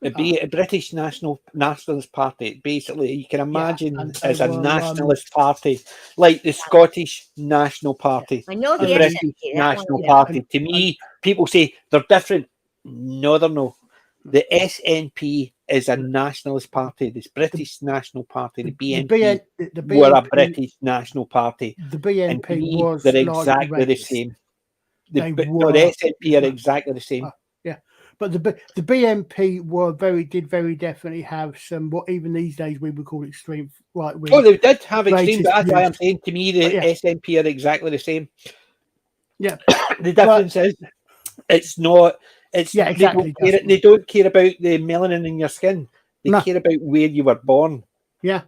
The British Nationalist Party. Basically, you can imagine and they as a were, nationalist party, like the Scottish National Party, I know the the British SNP, that one, National yeah. Party. To me, people say they're different. No, they're no. The SNP is a nationalist party. This British National Party, the BNP, were a British National Party. The And to BNP me, was they're like exactly the racist. same. They The were SNP are exactly the same. yeah, but the BNP did very definitely have some what even these days we would call extreme right wing. Oh, they did have extreme, but racist that's why I'm views. saying to me the Yeah. SNP are exactly the same. Yeah, The difference is it's not. It's Yeah, exactly, They don't care about the melanin in your skin. They No. care about where you were born. yeah.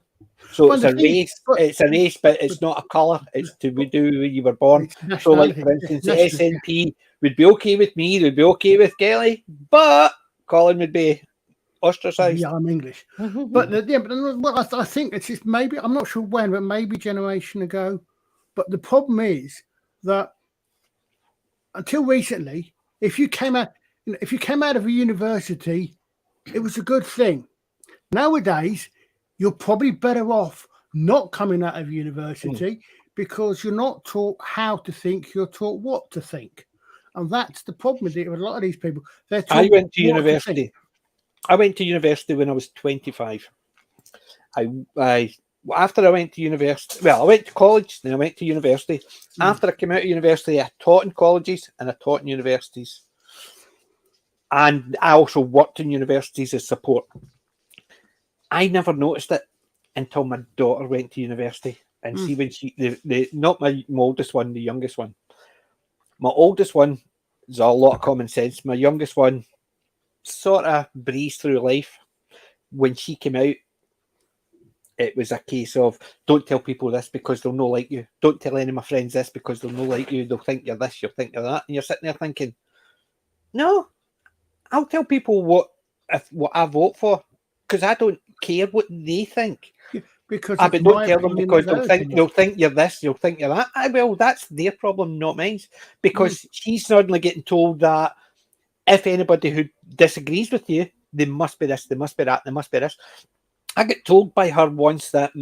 So But it's the a thing- race. but- It's a race, but it's not a colour. It's to do where you were born. It's So, like nationality. for instance, the National- SNP would be okay with me. They'd be okay with Kelly, but Colin would be ostracised. Yeah, I'm English. But I think it's just maybe I'm not sure when, but maybe a generation ago. But the problem is that until recently, if you came out of a university, it was a good thing. Nowadays, you're probably better off not coming out of university because you're not taught how to think, you're taught what to think. And that's the problem with a lot of these people. They're taught I went to what university. I went to university when I was 25. After I went to university, well, I went to college, then I went to university. After I came out of university, I taught in colleges and I taught in universities. And I also worked in universities as support. I never noticed it until my daughter went to university. And see, when not my oldest one, the youngest one. My oldest one has a lot of common sense. My youngest one sort of breezed through life. When she came out, it was a case of don't tell people this because they'll not like you. Don't tell any of my friends this because they'll not like you. They'll think you're this, you'll think you're that. And you're sitting there thinking, no, I'll tell people what I vote for because I don't care what they think. Because but don't tell them because they'll think you're this, you'll think you're that. Well, that's their problem, not mine. Because she's suddenly getting told that if anybody who disagrees with you, they must be this, they must be that, they must be this. I get told by her once that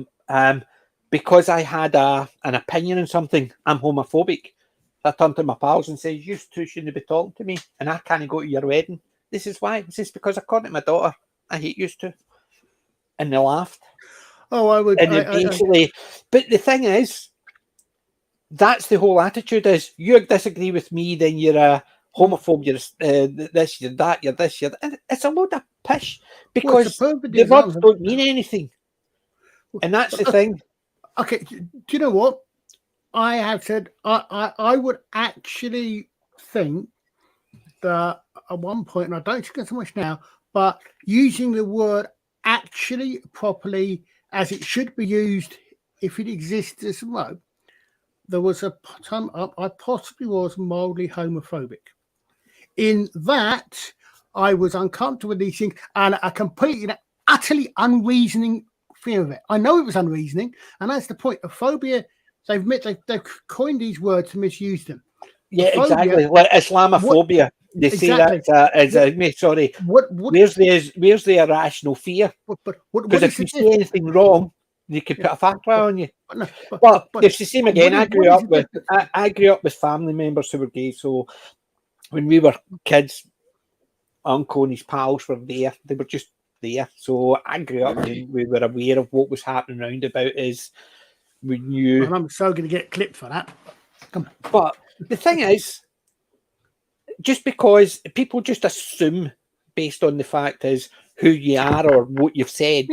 because I had an opinion on something, I'm homophobic. I turned to my pals and said, you two shouldn't be talking to me and I can't go to your wedding. This is why. This is because according to my daughter, I hate you two. And they laughed. Oh, I would. And basically, but the thing is, that's the whole attitude is you disagree with me, then you're a homophobe, you're this, you're that, you're this, you're that. It's a load of pish because the words don't mean anything. And that's the thing. Okay, do you know what? I have said I would actually think that at one point, and I don't think so much now, but using the word actually properly as it should be used if it exists as well. There was a time I possibly was mildly homophobic. In that, I was uncomfortable with these things and a completely, utterly unreasoning fear of it. I know it was unreasoning, and that's the point. A phobia, they've coined these words to misuse them. Yeah, exactly. Like Islamophobia. They say that as sorry. Where's the irrational fear? Because if you say anything wrong, they could put a fatwa on you. But It's the same again. what I is grew up the with difference? I grew up with family members who were gay. So when we were kids, uncle and his pals were there. They were just there. So I grew up and we were aware of what was happening round about us. We knew. And I'm so going to get clipped for that. Come on. But the thing is, just because people just assume based on the fact is who you are or what you've said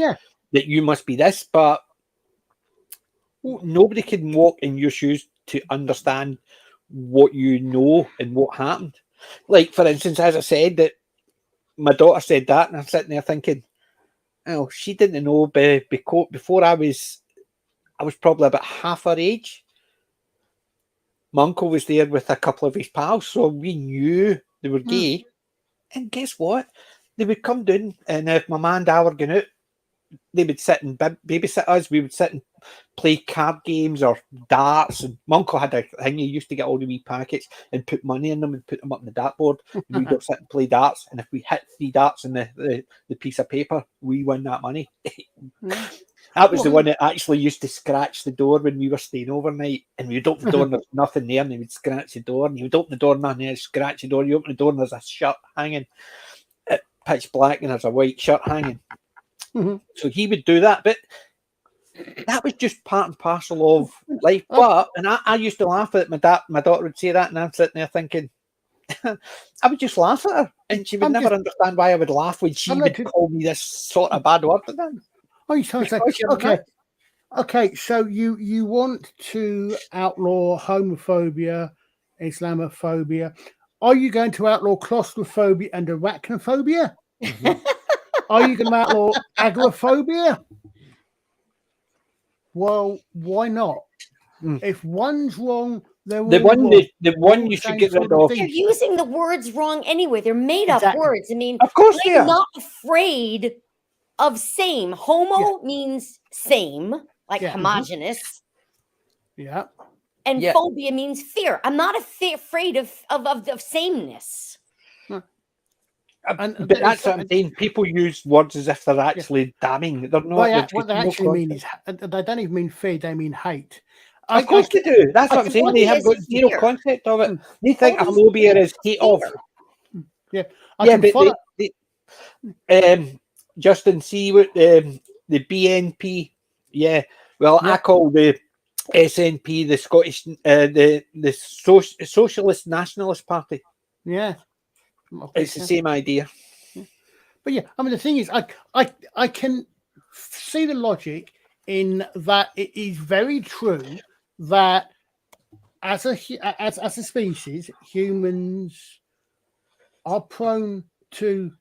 that you must be this, but nobody can walk in your shoes to understand what you know and what happened. Like, for instance, as I said, that my daughter said that, and I'm sitting there thinking, oh, she didn't know before I was probably about half her age. My uncle was there with a couple of his pals, so we knew they were gay. And guess what? They would come down, and if my man and dad were going out, they would sit and babysit us. We would sit and play card games or darts. And my uncle had a thing. He used to get all the wee packets and put money in them and put them up on the dartboard. And we'd go sit and play darts. And if we hit 3 darts in the piece of paper, we won that money. That was the one that actually used to scratch the door when we were staying overnight. And we'd open the door and there's nothing there. And he would scratch the door. And he would open the door and nothing there, scratch the door. You open the door and there's a shirt hanging at pitch black and there's a white shirt hanging. So he would do that. But that was just part and parcel of life. But, and I used to laugh at my daughter would say that. And I'm sitting there thinking, I would just laugh at her. And she would never understand why I would laugh when she would call me this sort of bad word. Oh, you trying to say, okay, so you want to outlaw homophobia, Islamophobia. Are you going to outlaw claustrophobia and arachnophobia? Are you going to outlaw agoraphobia? Well, why not? If one's wrong, they're all wrong. The one you should get rid of. They're using the words wrong anyway. They're made up words. I mean, of course they are. I'm not afraid of same. Homo means same, like homogenous. Yeah. And phobia means fear. I'm not afraid of sameness. But that's what I'm saying. People use words as if they're actually damning. They're not. What they actually mean is they don't even mean fear; they mean hate. Of course they do. That's what I'm saying. They have got zero concept of it. They think a phobia is hate of. Yeah, but Justin, see what the BNP. Yeah, well, I call the SNP the Scottish, the Socialist Nationalist Party. Yeah. It's the same idea. But yeah, I mean, the thing is, I can see the logic in that. It is very true that as a species, humans are prone to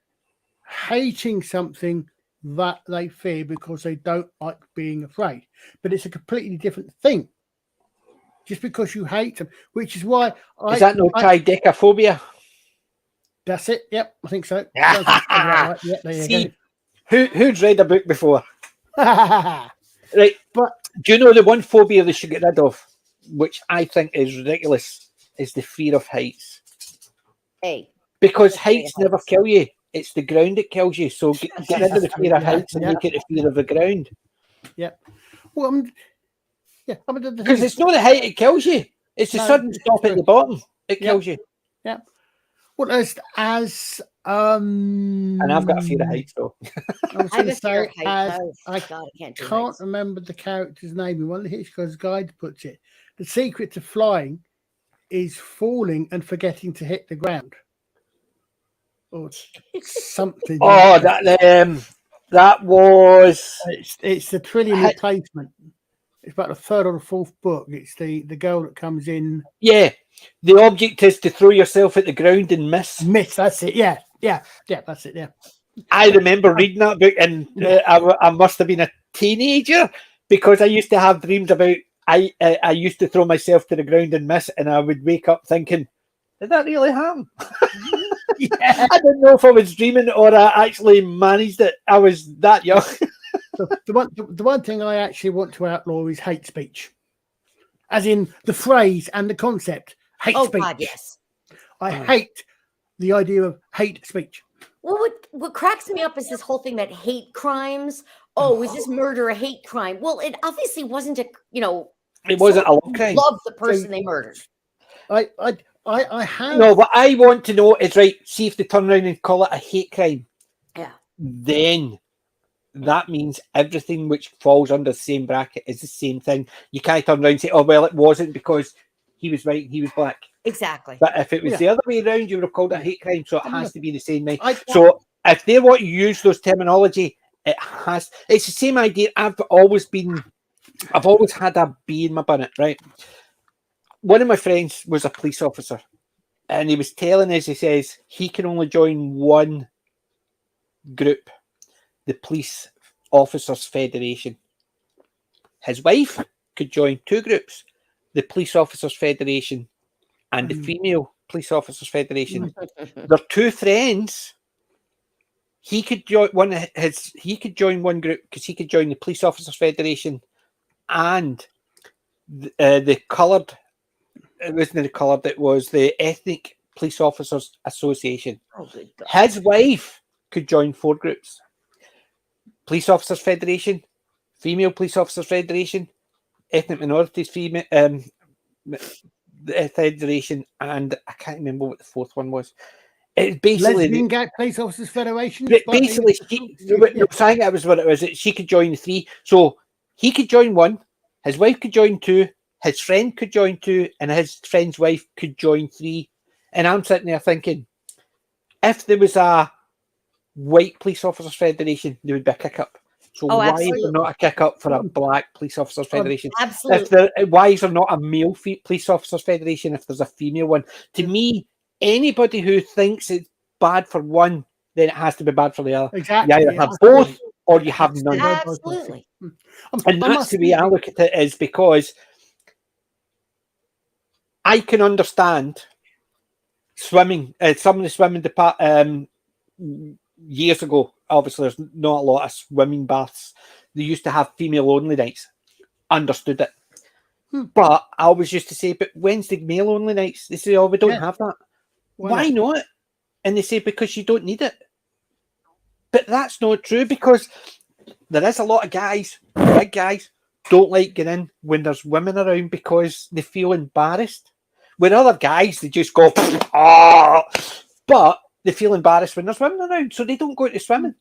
hating something that they fear because they don't like being afraid. But it's a completely different thing. Just because you hate them, which is why is that no tridecaphobia? That's it. Yep, I think so. Right. See, who's read a book before? Right, but do you know the one phobia they should get rid of, which I think is ridiculous, is the fear of heights. Because heights never kill you. It's the ground that kills you. So get rid of the fear of heights and make it the fear of the ground. Yeah. Well, because it's not the height it kills you. It's the sudden stop at the bottom. It kills you. Yeah. Well, and I've got a fear of heights, though. I was going to say, I can't remember the character's name. In one of the Hitchhiker's Guide puts it, the secret to flying is falling and forgetting to hit the ground, or something. Oh, that was. It's the Trillium Replacement. It's about the third or the fourth book. It's the girl that comes in. Yeah. The object is to throw yourself at the ground and miss. That's it. Yeah, that's it. Yeah. I remember reading that book, and I must have been a teenager because I used to have dreams about I used to throw myself to the ground and miss, and I would wake up thinking, did that really happen? I didn't know if I was dreaming or I actually managed it. I was that young. The one thing I actually want to outlaw is hate speech, as in the phrase and the concept. Hate speech. God, yes. I hate the idea of hate speech. Well, what cracks me up is this whole thing that hate crimes oh, was this murder a hate crime? Well, it obviously wasn't a, It wasn't a love crime. love the person they murdered. I have No, what I want to know is, right, see if they turn around and call it a hate crime. Yeah. Then that means everything which falls under the same bracket is the same thing. You can't turn around and say, oh, well, it wasn't because he was white and he was black. Exactly. But if it was the other way around, you would have called it a hate crime, so it has to be the same way. So if they want to use those terminology, it's the same idea. I've always had a bee in my bonnet, right? One of my friends was a police officer, and he was telling us, he says, he can only join one group, the Police Officers Federation. His wife could join two groups, the Police Officers Federation and the Female Police Officers Federation. They're two friends. He could join he could join one group because he could join the Police Officers Federation and the coloured. It wasn't the coloured. It was the Ethnic Police Officers Association. Oh, good God. His wife could join four groups: Police Officers Federation, Female Police Officers Federation, Ethnic Minorities Federation, and I can't remember what the fourth one was. It's basically Lesbian Gay Police Officers Federation. Basically, saying that was what it was. She could join the three, so he could join one, his wife could join two, his friend could join two, and his friend's wife could join three. And I'm sitting there thinking, if there was a white police officers federation, there would be a kick up. So why is there not a kick up for a black police officers federation? Absolutely. Why is there not a male police officers federation if there's a female one? To me, anybody who thinks it's bad for one, then it has to be bad for the other. Exactly. You either have both or you have none. Absolutely. And that's the way I look at it, is because I can understand swimming. Some of the swimming department years ago, obviously there's not a lot of swimming baths. They used to have female only nights. Understood it. But I always used to say, but when's the male only nights? They say, oh, we don't have that. Why not? And they say, because you don't need it. But that's not true, because there is a lot of guys, big guys, don't like getting in when there's women around because they feel embarrassed. When other guys, they just go, oh, but they feel embarrassed when there's women around, so they don't go into swimming.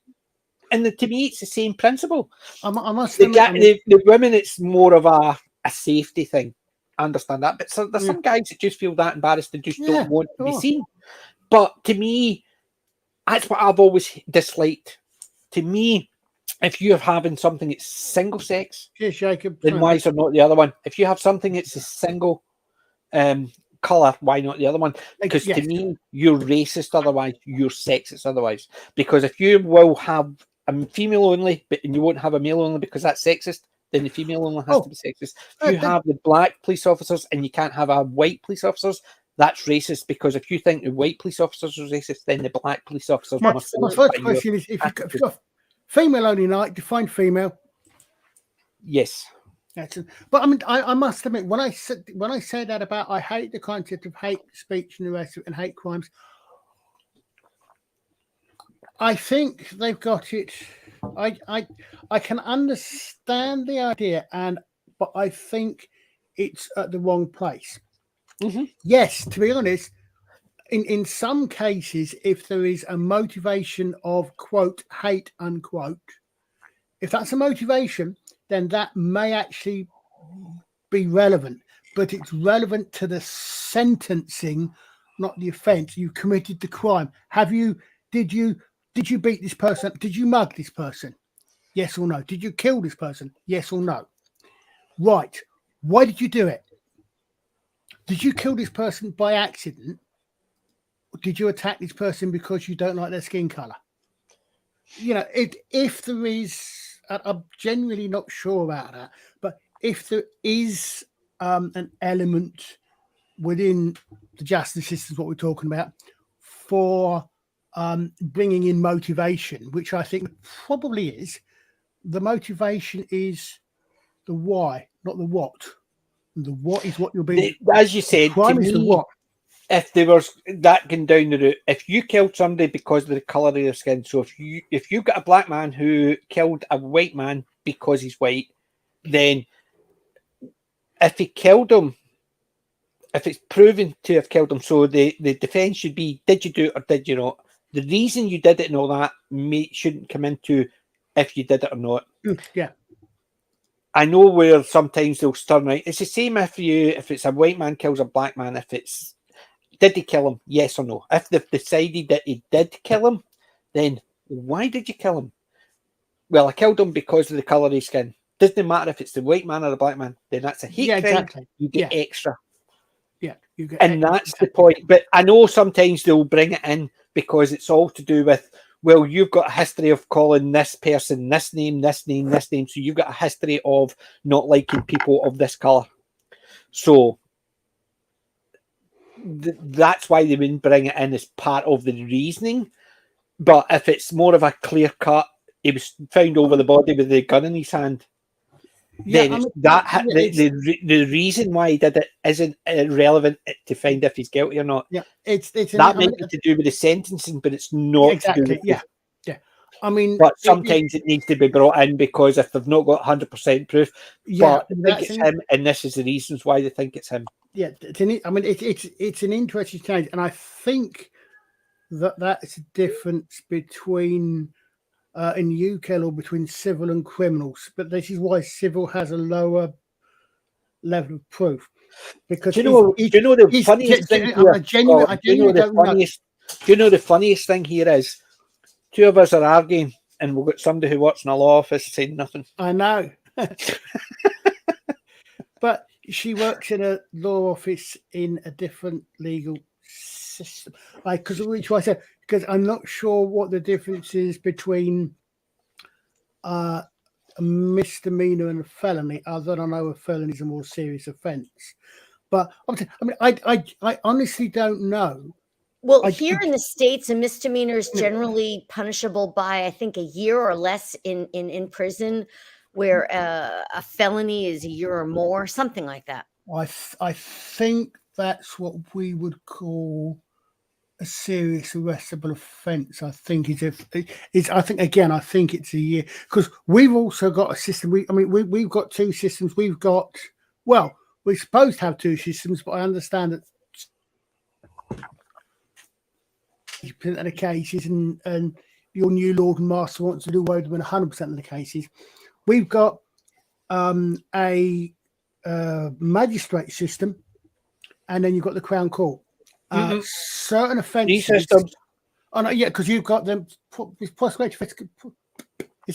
And to me, it's the same principle. I must the women, it's more of a safety thing. I understand that. But there's some guys that just feel that embarrassed and just don't want to be seen. But to me, that's what I've always disliked. To me, if you're having something that's single sex, then why is there not the other one? If you have something that's a single colour, why not the other one? Because to me, you're racist otherwise, you're sexist otherwise. Because if you will have a female only, but you won't have a male only because that's sexist, then the female only has to be sexist. If you have the black police officers and you can't have a white police officers, that's racist, because if you think the white police officers are racist, then the black police officers must. My first question is, if you've got female only night, define female. Yes. Excellent. But I mean, I must admit, when I said that about, I hate the concept of hate speech and the rest of it, and hate crimes, I think they've got it. I can understand the idea, but I think it's at the wrong place. Yes, to be honest, in some cases, if there is a motivation of quote hate unquote, if that's a motivation, then that may actually be relevant. But it's relevant to the sentencing, not the offence. You committed the crime. Did you beat this person? Did you mug this person? Yes or no? Did you kill this person? Yes or no? Right. Why did you do it? Did you kill this person by accident? Or did you attack this person because you don't like their skin color? You know, if there is, I'm generally not sure about that, but if there is an element within the justice system, what we're talking about, for bringing in motivation, which I think probably is, the motivation is the why, not the what. And the what is what you're being. As you said, crime to is me, the what. if there was that going down the route, if you killed somebody because of the colour of their skin, so if you got a black man who killed a white man because he's white, then if he killed him, if it's proven to have killed him, so the defence should be, did you do it or did you not? The reason you did it and all that shouldn't come into if you did it or not. Yeah. I know where sometimes they'll turn right. It's the same if it's a white man kills a black man, if it's did he kill him? Yes or no? If they've decided that he did kill him, then why did you kill him? Well, I killed him because of the colour of his skin. Doesn't matter if it's the white man or the black man. Then that's a hate crime. Exactly. You get extra. Yeah, you get. And that's the point. But I know sometimes they'll bring it in because it's all to do with, well, you've got a history of calling this person this name, this name, this name. So you've got a history of not liking people of this colour. So that's why they wouldn't bring it in as part of the reasoning. But if it's more of a clear cut, he was found over the body with the gun in his hand. Yeah, Then the reason why he did it isn't relevant to find if he's guilty or not. Yeah, it's that might be to do with the sentencing, but it's not exactly. To do with yeah. I mean, but sometimes it needs to be brought in because if they've not got 100% proof, but they think it's him, and this is the reasons why they think it's him. Yeah, it's an interesting change, and I think that's a difference between in the UK law between civil and criminals, but this is why civil has a lower level of proof. Because do you know the funniest thing here? Do you know the funniest thing here is? Two of us are arguing, and we've got somebody who works in a law office saying nothing. I know. But she works in a law office in a different legal system. Because I'm not sure what the difference is between a misdemeanor and a felony, other than I know a felony is a more serious offence. But I honestly don't know. Well, here in the States, a misdemeanor is generally punishable by, I think, a year or less in prison, where a felony is a year or more, something like that. I think that's what we would call a serious arrestable offence. I think I think it's a year, because we've also got a system. We've got two systems. We're supposed to have two systems, but I understand that of the cases, and your new Lord and Master wants to do away with them in 100% of the cases. We've got a magistrate system, and then you've got the Crown Court. Certain offences. Oh no, yeah, because you've got them. Is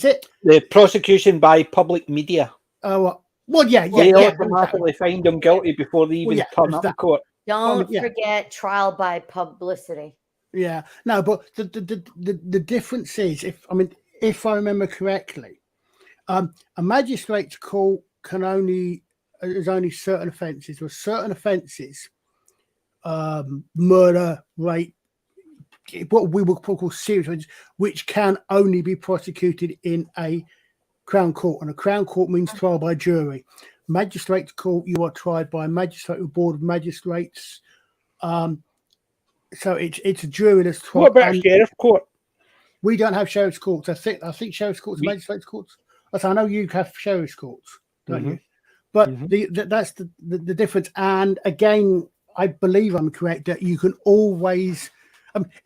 it the prosecution by public media? Oh, well, yeah. They automatically find them guilty before they even turn up in court. Don't forget trial by publicity. Yeah, no, but the difference is, if I remember correctly, a magistrate's court is only certain offences, or certain offences, murder, rape, what we would call serious offences, which can only be prosecuted in a Crown Court, and a Crown Court means trial by jury. Magistrate's court, you are tried by a magistrate or board of magistrates. So it's a jury that's tried. What about sheriff's court? We don't have sheriff's courts. I think sheriff's courts are magistrates' courts. I know you have sheriff's courts, don't you? But that's the difference. And again, I believe I'm correct that you can always.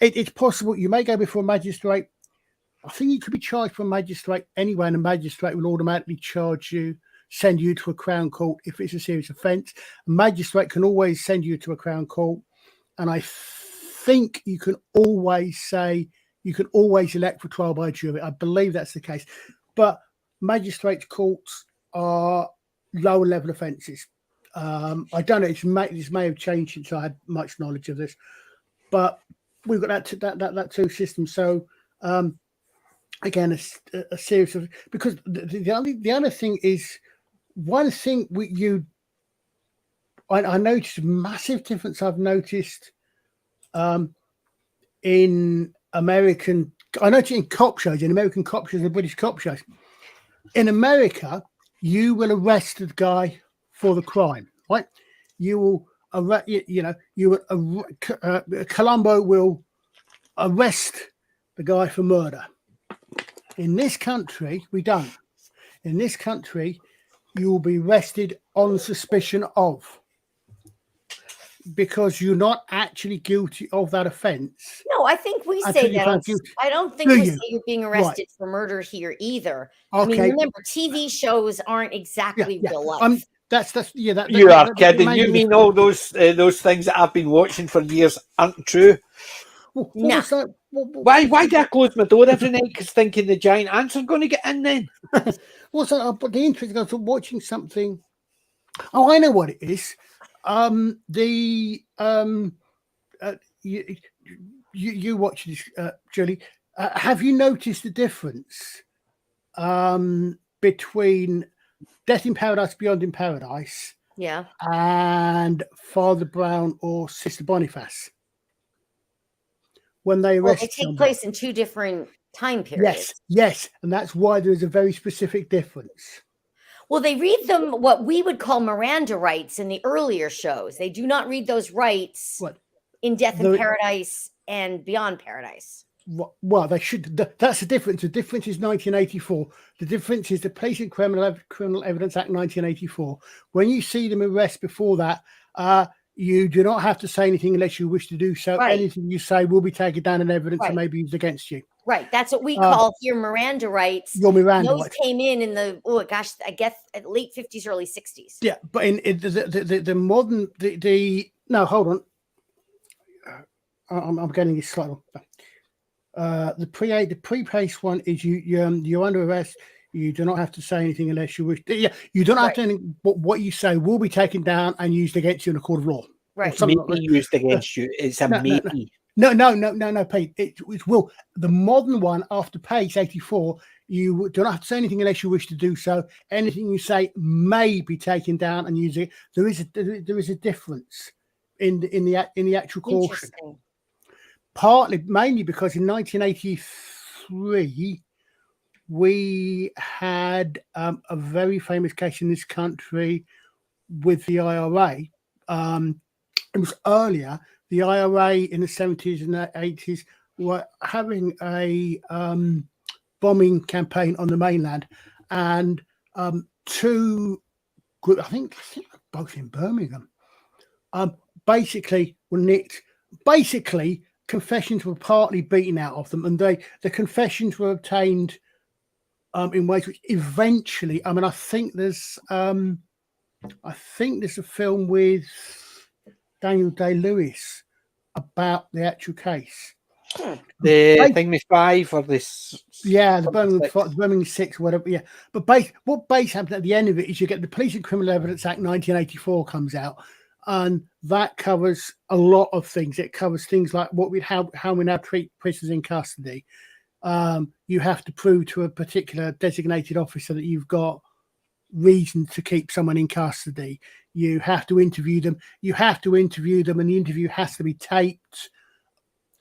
It's possible you may go before a magistrate. I think you could be charged for a magistrate anyway, and a magistrate will automatically send you to a Crown Court if it's a serious offence. A magistrate can always send you to a Crown Court, and I think you can always elect for trial by jury. I believe that's the case, but magistrates' courts are lower level offences. I don't know. This may have changed since I had much knowledge of this, but we've got that two systems. So again, a series of, because the other thing is, one thing I noticed a massive difference. I've noticed in American, I noticed in cop shows, in American cop shows and British cop shows. In America, you will arrest the guy for the crime, right? You will Colombo will arrest the guy for murder. In this country, we don't. In this country, you will be arrested on suspicion of, because you're not actually guilty of that offence. No, I think we Until say you're that. found guilty. I don't think Do we you? say you're being arrested for murder here either. I Okay. mean, remember, TV shows aren't exactly real life. You are kidding. You mean all those things that I've been watching for years aren't true? Nah. Why do I close my door every night because thinking the giant ants are going to get in then? But the interesting, I was watching something. Oh, I know what it is. You watch this, Julie. Have you noticed the difference between Death in Paradise, Beyond in Paradise, and Father Brown or Sister Boniface? When they arrest they take place in two different time periods. Yes, and that's why there is a very specific difference. Well, they read them what we would call Miranda rights in the earlier shows. They do not read those rights in Death in Paradise and Beyond Paradise. Well, they should. That's the difference. The difference is 1984. The difference is the Police and Criminal Evidence Act 1984. When you see them arrest before that, you do not have to say anything unless you wish to do so. Right. Anything you say will be taken down in evidence and may be used against you. Right. That's what we call here Miranda rights. Your Miranda Those rights came in the, I guess late 50s, early 60s. Yeah, but in the modern, no, hold on. I'm getting this slightly. The pre-case one is you're under arrest. You do not have to say anything unless you wish. You don't have to. Anything, what you say will be taken down and used against you in a court of law. Right. Maybe used against you. It's a maybe. No, Pete. It will. The modern one after Pace 84, you do not have to say anything unless you wish to do so. Anything you say may be taken down and used. There is a difference in the actual caution. Mainly because in 1983 we had a very famous case in this country with the IRA. It was earlier. The IRA in the 70s and the 80s were having a bombing campaign on the mainland, and two groups, I think both in Birmingham, basically were nicked. Basically, confessions were partly beaten out of them, and the confessions were obtained in ways which eventually, I think there's a film with Daniel Day-Lewis about the actual case. The thing with 5 or this? Yeah, the Birmingham 6, whatever. Yeah, but what happens at the end of it is you get the Police and Criminal Evidence Act 1984 comes out, and that covers a lot of things. It covers things like how we now treat prisoners in custody. You have to prove to a particular designated officer that you've got reason to keep someone in custody. You have to interview them. And the interview has to be taped.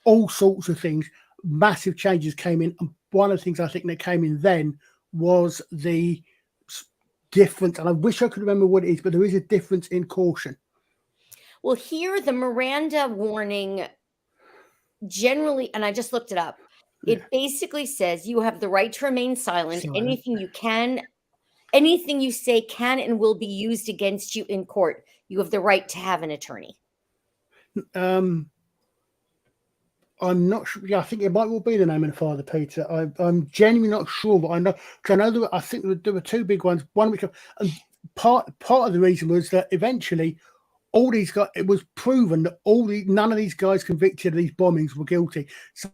All sorts of things. Massive changes came in, and one of the things I think that came in then was the difference. And I wish I could remember what it is, but there is a difference in caution. Well, here the Miranda warning generally, and I just looked it up. It basically says you have the right to remain silent. Anything you say can and will be used against you in court. You have the right to have an attorney. I'm not sure. Yeah, I think it might well be the name of the father, Peter. I'm genuinely not sure, but I know I think there were two big ones. One which, and part of the reason was that eventually all these guys, it was proven that none of these guys convicted of these bombings were guilty. So,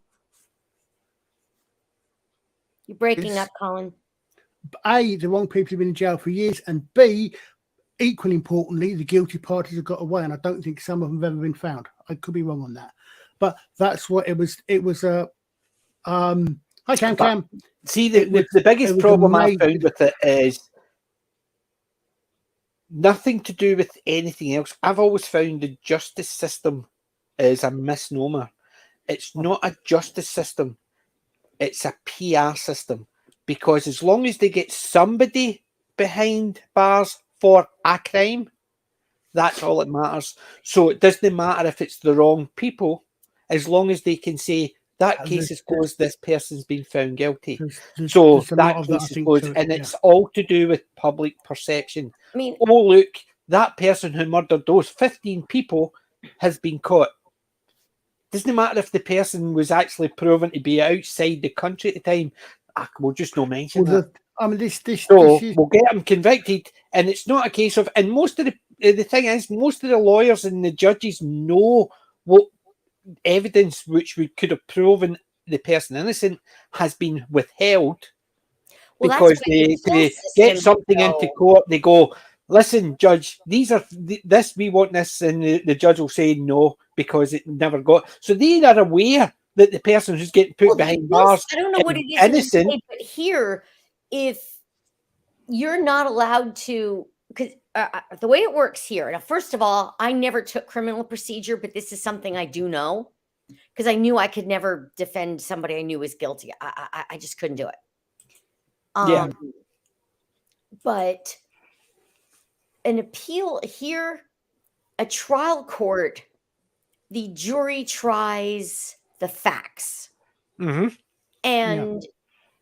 you're breaking up, Colin. A, the wrong people have been in jail for years, and B, equally importantly, the guilty parties have got away, and I don't think some of them have ever been found. I could be wrong on that, but that's what it was. It was a. Hi, Cam. See, the biggest problem I found with it is nothing to do with anything else. I've always found the justice system is a misnomer. It's not a justice system. It's a PR system, because as long as they get somebody behind bars for a crime, That's all that matters. So it doesn't matter if it's the wrong people, as long as they can say that case is closed, this person's been found guilty. So there's a lot that of that, I case is think, closed, to it, and yeah. it's all to do with public perception. I mean, Oh, look, that person who murdered those 15 people has been caught. Doesn't matter if the person was actually proven to be outside the country at the time. We'll just not mention that. I mean, this So is, we'll get them convicted, and it's not a case of. And most of the thing is, most of the lawyers and the judges know what evidence which we could have proven the person innocent has been withheld, well, because that's why the they appeal get system, something into court. They go, listen, judge, these are this, we want this, and the judge will say no because it never got. So they are aware that the person who's getting put behind bars, I don't know what it is innocent. in the UK, but here, if you're not allowed to, because the way it works here. Now, first of all, I never took criminal procedure, but this is something I do know, because I knew I could never defend somebody I knew was guilty. I just couldn't do it. Yeah. But an appeal here, a trial court, the jury tries the facts. Mm-hmm. And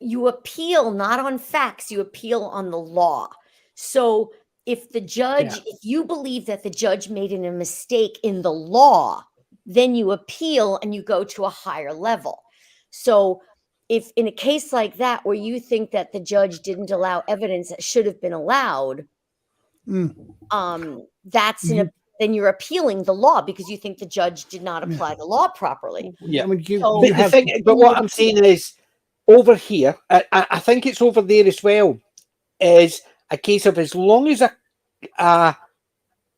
you appeal not on facts, you appeal on the law. So if the judge, if you believe that the judge made a mistake in the law, then you appeal and you go to a higher level. So if in a case like that, where you think that the judge didn't allow evidence that should have been allowed, that's then you're appealing the law because you think the judge did not apply the law properly. Yeah. I mean, But what I'm saying is, over here, I think it's over there as well, is a case of, as long as a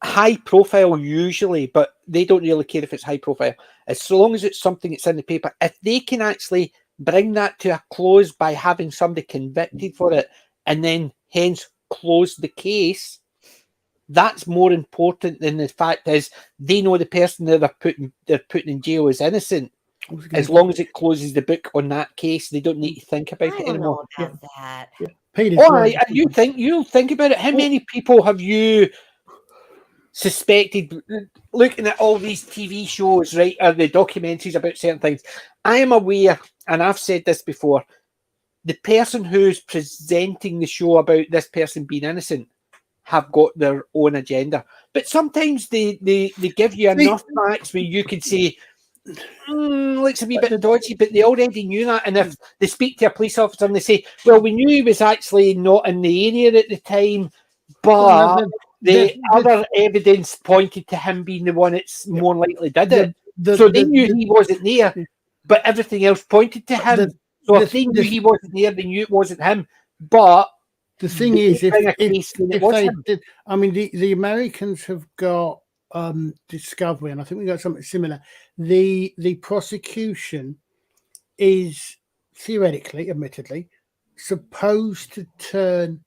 high profile usually, but they don't really care if it's high profile, as long as it's something that's in the paper, if they can actually bring that to a close by having somebody convicted for it and then hence close the case, that's more important than the fact is they know the person that they're putting in jail is innocent. As long as it closes the book on that case, they don't need to think about it anymore. I don't know about that. All right, and you think about it. How many people have you suspected, looking at all these TV shows, right, or the documentaries about certain things? I am aware, and I've said this before, the person who's presenting the show about this person being innocent have got their own agenda. But sometimes they give you enough facts where you could say, looks a wee bit dodgy, but they already knew that. And if they speak to a police officer and they say, well, we knew he was actually not in the area at the time, but the other evidence pointed to him being the one that's more likely did it. So they knew he wasn't there, but everything else pointed to him. So if they knew he wasn't there, they knew it wasn't him. But the thing is, if they did, I mean, the Americans have got discovery, and I think we got something similar. The prosecution is theoretically, admittedly, supposed to turn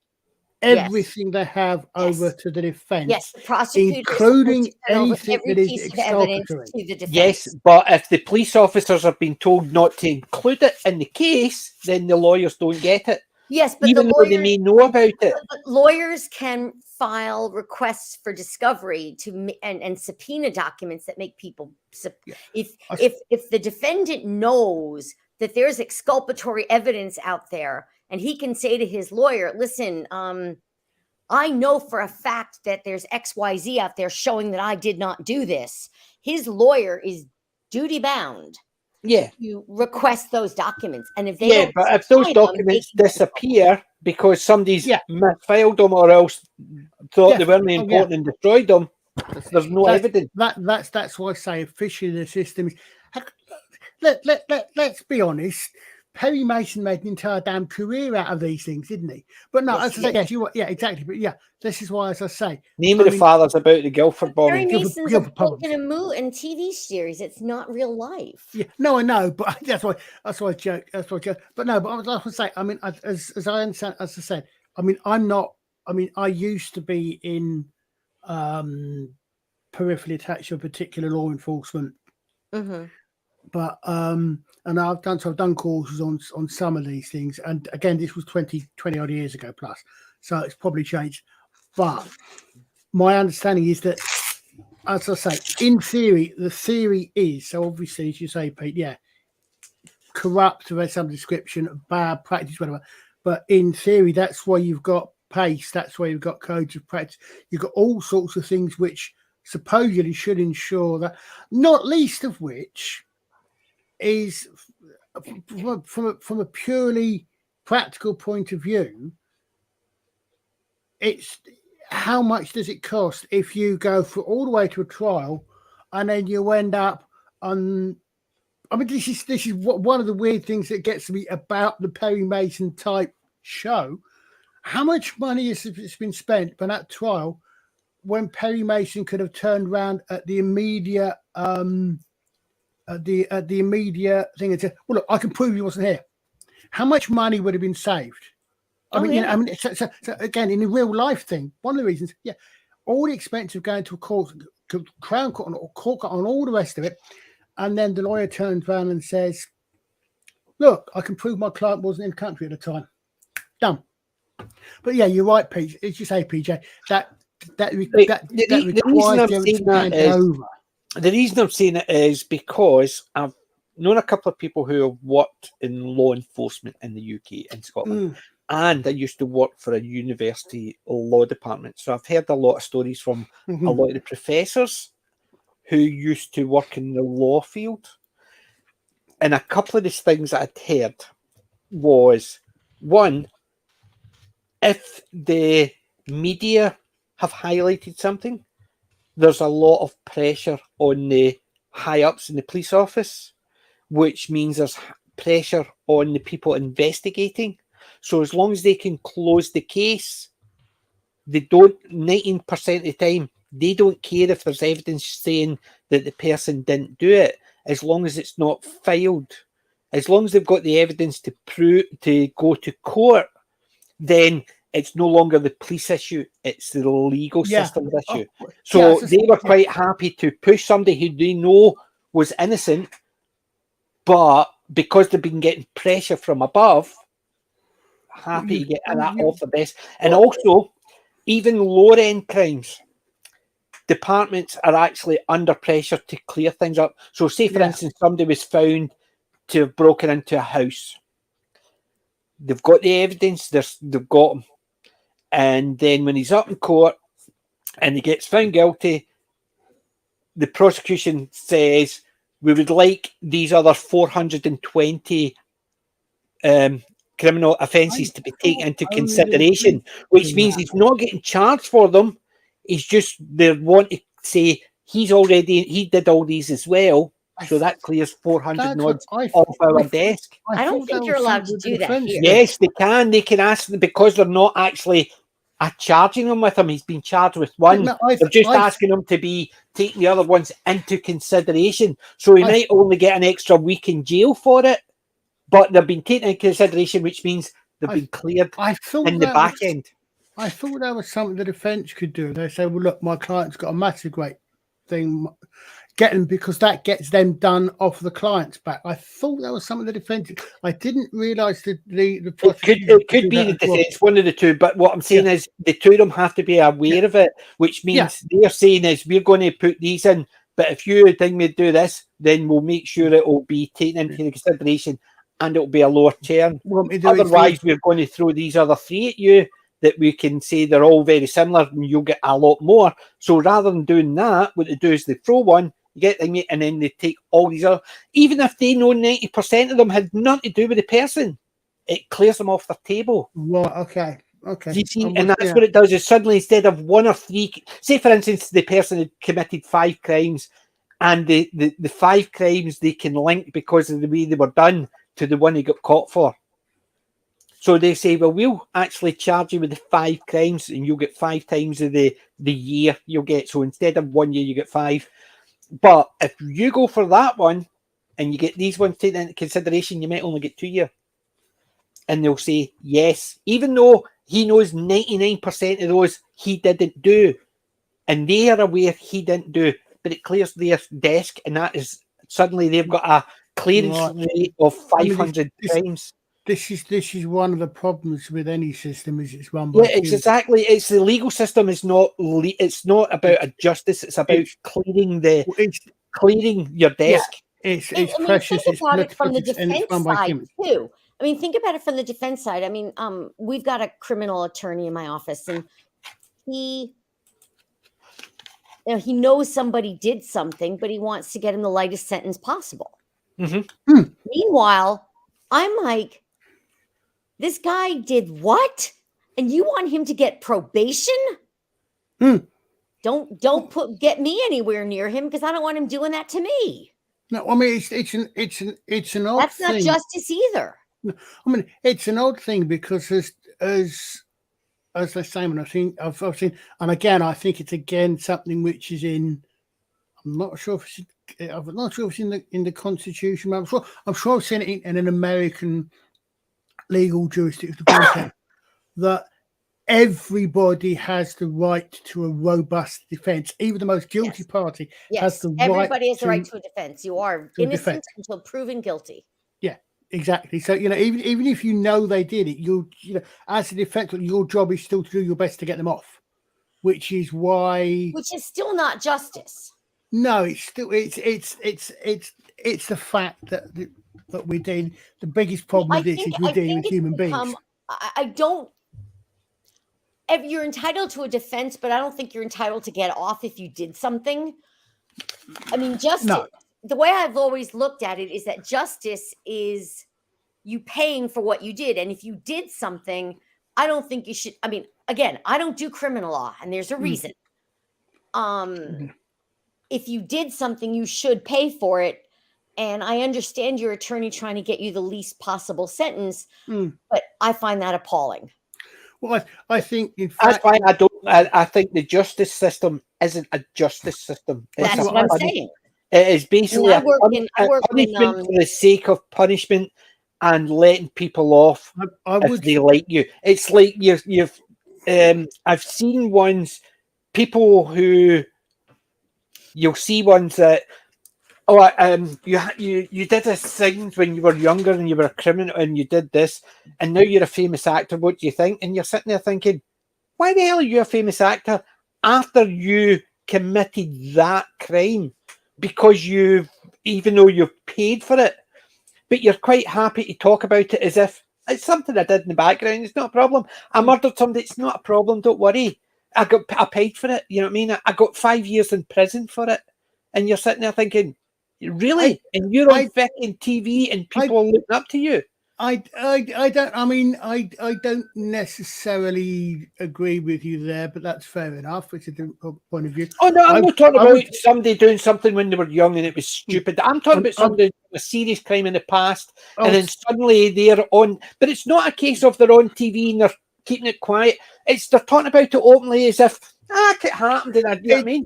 everything they have over to the defense. Yes, the prosecutor, including anything that is exculpatory. To the defense. Yes, but if the police officers have been told not to include it in the case, then the lawyers don't get it. Yes, but even though they may know about it. But lawyers can file requests for discovery and subpoena documents that make people. If the defendant knows that there's exculpatory evidence out there, and he can say to his lawyer, "Listen, I know for a fact that there's XYZ out there showing that I did not do this." His lawyer is duty bound. You request those documents, and if they but if those documents disappear because somebody's misfiled them or else thought they weren't important and destroyed them, there's no evidence. That's why I say officially the system is. Let's be honest. Perry Mason made an entire damn career out of these things, didn't he? But no, as I say, exactly. But this is why, as I say, name of the fathers about the Guildford bombing. Perry Mason's a book and a movie and TV series. It's not real life. Yeah, no, I know, but that's why I joke. That's why I joke. But no, but I was going to say, I mean, as I understand, as I said, I mean, I'm not. I mean, I used to be in peripherally attached to a particular law enforcement. Mm-hmm. But and I've done courses on some of these things, and again, this was 20 odd years ago plus, so it's probably changed. But my understanding is that as I say, in theory, the theory is, so obviously, as you say, Pete, yeah, corrupt or some description of bad practice, whatever. But in theory, that's why you've got PACE, that's why you've got codes of practice. You've got all sorts of things which supposedly should ensure that, not least of which is from a purely practical point of view, it's how much does it cost if you go for all the way to a trial and then you end up on. I mean, this is one of the weird things that gets me about the Perry Mason type show. How much money has been spent on that trial when Perry Mason could have turned around at the immediate the immediate thing and said, "Well, look, I can prove you wasn't here." How much money would have been saved? I mean, yeah. So again, in a real life thing, one of the reasons, all the expense of going to a court, Crown Court, or court court, and all the rest of it, and then the lawyer turns around and says, "Look, I can prove my client wasn't in the country at the time." Done. But yeah, you're right, Pete. As you say, PJ, that requires everything to hand over. The reason I'm saying it is because I've known a couple of people who have worked in law enforcement in the UK and Scotland, and I used to work for a university law department. So I've heard a lot of stories from a lot of the professors who used to work in the law field. And a couple of these things that I'd heard was, one, if the media have highlighted something, there's a lot of pressure on the high-ups in the police office, which means there's pressure on the people investigating. So as long as they can close the case, they don't, 19% of the time, they don't care if there's evidence saying that the person didn't do it, as long as it's not filed. As long as they've got the evidence to prove, to go to court, then it's no longer the police issue, it's the legal system's issue. So they were quite happy to push somebody who they know was innocent, but because they've been getting pressure from above, happy to get that off the best. And also, even lower end crimes, departments are actually under pressure to clear things up. So say, for instance, somebody was found to have broken into a house. They've got the evidence, they've got him. And then when he's up in court and he gets found guilty, the prosecution says, we would like these other 420 criminal offences to be taken into consideration, which means he's not getting charged for them. He's just, they want to say he did all these as well. So that clears 400 nods off our desk. I don't think you're allowed to do that here. Yes, they can. They can ask them because they're not actually charging him with him. He's been charged with one. They're just asking him to be taking the other ones into consideration. So he might only get an extra week in jail for it, but they've been taken into consideration, which means they've been cleared in the back end. I thought that was something the defence could do. They say, well, look, my client's got a massive great thing. Get them because that gets them done off the client's back. I thought that was something the defence. I didn't realise the it could be the defence, one of the two. But what I'm saying is the two of them have to be aware of it, which means they're saying is we're going to put these in, but if you think we do this, then we'll make sure it will be taken into consideration and it will be a lower term. Otherwise, we're going to throw these other three at you that we can say they're all very similar and you'll get a lot more. So rather than doing that, what they do is they throw one, you get them, and then they take all these other, even if they know 90% of them had nothing to do with the person, it clears them off the table. Well, okay. You see, and that's what it does is suddenly instead of one or three, say for instance, the person had committed 5 crimes and the 5 crimes they can link because of the way they were done to the one he got caught for. So they say, well, we'll actually charge you with the 5 crimes and you'll get 5 times of the year you'll get. So instead of 1 year, you get 5. But if you go for that one and you get these ones taken into consideration, you might only get 2 years. And they'll say, yes, even though he knows 99% of those he didn't do. And they are aware he didn't do, but it clears their desk. And that is suddenly they've got a clearance rate of 500 crimes. this is one of the problems with any system is it's run Yeah, by it's humans. exactly. It's the legal system is not. It's not about a justice. It's about clearing your desk. It's I mean, precious. think It's about it political, from the and it's run defense by side humans. too. I mean, think about it from the defense side. I mean, we've got a criminal attorney in my office, and he knows somebody did something, but he wants to get him the lightest sentence possible. Mm-hmm. Meanwhile, I'm like, this guy did what? And you want him to get probation? Don't get me anywhere near him because I don't want him doing that to me. No, I mean it's an odd That's not thing. justice either. I mean it's an odd thing because as they say, and I've seen, and again, I think it's again something which is in. I'm not sure if it's in the Constitution. But I'm sure I've seen it in an American legal jurisdiction that everybody has the right to a robust defense. Even the most guilty party has the right. Everybody has the right to a defense. You are innocent until proven guilty. Yeah. Exactly. So even if you know they did it, as a defense, your job is still to do your best to get them off, which is still not justice. No, it's still it's the fact that we're dealing. The biggest problem with this is we're dealing with human beings. I don't. You're entitled to a defense, but I don't think you're entitled to get off if you did something. I mean, justice. No. The way I've always looked at it is that justice is you paying for what you did. And if you did something, I don't think you should. I mean, again, I don't do criminal law, and there's a reason. If you did something, you should pay for it. And I understand your attorney trying to get you the least possible sentence, but I find that appalling. Well, I think in fact, that's why I think the justice system isn't a justice system. That's what I'm saying. It is basically a punishment for the sake of punishment and letting people off if they like you. It's like you've I've seen ones, people who you'll see ones that you did this thing when you were younger and you were a criminal and you did this and now you're a famous actor. What do you think? And you're sitting there thinking, why the hell are you a famous actor after you committed that crime? Because even though you've paid for it, but you're quite happy to talk about it as if it's something I did in the background. It's not a problem. I murdered somebody. It's not a problem. Don't worry. I paid for it. You know what I mean? I got 5 years in prison for it. And you're sitting there thinking, really? And you're on fucking TV and people are looking up to you. I don't necessarily agree with you there, but that's fair enough. It's a different point of view. Oh no, I'm not talking about somebody doing something when they were young and it was stupid. I'm talking about somebody doing a serious crime in the past and then suddenly they're on. But it's not a case of they're on TV and they're keeping it quiet. They're talking about it openly as if it happened. And you know what I mean?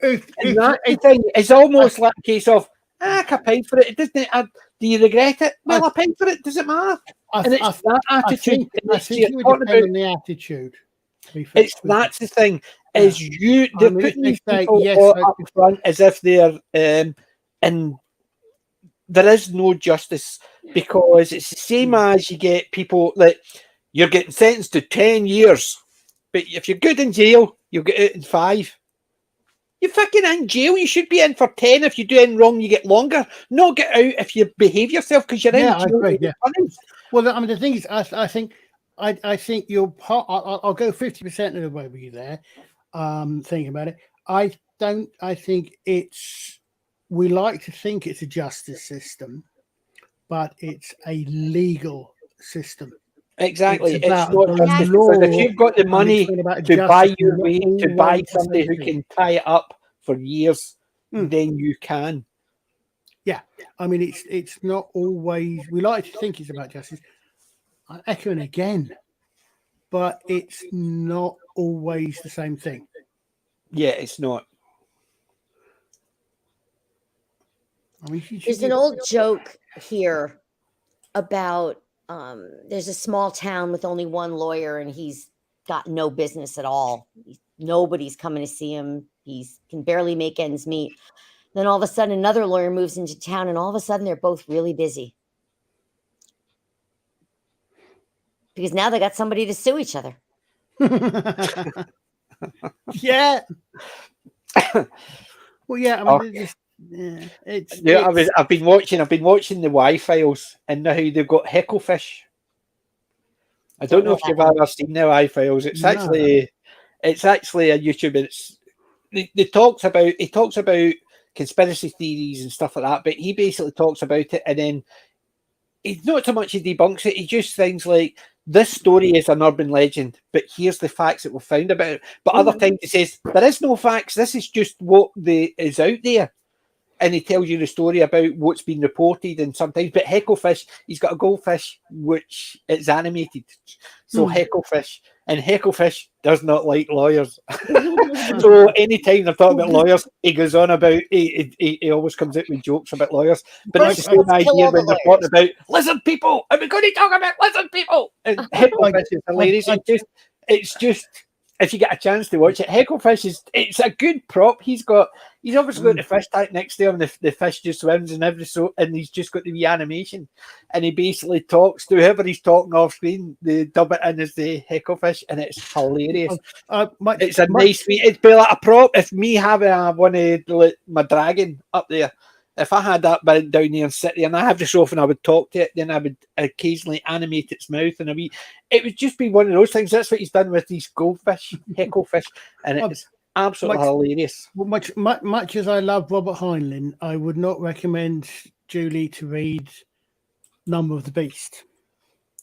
And that thing is almost like a case of I paid for it. It doesn't. Do you regret it? Well, I paid for it. Does it matter? And it's that attitude. I think it would depend on the attitude. That's the thing. Is they're putting these people up front as if they're and there is no justice because it's the same as you get people that you're getting sentenced to 10 years, but if you're good in jail, you'll get out in 5. You're fucking in jail. You should be in for 10. If you do anything wrong, you get longer. Not get out if you behave yourself because you're in jail. I agree, Well, I mean, the thing is, I think you're part. I'll go 50% of the way with you there. Thinking about it, I think it's. We like to think it's a justice system, but it's a legal system. Exactly. It's not justice. Because if you've got the money to buy your way, to buy somebody who can tie it up for years, then you can. Yeah. I mean, it's not always. We like to think it's about justice. I'm echoing again, but it's not always the same thing. Yeah, it's not. I mean, there's an old joke here about there's a small town with only one lawyer and he's got no business at all. Nobody's coming to see him. He can barely make ends meet. Then all of a sudden another lawyer moves into town and all of a sudden they're both really busy. because now they got somebody to sue each other. Yeah. Well, yeah. I mean, I've been watching the Y-Files, and now they've got Hecklefish. I don't know if you've ever seen the Y-Files. It's actually a YouTube. He talks about conspiracy theories and stuff like that, but he basically talks about it, and then he's not so much he debunks it. He just things like, this story is an urban legend, but here's the facts that we've found about it. But other times he says there is no facts. This is just what is out there. And he tells you the story about what's been reported, and sometimes, but Hecklefish, he's got a goldfish which is animated. So Hecklefish, and Hecklefish does not like lawyers. So anytime they're talking about lawyers, he goes on about, he always comes out with jokes about lawyers. But it's the same idea when they're talking about lizard people. Are we going to talk about lizard people? And Hecklefish is hilarious. It's just, if you get a chance to watch it, Hecklefish it's a good prop. He's obviously got the fish tank next to him, the fish just swims and he's just got the wee animation. And he basically talks to whoever he's talking off screen, they dub it in as the Hecklefish, and it's hilarious. It's a nice wee, it'd be like a prop. If me having one of my dragon up there, if I had that down there and sit there and I have the sofa and I would talk to it, then I would occasionally animate its mouth and it would just be one of those things. That's what he's done with these goldfish, Hecklefish, and it's absolutely hilarious. Much as I love Robert Heinlein, I would not recommend Julie to read Number of the Beast.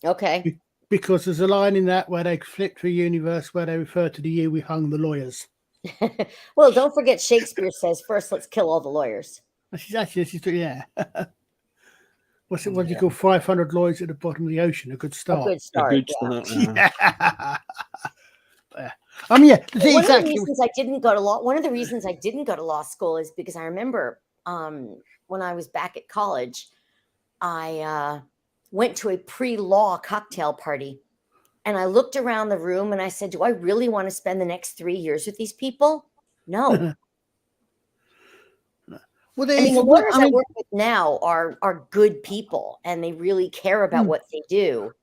Okay. Because there's a line in that where they flip to a universe where they refer to the year we hung the lawyers. Well, don't forget Shakespeare says, first let's kill all the lawyers. Yeah. What do you call 500 lawyers at the bottom of the ocean? A good start. A good start. Yeah. One of the reasons I didn't go to law school is because I remember when I was back at college, I went to a pre-law cocktail party, and I looked around the room and I said, do I really want to spend the next 3 years with these people? No. Well, the lawyers I work with now are good people, and they really care about what they do.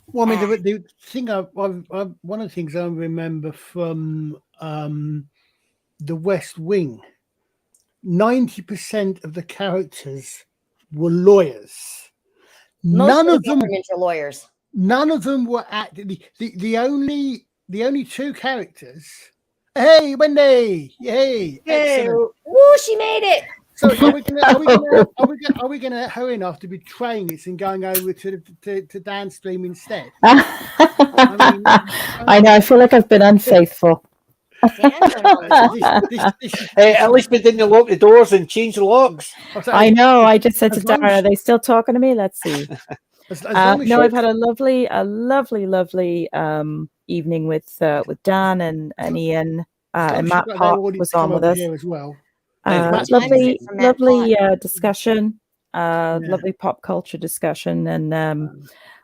Well, I mean, the thing one of the things I remember from The West Wing, 90% of the characters were lawyers. Most of them are lawyers. None of them were actually the only two characters. Hey, Wendy! Yay! Excellent. Woo! She made it. So are we gonna hurry enough to be betraying this and going over to Dan's stream instead? I know. I feel like I've been unfaithful. Hey, at least we didn't lock the doors and change the locks. I know. I just said to Dara, "Are they still talking to me?" Let's see. No, I've had a lovely evening with Dan and Ian and Matt Park was on with us as well. Lovely discussion, lovely pop culture discussion, and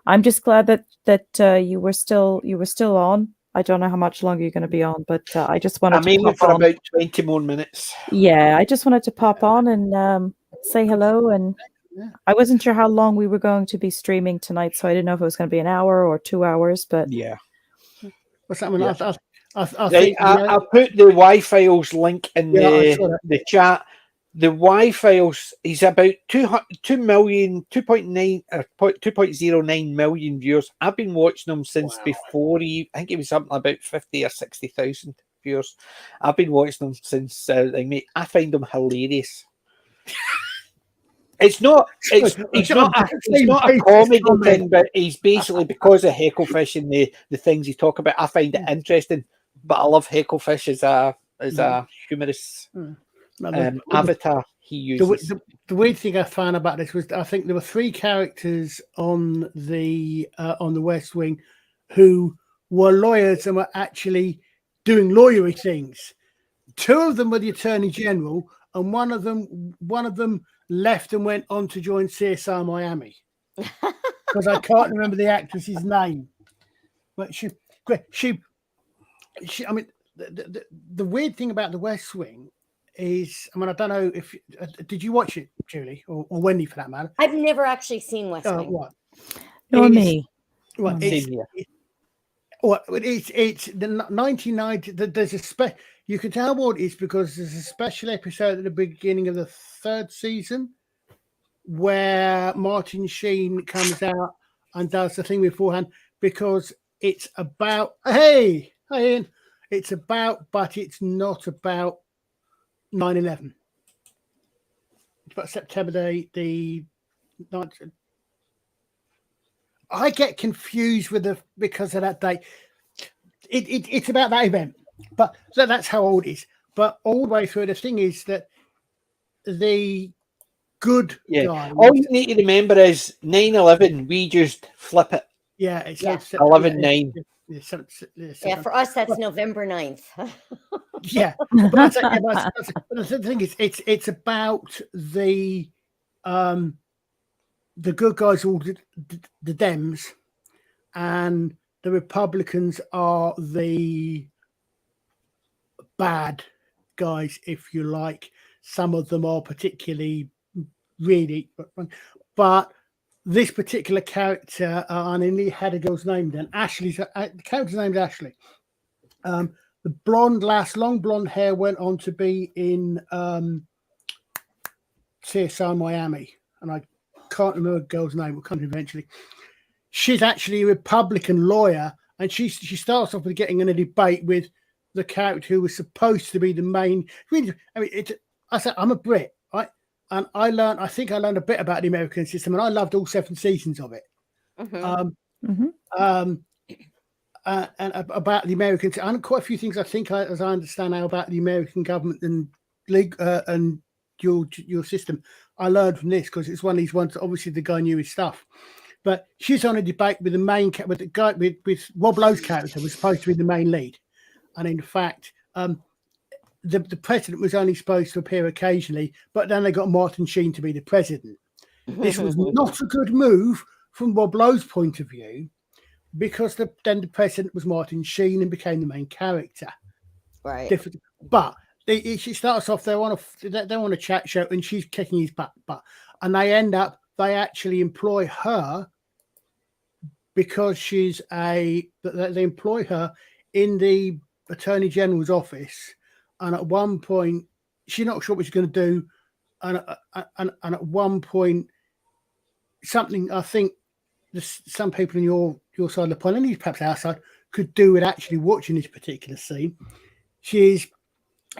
I'm just glad that you were still on. I don't know how much longer you're going to be on, but I just wanted to pop for on. about 20 more minutes. Yeah, I just wanted to pop on and say hello. And I wasn't sure how long we were going to be streaming tonight, so I didn't know if it was going to be an hour or 2 hours. But yeah, what's that? Yeah. I put the Y-Files link in the chat. The Y-Files is about 2.09 million viewers. I've been watching them since before I think it was something about 50 or 60,000 viewers. I've been watching them since I find them hilarious. It's not a comedy thing, but he's basically, because of Hecklefish and the things he talk about, I find it interesting. But I love Hecklefish as a humorous avatar he uses. The weird thing I found about this was I think there were 3 characters on the West Wing who were lawyers and were actually doing lawyery things. 2 of them were the Attorney General, and one of them left and went on to join CSI Miami, because I can't remember the actress's name. But she I mean, the weird thing about the West Wing is, I mean, I don't know if did you watch it, Julie, or Wendy, for that matter? I've never actually seen West Wing. Nor me. Well, Same here. Well, it's the 1990. There's a you can tell what it is because there's a special episode at the beginning of the 3rd season where Martin Sheen comes out and does the thing beforehand because it's about hey Ian, it's about, but it's not about 9/11. It's about September the 9th. I get confused with because of that date. It's about that event, but that's how old it is. But all the way through, the thing is that the good guys. All you need to remember is 9/11. We just flip it. Yeah, it's 11/9. Yeah, for us that's November 9th. Yeah, but the thing is, it's about the good guys, all the Dems, and the Republicans are the bad guys, if you like. Some of them are particularly really, but this particular character, and he had a girl's name then. Ashley's the character's name's Ashley. The blonde lass, long blonde hair, went on to be in CSI Miami, and I can't remember the girl's name. We'll come to eventually. She's actually a Republican lawyer, and she starts off with getting in a debate with the character who was supposed to be the main. I mean, I said I'm a Brit, right? And I think I learned a bit about the American system, and I loved all 7 seasons of it. And about the Americans, and quite a few things I think, as I understand now, about the American government and and your system, I learned from this because it's one of these ones. Obviously, the guy knew his stuff, but she's on a debate with with the guy with Rob Lowe's character was supposed to be the main lead, and in fact, the president was only supposed to appear occasionally, but then they got Martin Sheen to be the president. This was not a good move from Rob Lowe's point of view, because then the president was Martin Sheen and became the main character. Right. Different, but she starts off they're on a chat show and she's kicking his butt, and they actually employ her because they employ her in the Attorney General's office, and at one point she's not sure what she's going to do, and at one point something I think some people in your side of the pond, and perhaps our side, could do with actually watching this particular scene. She's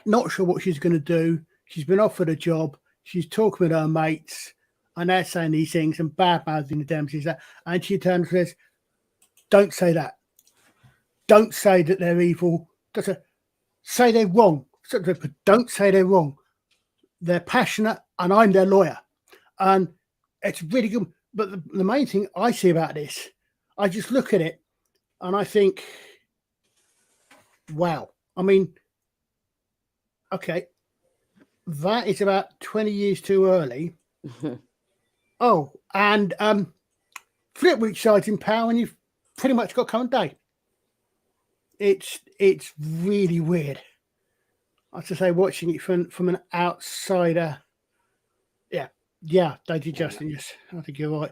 not sure what she's going to do. She's been offered a job. She's talking with her mates, and they're saying these things and bad-mouthing the Dempseys. And she turns and says, "Don't say that. Don't say that they're evil. Say they're wrong. But don't say they're wrong. They're passionate, and I'm their lawyer." And it's really good. But the main thing I see about this, I just look at it and I think, wow. I mean, okay, that is about 20 years too early. Oh, and flip which side's in power, and you've pretty much got current day. It's really weird. I have to say, watching it from an outsider. Yeah, they did, Justin. Yes, I think you're right.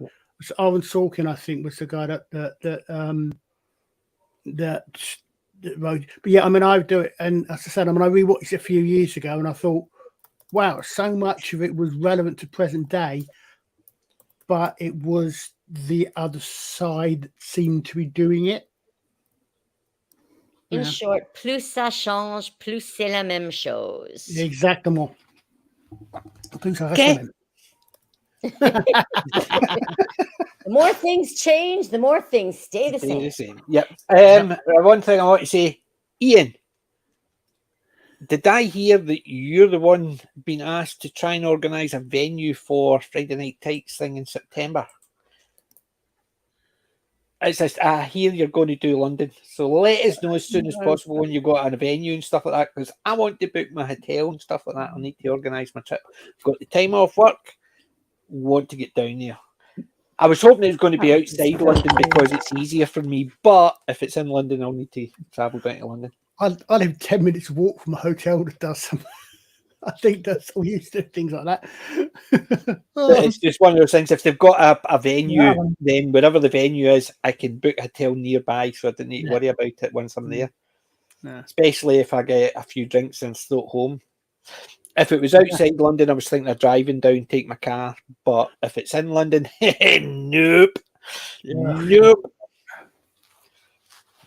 Aaron Sorkin, I think, was the guy that wrote. But yeah, I mean, I do it, and as I said, I mean, I rewatched it a few years ago, and I thought, wow, so much of it was relevant to present day, but it was the other side that seemed to be doing it. In short, plus ça change, plus c'est la même chose. Exactement. Okay. The more things change, the more things stay the same. Yep. One thing I want to say, Ian, did I hear that you're the one being asked to try and organise a venue for Friday Night Tights thing in September? It's just, I hear you're going to do London, so let us know as soon as possible when you've got a venue and stuff like that, because I want to book my hotel and stuff like that. I need to organise my trip. I've got the time off work, want to get down there. I was hoping it was going to be outside London because it's easier for me, but if it's in London, I'll need to travel down to London. I live 10 minutes walk from a hotel that does some. I think that's all used to things like that. But it's just one of those things. If they've got a venue, Yeah. then wherever the venue is, I can book a hotel nearby, so I don't need to Yeah. worry about it once I'm there. Yeah. Especially if I get a few drinks and still at home. If it was outside London, I was thinking of driving down, take my car. But if it's in London, nope, nope.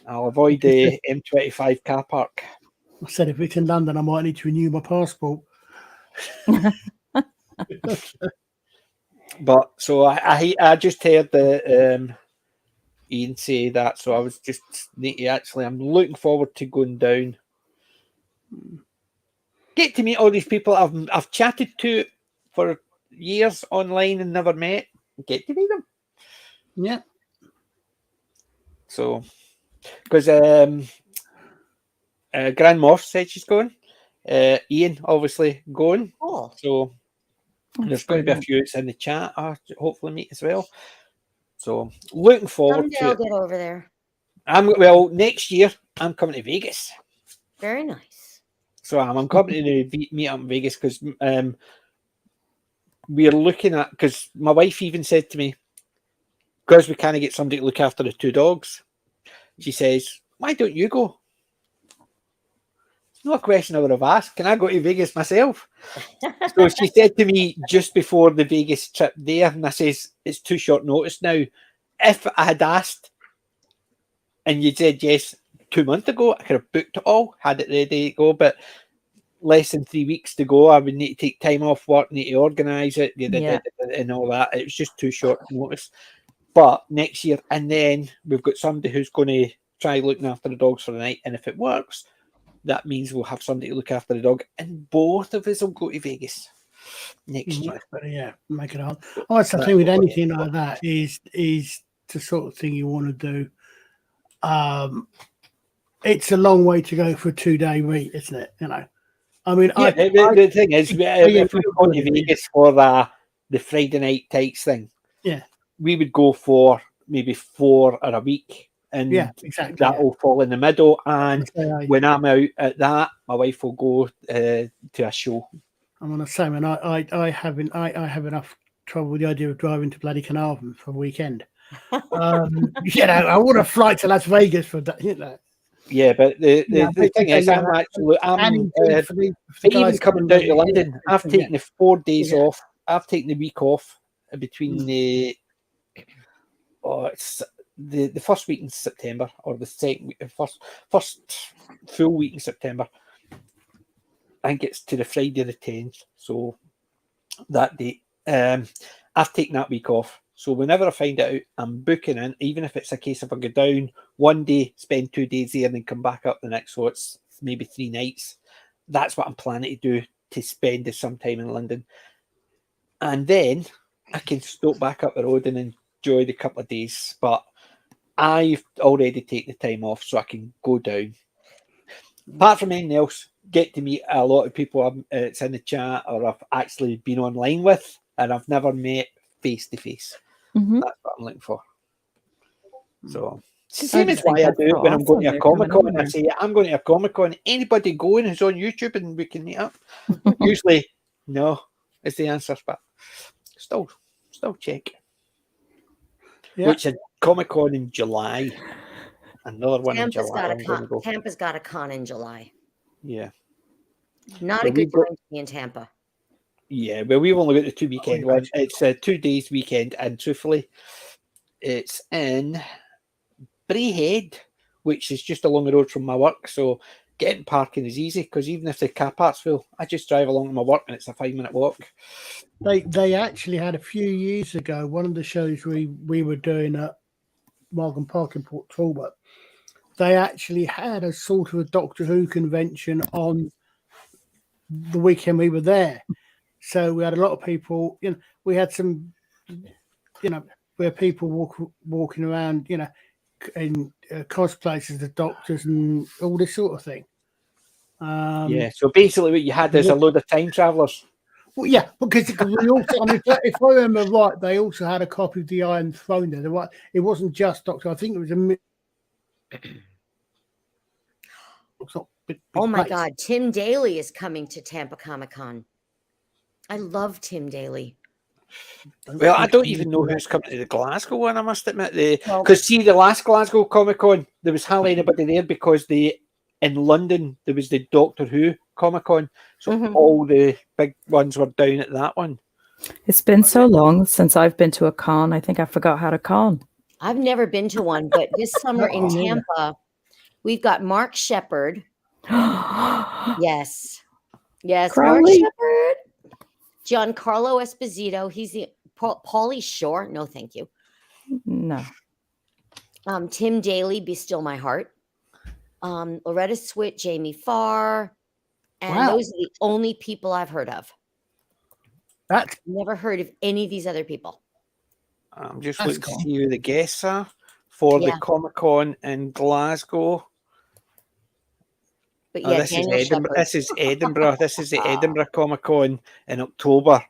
I'll avoid the M25 car park. I said if it's in London, I might need to renew my passport. But so I just heard the Ian say that, so I was just need to actually. I'm looking forward to going down. Get to meet all these people I've chatted to for years online and never met. Get to meet them. Yeah. So, because Grand Moff said she's going. Ian obviously going. Cool. So there's going to be a few that's in the chat. I hopefully meet as well. So looking forward Someday to I'll it. get over there. Next year I'm coming to Vegas. Very nice. So I'm coming to meet up in Vegas because we're looking at, because my wife even said to me, because we can't get somebody to look after the 2 dogs, she says, why don't you go? It's not a question I would have asked. Can I go to Vegas myself? So she said to me just before the Vegas trip there, and I says, it's too short notice now. If I had asked and you said yes 2 months ago, I could have booked it all, had it ready to go, but less than 3 weeks to go, I would need to take time off work, need to organise it, and all that. It was just too short notice. But next year, and then we've got somebody who's going to try looking after the dogs for the night, and if it works, that means we'll have somebody to look after the dog, and both of us will go to Vegas next year. But yeah, make it hard. That's the thing with anything like that is the sort of thing you want to do. It's a long way to go for a 2-day meet, isn't it? You know, I mean, the thing is, if we go to Vegas for the Friday night takes thing, yeah, we would go for maybe 4 or a week, and exactly, that will fall in the middle. And when I'm out at that, my wife will go to a show. I'm on the same, and I have enough trouble with the idea of driving to bloody Carnarvon for a weekend. You know, I want a flight to Las Vegas for that. You know. Yeah, but the thing is, I'm even coming down to London. I've taken the 4 days off. I've taken the week off between it's the first week in September, or the second week, first full week in September. I think it's to the Friday the 10th. So that date, I've taken that week off. So whenever I find it out, I'm booking in, even if it's a case of I go down one day, spend 2 days there, and then come back up the next. So it's maybe 3 nights. That's what I'm planning to do, to spend some time in London. And then I can stop back up the road and enjoy the couple of days. But I've already taken the time off, so I can go down. Apart from anything else, get to meet a lot of people it's in the chat, or I've actually been online with, and I've never met face to face. That's what I'm looking for. So it's the same as why I do it when I'm going to a Comic-Con. I say, I'm going to a Comic-Con. Anybody going who's on YouTube and we can meet up? Usually, no, is the answer, but still check. Yeah. Which is Comic-Con in July. Another one in July. Tampa's got a con in July. Yeah. Not a good time to be in Tampa. Yeah, well, we've only got the 2 weekend one. It's a 2 days weekend, and truthfully, it's in Braehead, which is just along the road from my work. So getting parking is easy, because even if the car park's full, I just drive along to my work and it's a 5-minute walk. They actually had a few years ago, one of the shows we were doing at Morgan Park in Port Talbot, they actually had a sort of a Doctor Who convention on the weekend we were there. So we had a lot of people, you know, we had some, you know, where people walking around, you know, in cosplays as the Doctors and all this sort of thing. Yeah, so basically what you had is a load of time travellers. Well, yeah, because we also, I mean, if I remember right, they also had a copy of the Iron Throne there. It wasn't just Doctor. I think it was Oh my place. God, Tim Daly is coming to Tampa Comic Con. I love Tim Daly. Well, I don't even know who's coming to the Glasgow one, I must admit. Well- Because, see, the last Glasgow Comic Con, there was hardly anybody there because in London, there was the Doctor Who Comic Con. So all the big ones were down at that one. It's been so long since I've been to a con. I think I forgot how to con. I've never been to one, but this summer in me neither. Tampa, we've got Mark Shepard. Yes. Yes, Mark Crowley? Shepard. Giancarlo Esposito. He's the Pauly Shore. No, thank you. No. Tim Daly, Be Still My Heart. Loretta Swit, Jamie Farr. And Wow. those are the only people I've heard of. That's Never heard of any of these other people. I'm just That's looking cool. to see who the guests are for the Yeah. Comic Con in Glasgow. But Oh, yeah, this is Daniel Edinburgh. Shepard. This is Edinburgh. This is the Edinburgh Comic Con in October.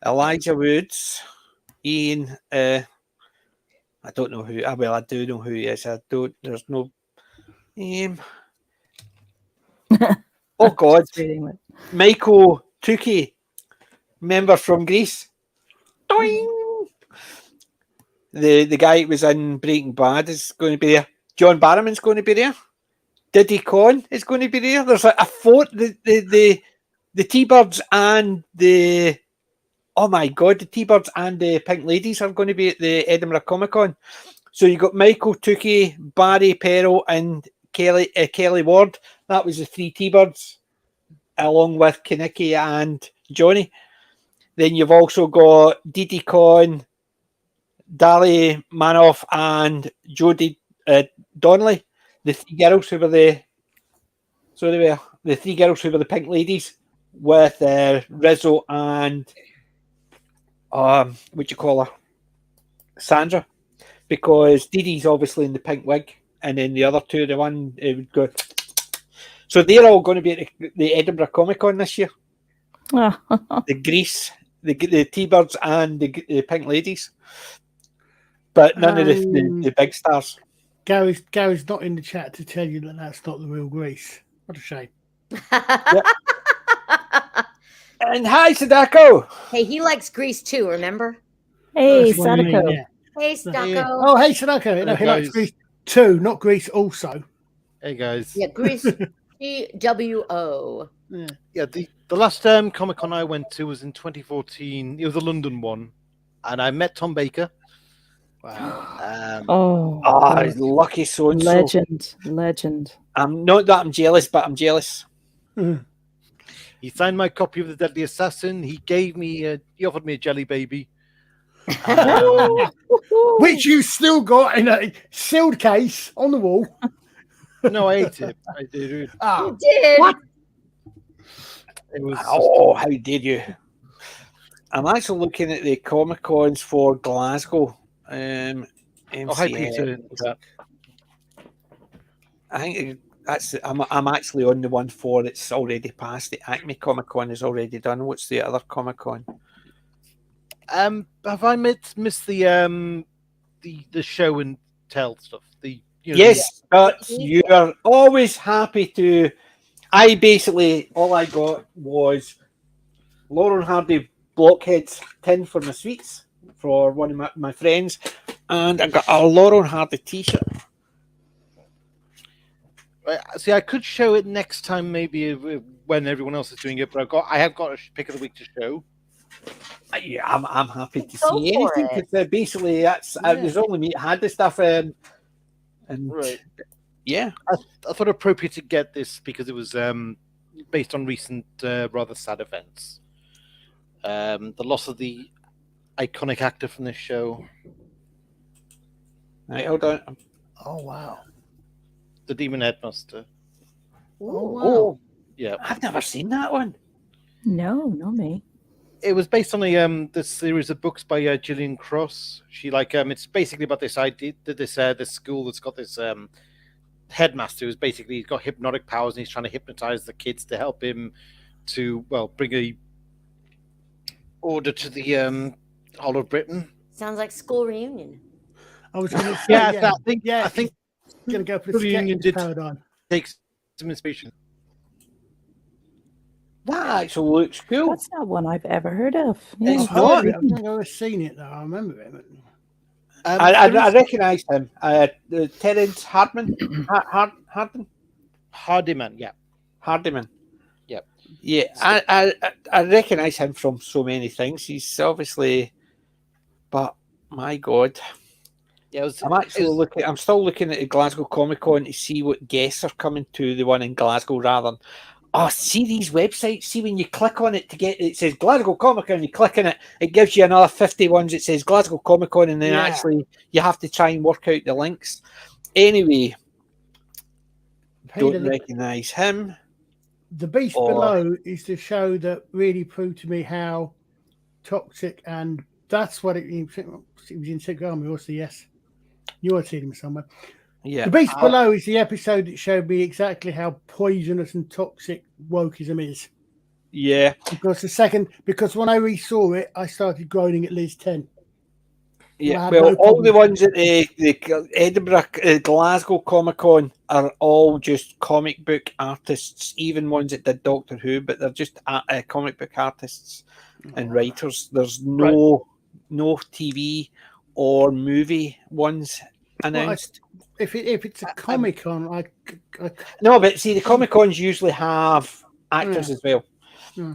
Elijah Woods, Ian. I don't know who. Well, I do know who he is. I don't. There's no name. Oh God, Just reading it. Michael Tukey, member from Greece. Doing. The guy who was in Breaking Bad is going to be there. John Barrowman's going to be there. Diddy Conn is going to be there. There's like a fourth. The T-Birds and the the T-Birds and the Pink Ladies are going to be at the Edinburgh Comic Con. So you got Michael Tukey, Barry Perrill, and Kelly Ward. That was the three T-Birds, along with Kinnicky and Johnny. Then you've also got Didi Conn, Dali Manoff, and Jodie Donnelly, the three girls who were the three girls who were the Pink Ladies, with Rizzo and what you call her, Sandra, because Didi's obviously in the pink wig, and then the other two, the one would go. So they're all going to be at the Edinburgh Comic Con this year. The Grease, the T-Birds, and the Pink Ladies, but none of the big stars. Gary's not in the chat to tell you that that's not the real Grease. What a shame. Yep. And hi, Sadako. Hey, he likes Grease too, remember? Hey, That's what I mean, Sadako. yeah. Hey, Stocko. Oh, hey, Sadako. No, he likes guys. Grease too, not Grease also. Hey guys. Yeah, Grease. GWO. Yeah, the last Comic Con I went to was in 2014. It was a London one, and I met Tom Baker. Oh, lucky so and so. legend. I'm not that I'm jealous, but I'm jealous. He signed my copy of The Deadly Assassin. He gave me, he offered me a jelly baby, Which you still got in a sealed case on the wall. No, I ate it. I did. Oh, You did. What? It was. Oh, how did you? I'm actually looking at the Comic Cons for Glasgow. Oh, hi, Peter. I think that's. I'm actually on the one for it's already passed. The Acme Comic Con is already done. What's the other Comic Con? Have I missed the show and tell stuff? Yes, but you are always happy to. I basically all I got was Lauren Hardy Blockhead's tin for my sweets for one of my friends, and I got a Lauren Hardy T-shirt. See, I could show it next time, maybe when everyone else is doing it. But I have got a pick of the week to show. Yeah, I'm happy to Go see for anything because basically that's there's only me that had the stuff, and Right. yeah, I thought it appropriate to get this because it was based on recent rather sad events. The loss of the iconic actor from this show, right, hold on. oh wow. the Demon Headmaster. Oh wow. Oh, Yeah, I've never seen that one. No, not me. it was based on a this series of books by Gillian Cross. She it's basically about this idea that this school that's got this headmaster who's basically got hypnotic powers and he's trying to hypnotize the kids to help him to bring a order to the whole of Britain. Sounds like school reunion. I was going to say, Yeah, I think going to go for the Reunion sketch did- paradigm. takes some inspiration. That actually looks cool. That's not one I've ever heard of. It's I've not. heard it. I've never seen it though. I remember it. I recognise him. Terence Hardman. Hardiman, yeah. Hardiman. Yep. Yeah, I recognise him from so many things. He's obviously, but my God, Yeah, I'm still looking at the Glasgow Comic Con to see what guests are coming to the one in Glasgow rather than. Oh, see these websites. See when you click on it to get it says Glasgow Comic Con. You click on it, it gives you another 50 ones. It says Glasgow Comic Con, and then actually you have to try and work out the links. Anyway, don't recognise him. The Beast Below is the show that really proved to me how toxic, and that's what it was in Sick Army. What's the yes? You have seen him somewhere. Yeah. The Beast Below is the episode that showed me exactly how poisonous and toxic wokeism is. Yeah. Because when I re-saw it, I started groaning at least 10. Yeah, well, all the ones at the Edinburgh, Glasgow Comic Con are all just comic book artists, even ones that did Doctor Who, but they're just comic book artists and writers. There's no TV or movie ones announced. If it's a Comic Con, I no, but see, the Comic Cons usually have actors as well. Yeah.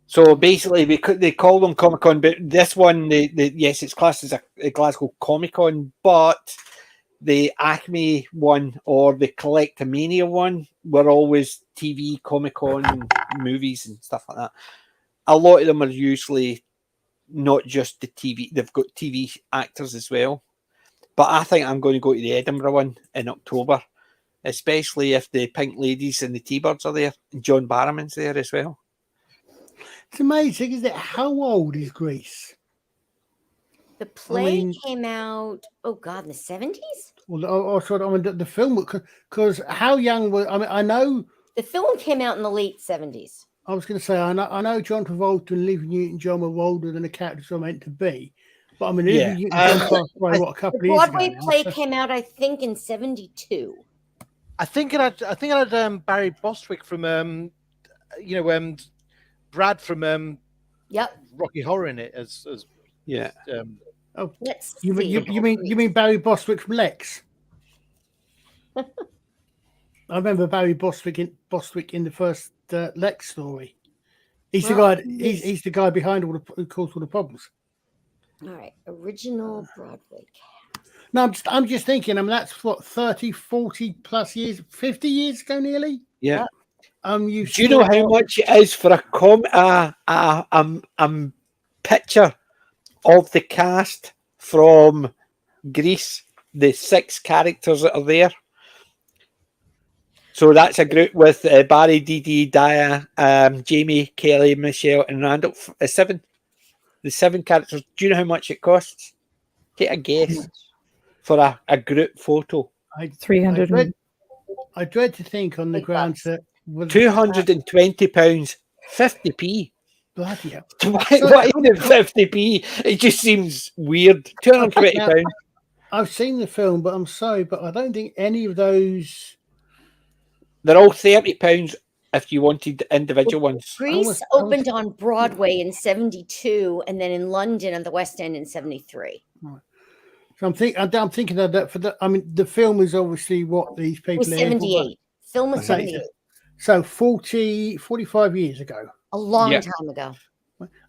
So basically, they call them Comic Con, but this one, yes, it's classed as a Glasgow Comic Con, but the Acme one or the Collectomania one were always TV Comic Con and movies and stuff like that. A lot of them are usually not just the TV; they've got TV actors as well. But I think I'm going to go to the Edinburgh one in October, especially if the Pink Ladies and the T-Birds are there, and John Barrowman's there as well. It's amazing, isn't it? How old is Greece? The play came out, in the 70s? Well, the film, because how young was, I know... The film came out in the late 70s. I was going to say, I know John Travolta and Olivia Newton-John were older than the characters are meant to be. But I mean, Olivia Newton-John passed away, a couple of years ago. The Broadway play came out, I think, in 72. I think it had Barry Bostwick from, Brad from Rocky Horror in it as yeah. Let's you see. mean Barry Bostwick from Lex? I remember Barry Bostwick in the first Lex story. He's the guy. He's the guy behind who caused all the problems. All right, original Broadway cast. No, I'm just thinking. I mean, that's what 30, 40 plus years, 50 years ago, nearly. Yeah. Do you know how much it is for a picture of the cast from Greece? The 6 characters that are there. So that's a group with Barry, Dee, Daya, Jamie, Kelly, Michelle, and Randolph. 7. The 7 characters. Do you know how much it costs? Take a guess for a group photo. 300. I dread to think on the grounds that £220, 50p. Bloody hell! Why even 50p? It just seems weird. £220. I've seen the film, but I'm sorry, but I don't think any of those. They're all £30 if you wanted individual ones. Grease opened on Broadway in 72 and then in London on the West End in 73. Right. So I'm thinking of that for the. I mean, the film is obviously what these people. It was 78. Film was 78. So 45 years ago. A long time ago.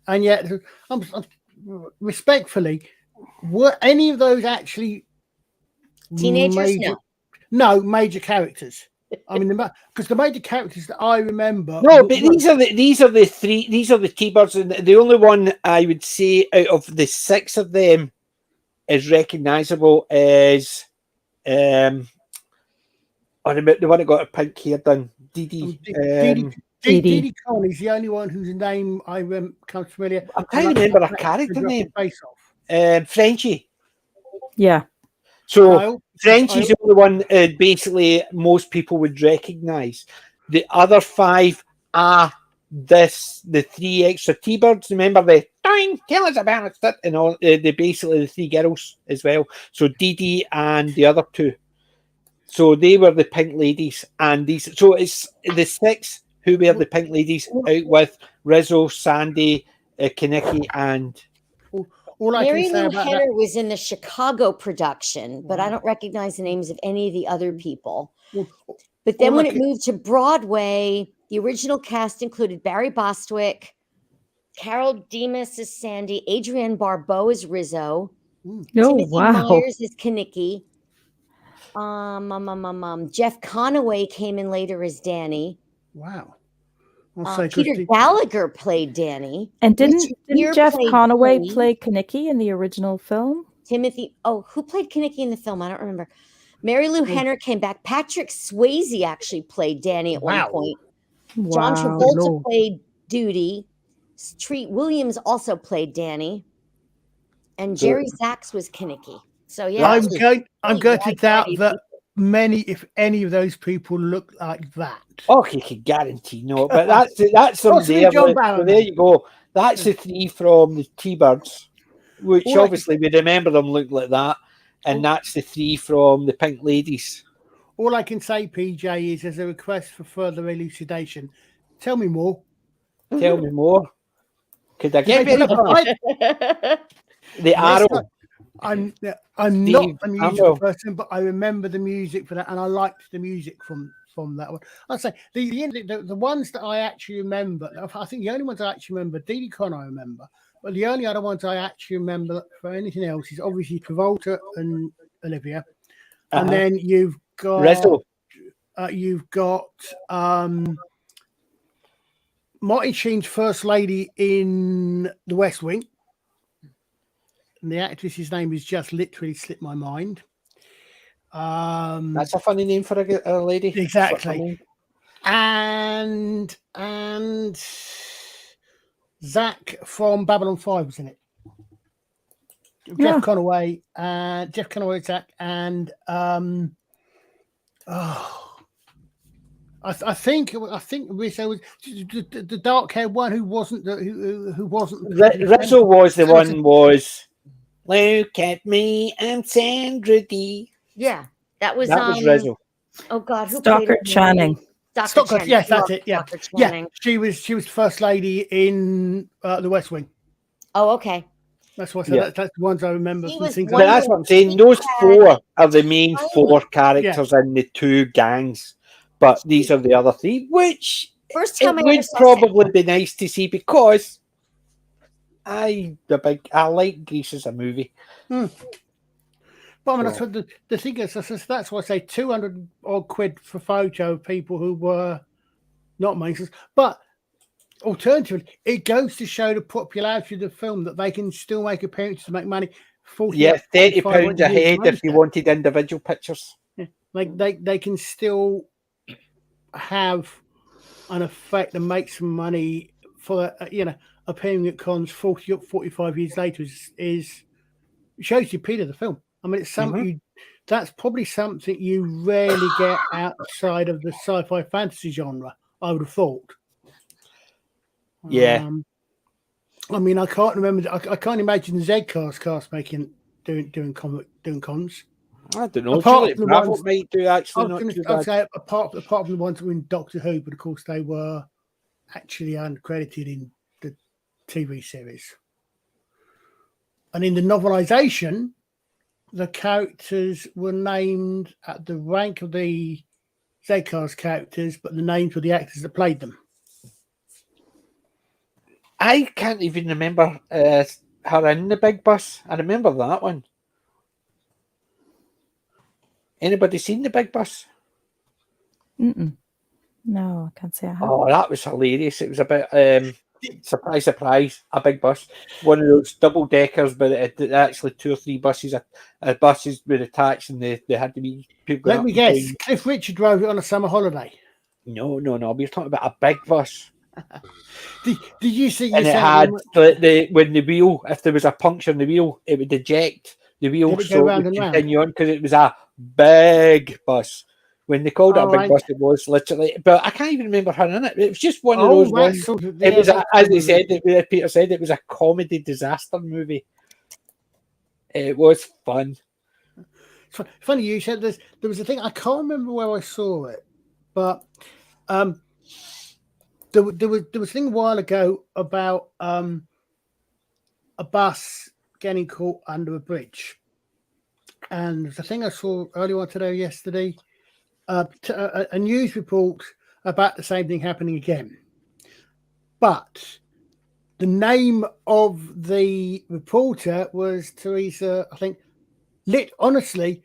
And yet, respectfully, were any of those actually teenagers? No, major characters. I mean, because the major characters that I remember. No, but these are the 3. These are the T-Birds, and the only one I would say out of the 6 of them is recognisable is the one that got her pink hair done. Dee Dee Coney's the only one whose name I comes familiar. I'm trying to remember her character name. Frenchie. Yeah. So Frenchie's the only one basically most people would recognise. The other 5 are the 3 extra T-Birds. Remember the tell us about it and all. They basically the 3 girls as well. So Dee and the other 2. So they were the Pink Ladies, and these. So it's the 6 who were the Pink Ladies out with Rizzo, Sandy, Kaneki, and all I Mary can say Lou about Henner that. was in the Chicago production, but I don't recognize the names of any of the other people. But then all when I it can- moved to Broadway, the original cast included Barry Bostwick, Carol Demas as Sandy, Adrienne Barbeau as Rizzo, Oh, Timothy wow. Myers as Kaneki. Jeff Conaway came in later as Danny. Wow. I'll say Peter Christy. Gallagher played Danny. And didn't Richard Gere Jeff played Conaway Tony. play Kaneki in the original film? Who played Kaneki in the film? I don't remember. Mary Lou Henner came back. Patrick Swayze actually played Danny at one point. John Wow. Good Travolta Lord. played Duty. Treat Williams also played Danny. And Jerry Sachs was Kaneki. So yeah, I'm going to wide doubt variety of that people. many, if any, of those people look like that. oh, he could guarantee no. But that's them Possibly there. John So Barrowman. there you go. That's the three from the T-Birds, which All I obviously we remember them look like that, and that's the three from the Pink Ladies. All I can say, PJ, is as a request for further elucidation. Tell me more. Tell me more. Could I get Did they very do a far? fight? The Arrow. I'm Steve not a musical Amwell. person, but I remember the music for that, and I liked the music from that one. I'd say the ones that I actually remember. I think the only ones I actually remember, Dee Dee Con, I remember, but the only other ones I actually remember for anything else is obviously Travolta and Olivia, and then you've got Rizzo. You've got Martin Sheen's first lady in The West Wing. And the actress's name has just literally slipped my mind. That's a funny name for a lady. Exactly. And Zach from Babylon 5 was in it. Jeff Conaway, Zach, and I think Rizzo was the dark haired one who wasn't Rizzo was the one was look at me, I'm Sandra D. Yeah, that was Rizzo. Oh God, who Stockard played Channing. Stockard Channing. Yes, that's it. Yeah, Stockard Channing. She was first lady in The West Wing. Oh, okay. That's what I said. That's the ones I remember. He From was things But that's what I'm saying. Those four are the main four characters in the two gangs. But these are the other three, which First time it I ever would saw probably be nice to see because I like Grease as a movie. But I mean, that's what the thing is. That's why I say 200 odd quid for photo of people who were not mainstays. But alternatively, it goes to show the popularity of the film that they can still make appearances to make money. £30 a head if you wanted individual pictures. Yeah. Like they can still have an effect and make some money for appearing at cons 45 years later is shows the appeal of the film. I mean, it's something that's probably something you rarely get outside of the sci-fi fantasy genre, I would have thought. Yeah. I mean, I can't remember. I can't imagine Z-Cast doing cons. I don't know. Apart from the Bravo ones might do actually not too bad. I'd say apart from the ones that were in Doctor Who, but of course they were actually uncredited in the TV series. And in the novelization, the characters were named at the rank of the Z-Cast characters, but the names were the actors that played them. I can't even remember her in the big bus. I remember that one. Anybody seen the big bus? No, I can't say I have. Oh, that was hilarious. It was about surprise, surprise, a big bus. One of those double deckers, but it had actually 2 or 3 buses. Buses were attached, and they had to be people. Let me guess. Cliff Richard drove it on a summer holiday. No. We're talking about a big bus. Did you see? And it had when the wheel, if there was a puncture in the wheel, it would eject the wheel, so it would continue on because it was a big bus. When they called it a big bus, it was literally. But I can't even remember her in it. It was just one of those ones. It was, as they said, Peter said, it was a comedy disaster movie. It was fun. Funny you said this. There was a thing I can't remember where I saw it, but there was a thing a while ago about a bus getting caught under a bridge, and the thing I saw earlier on today, yesterday, a news report about the same thing happening again, but the name of the reporter was Teresa, I think. Honestly,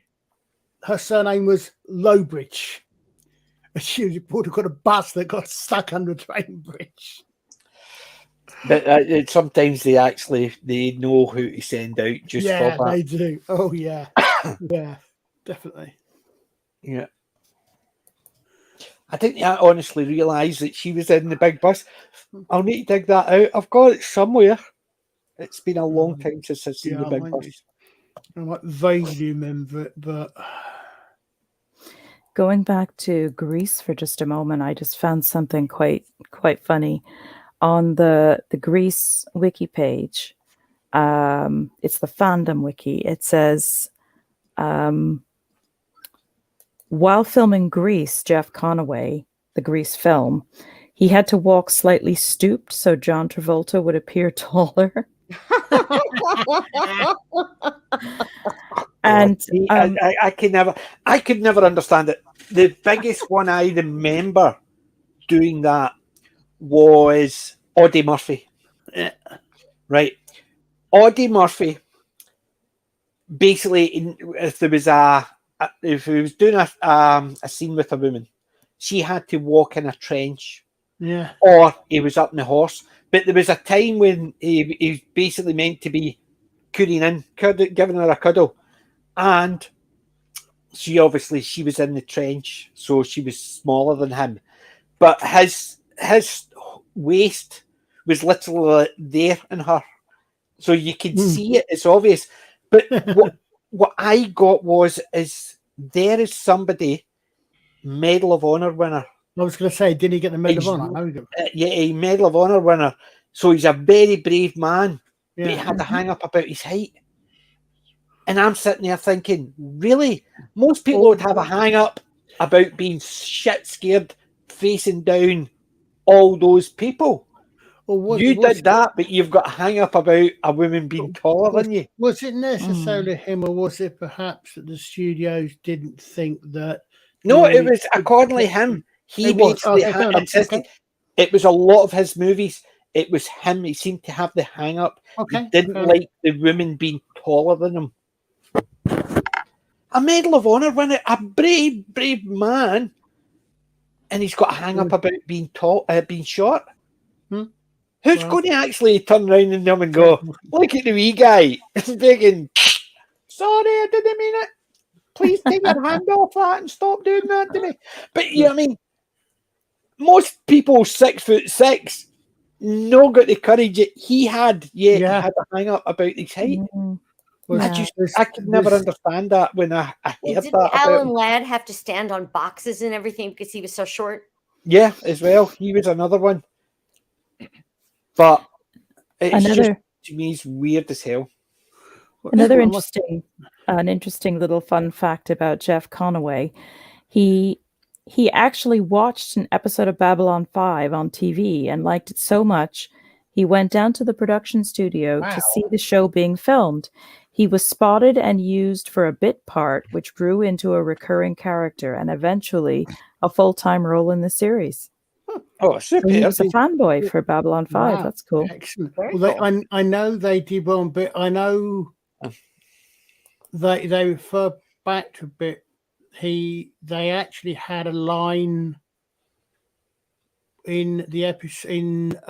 her surname was Lowbridge. She was reported got a bus that got stuck under a train bridge. But sometimes they know who to send out just for that. They do. Oh yeah, yeah, definitely. Yeah. I didn't honestly realise that she was in the big bus. I'll need to dig that out. I've got it somewhere. It's been a long time since I've seen the big bus. I might vaguely remember it, but going back to Greece for just a moment, I just found something quite funny on the Greece wiki page. It's the fandom wiki. It says, while filming Grease, Jeff Conaway, the Grease film, he had to walk slightly stooped so John Travolta would appear taller. And I could never understand it. The biggest one I remember doing that was Audie Murphy. Right. Audie Murphy, basically, if he was doing a scene with a woman, she had to walk in a trench. Yeah. Or he was up in the horse. But there was a time when he was basically meant to be giving her a cuddle. And she was in the trench, so she was smaller than him. But his waist was literally there in her. So you could see it, it's obvious. But what I got is there is somebody, Medal of Honor winner. I was going to say, did he get the Medal of Honor? Yeah, a Medal of Honor winner. So he's a very brave man, but he had to hang up about his height. And I'm sitting there thinking, really? Most people would have a hang up about being shit scared, facing down all those people. You did that, but you've got a hang up about a woman being taller than you. Was it necessarily him, or was it perhaps that the studios didn't think that? No, it was accordingly him. He basically insisted. It was a lot of his movies. It was him. He seemed to have the hang up. He didn't like the women being taller than him. A Medal of Honor winner, a brave man, and he's got a hang up about being tall, being short. Who's going to actually turn around and them and go, look at the wee guy, begging, sorry, I didn't mean it. Please take your hand off that and stop doing that to me. But you know what I mean? Most people 6'6", no got the courage that he had. He had to hang up about his height. I could never understand that when I heard that. Didn't Alan Ladd have to stand on boxes and everything because he was so short? Yeah, as well. He was another one. But it's just, to me, it's weird as hell. An interesting little fun fact about Jeff Conaway. He actually watched an episode of Babylon 5 on TV and liked it so much, he went down to the production studio to see the show being filmed. He was spotted and used for a bit part, which grew into a recurring character and eventually a full-time role in the series. Oh, super. So he was a fanboy for Babylon 5. Wow. That's cool. Excellent. Well, I know they did one bit. I know they refer back to a bit. They actually had a line in the episode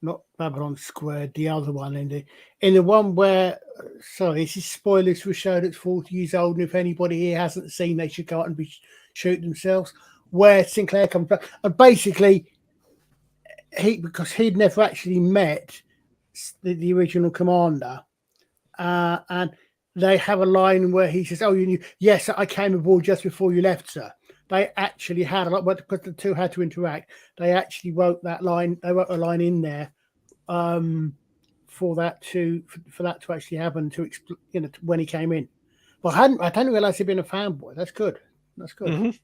not Babylon Squared, the other one in the one where, sorry, this is spoilers for a show that's 40 years old, and if anybody here hasn't seen, they should go out and shoot themselves. Where Sinclair comes back, and basically, because he'd never actually met the original commander, and they have a line where he says, "Oh, you knew? Yes, I came aboard just before you left, sir." They actually had a lot, but because the two had to interact, they actually wrote that line. They wrote a line in there for that to actually happen when he came in. But I didn't realize he'd been a fanboy. That's good. That's good.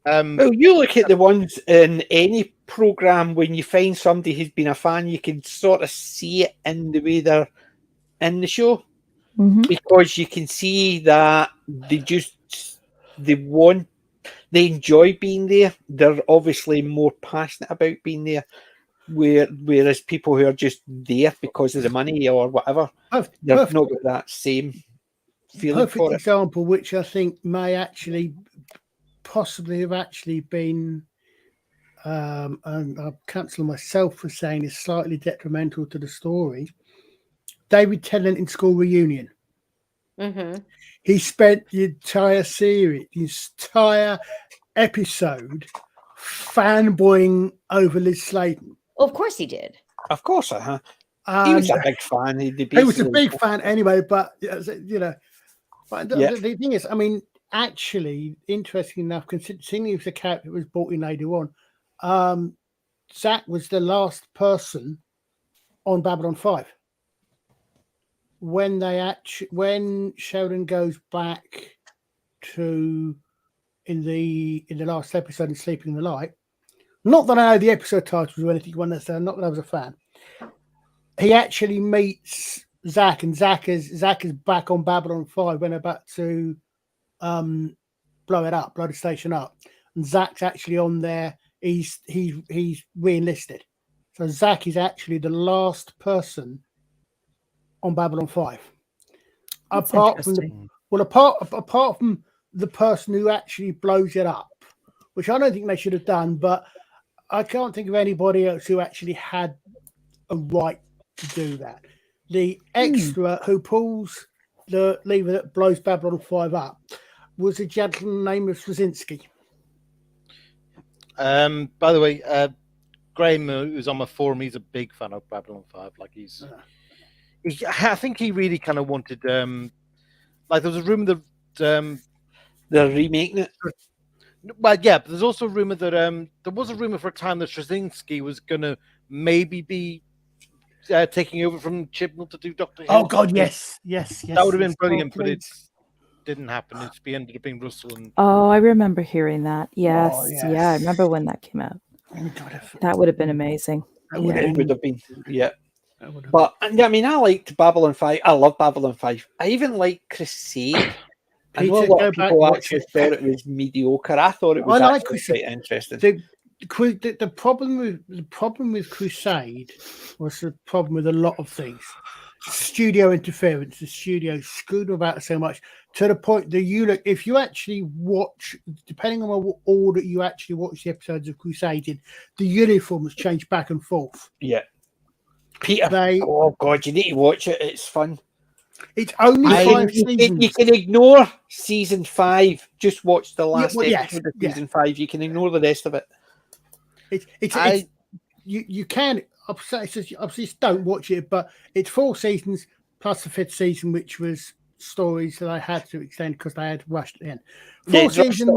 Well, you look at the ones in any program when you find somebody who's been a fan, you can sort of see it in the way they're in the show, because you can see that they enjoy being there. They're obviously more passionate about being there. Whereas people who are just there because of the money or whatever, they've not got that same feeling Perfect for it. example, which I think may actually possibly have actually been, and I'll cancel myself for saying is slightly detrimental to the story. David Tennant in School Reunion. He spent the entire series, the entire episode, fanboying over Liz Sladen. Well, of course he did. Of course, he was a big fan. He was a big fan anyway, but you know, but the thing is, I mean, actually, interesting enough, considering he was a character that was brought in later on, Zach was the last person on Babylon 5. When Sheldon goes back to in the last episode in Sleeping in the Light, not that I know the episode titles or anything, not that I was a fan. He actually meets Zach, and Zach is back on Babylon 5 when they're about to blow the station up, and Zach's actually on there. He's re-enlisted, so Zach is actually the last person on Babylon 5. Apart from the person who actually blows it up, which I don't think they should have done, but I can't think of anybody else who actually had a right to do that. The extra who pulls the lever that blows Babylon 5 up was a gentleman named Straczynski. By the way, Graham, who's on my forum, he's a big fan of Babylon 5. Like I think he really kind of wanted, like there was a rumor that they're remaking it. Well, yeah, but there's also a rumor that there was a rumor for a time that Straczynski was gonna maybe be taking over from Chibnall to do Doctor Who. Oh God, yes. That would have been brilliant, but it didn't happen. It ended up being Russell. I remember hearing that. Yes. Yeah, I remember when that came out. That would have been amazing. It would have been, yeah. But I mean, I liked Babylon 5. I love Babylon 5. I even like Crusade. I know a lot of people actually thought it was mediocre. I thought it was actually quite interesting. The problem with Crusade was the problem with a lot of things. Studio interference. The studio screwed about so much to the point that if you actually watch, depending on what order you actually watch the episodes of Crusade in, the uniforms change back and forth. Yeah. Peter, oh God, you need to watch it. It's fun. It's only 5 seasons. You can ignore season 5. Just watch the last episode of season 5. You can ignore the rest of it. You can obviously don't watch it, but it's 4 seasons plus the 5th season, which was stories that I had to extend because I had rushed in. 4 seasons.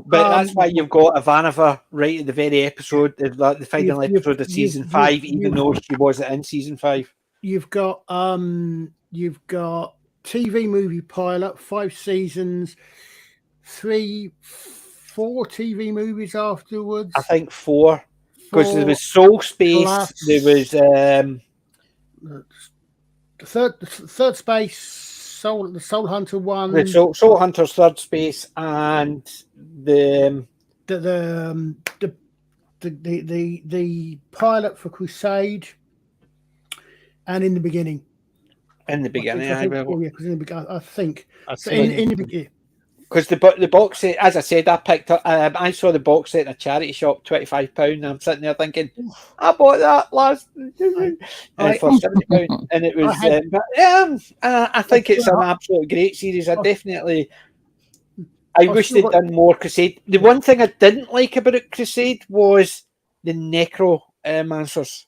But that's why you've got Ivanova right at the very episode, the final episode of season 5, even though she wasn't in season 5. You've got TV movie pilot, 5 seasons, 4 TV movies afterwards. I think 4, because there was Soul Space. There was the third Space. The Soul Hunter one, the Soul Hunter's Third Space, and the pilot for Crusade, and in the beginning. In the beginning, I think in the beginning. Because the box set, as I said, I picked up. I saw the box set in a charity shop, £25, and I'm sitting there thinking, I bought that last for £70, and it was. I think it's an absolutely great series. I wish they'd done more Crusade. The one thing I didn't like about Crusade was the necromancers.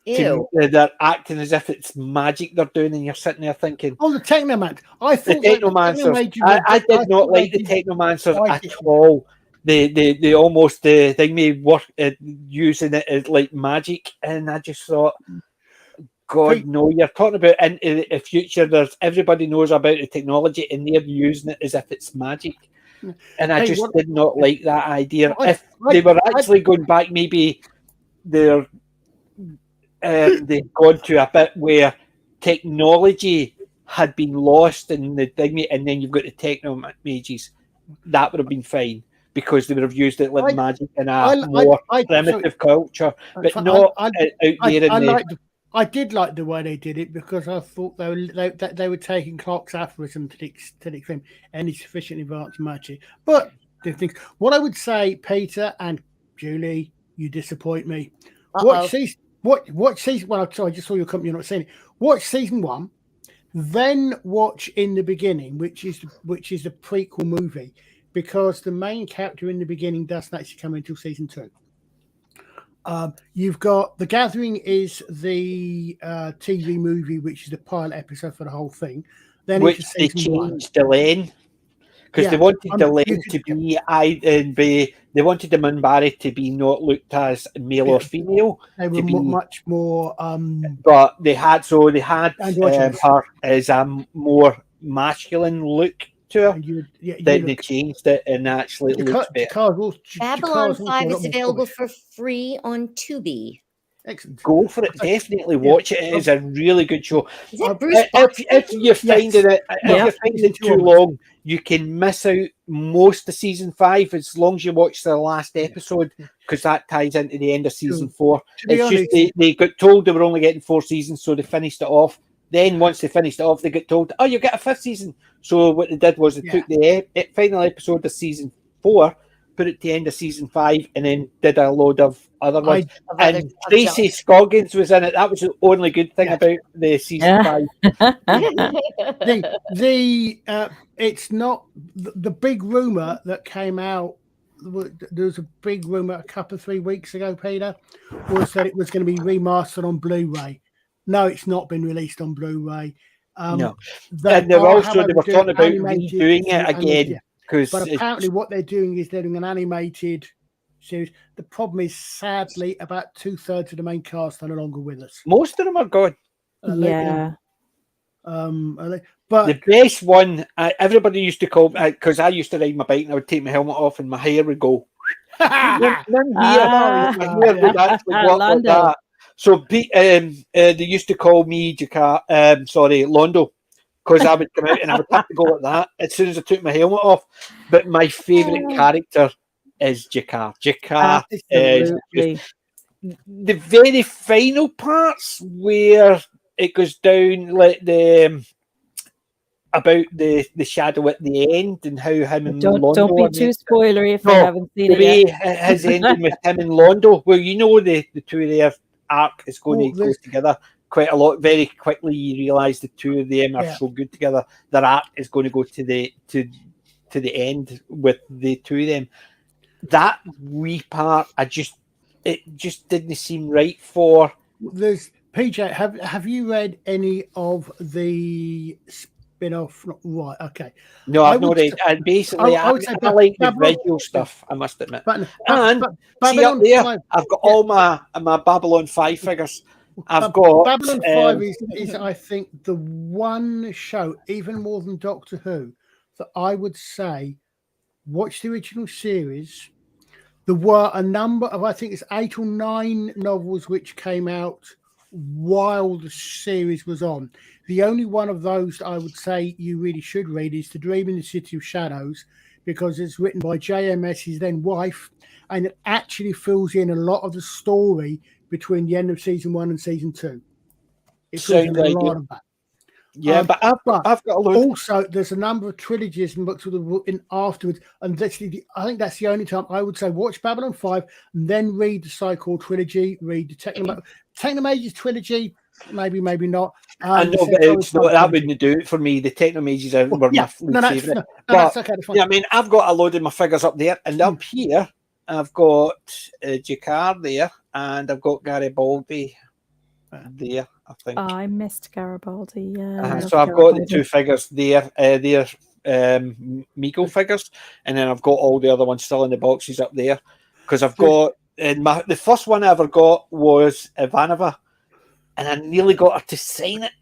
Ew. They're acting as if it's magic they're doing, and you're sitting there thinking, "Oh, the Technomancer!" I thought the Technomancers. I did not like the Technomancers at all. They almost thing me work using it as like magic, and I just thought, God, no! You're talking about into the future. Everybody knows about the technology, and they're using it as if it's magic. And I Hey, just what- did not like that idea. I- If they were actually going back, maybe they've gone to a bit where technology had been lost in the thing, and then you've got the techno mages. That would have been fine because they would have used it like magic in a more primitive culture, but not out there in the. I did like the way they did it because I thought they were taking Clark's aphorism to the extreme, any sufficiently advanced magic. But the things, what I would say, Peter and Julie, you disappoint me. Watch season. Well, sorry, I just saw your company. You're not saying it. Watch season 1, then watch In the Beginning, which is the prequel movie, because the main character in the beginning doesn't actually come until season 2. You've got The Gathering is the TV movie, which is the pilot episode for the whole thing. Then which they changed Delenn because they wanted Delenn to be they wanted the Minbari to be not looked as male or female. They were much more. But they had her as a more masculine look to her. They changed it and actually it looks better. Babylon 5 is available for free on Tubi. Excellent. Go for it. Definitely watch it. It is a really good show. Is it Bruce if you're finding it too long, you can miss out most of season 5 as long as you watch the last episode because that ties into the end of season 4. It's just they got told they were only getting 4 seasons, so they finished it off. Then once they finished it off, they got told, "Oh, you get a 5th season." So what they did was they took the final episode of season 4, put it to the end of season 5, and then did a load of other ones. And Tracy Scoggins was in it. That was the only good thing about the season 5. It's not the big rumor that came out. There was a big rumor a couple of 3 weeks ago, Peter, was that it was going to be remastered on Blu-ray. No, it's not been released on Blu-ray. No, and they were talking about redoing it again. But apparently what they're doing is they're doing an animated series. The problem is, sadly, about 2/3 of the main cast are no longer with us. Most of them are gone. But the best one, everybody used to call, because I used to ride my bike and I would take my helmet off and my hair would go. So they used to call me Londo, because I would come out and I would have to go like that as soon as I took my helmet off. But my favourite character is Jakar. Jakar is just the very final parts where it goes down like about the shadow at the end and how him and Londo. Don't be too spoilery if I haven't seen it yet. His ending with him and Londo. Well, you know the two of their arc is going to go together quite a lot. Very quickly, you realise the two of them are so good together. Their arc is going to go to the end with the two of them. That wee part, it just didn't seem right for. There's PJ. Have you read any of the spin-off? Right, okay. No, I've not read. And basically, I like the visual stuff, I must admit. See up there, I've got all my Babylon 5 figures. I've got Babylon 5 is I think the one show, even more than Doctor Who, that I would say watch the original series. There were a number of, I think it's 8 or 9 novels which came out while the series was on. The only one of those I would say you really should read is The Dream in the City of Shadows, because it's written by JMS's then wife, and it actually fills in a lot of the story between the end of season 1 and season 2. It fills in a lot of that. Yeah, but I've got a load. Also, there's a number of trilogies and books in afterwards, and I think that's the only time I would say watch Babylon 5 and then read the so-called trilogy, read the Technomages trilogy, maybe not. I know, but that wouldn't do it for me. The Technomages were my favourite. That's okay. Yeah, I mean, I've got a load of my figures up there, and up here I've got Jakar there, and I've got Garibaldi there. I think. I missed Garibaldi. Yeah. So I've got the 2 figures there. They're Mego figures, and then I've got all the other ones still in the boxes up there because I've got. The first one I ever got was Ivanova, and I nearly got her to sign it.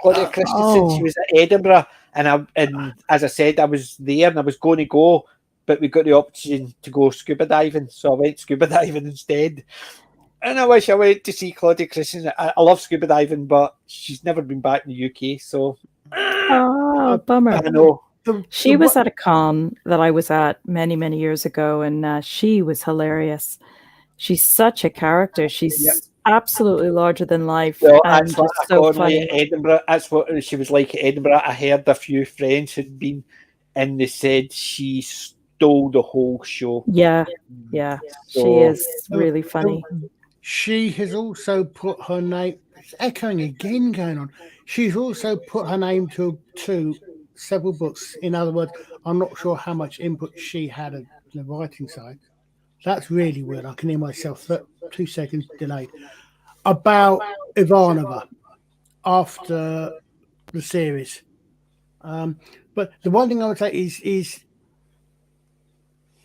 Claudia Christensen. She was at Edinburgh, and as I said, I was there and I was going to go, but we got the option to go scuba diving, so I went scuba diving instead. And I wish I went to see Claudia Christensen. I love scuba diving, but she's never been back in the UK, so Oh, bummer. I know. She was at a con that I was at many, many years ago, and she was hilarious. She's such a character. She's absolutely larger than life. Well, and that's what just so funny. at Edinburgh. That's what she was like at Edinburgh. I heard a few friends had been, and they said she stole the whole show. Yeah, yeah, So- she is really funny. She has also put her name. It's echoing again going on. She's also put her name to several books. In other words, I'm not sure how much input she had at the writing side. That's really weird. I can hear myself 2 seconds delayed. About Ivanova after the series. But the one thing I would say is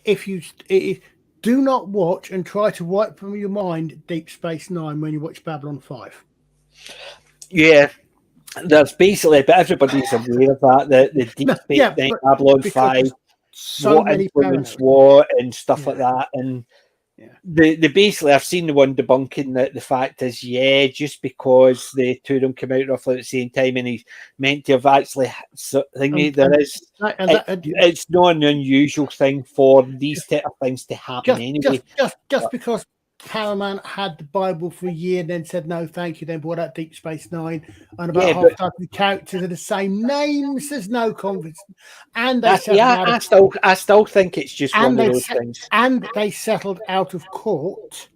if you do not watch and try to wipe from your mind Deep Space Nine when you watch Babylon 5. Yeah, there's basically, but everybody's aware of that. The Deep Space Nine, Babylon 5, so what many influence parallels. what and stuff like Yeah. that. And Yeah. the basically, I've seen the one debunking that the fact is, just because the two of them came out roughly at the same time and he's meant to have actually it's not an unusual thing for these type of things to happen anyway. Just because Paramount had the Bible for a year and then said no thank you, then brought out Deep Space Nine, and about half the characters are the same names. There's no confidence, and I still think it's just one of those things. And they settled out of court.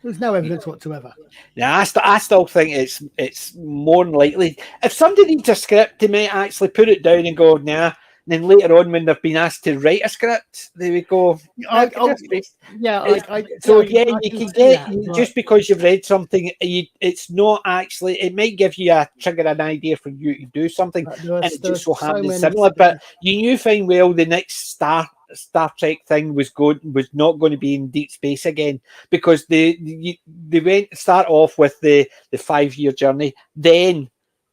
There's no evidence whatsoever. Yeah, I still think it's more than likely if somebody needs a script, they might actually put it down and go, nah. And then later on, when they've been asked to write a script, they would go, you can get just because you've read something, it's not actually. It might give you an idea for you to do something, and it just so happens similar. But you knew fine well the next Star Trek thing was not going to be in deep space again, because they start off with the 5-year journey, then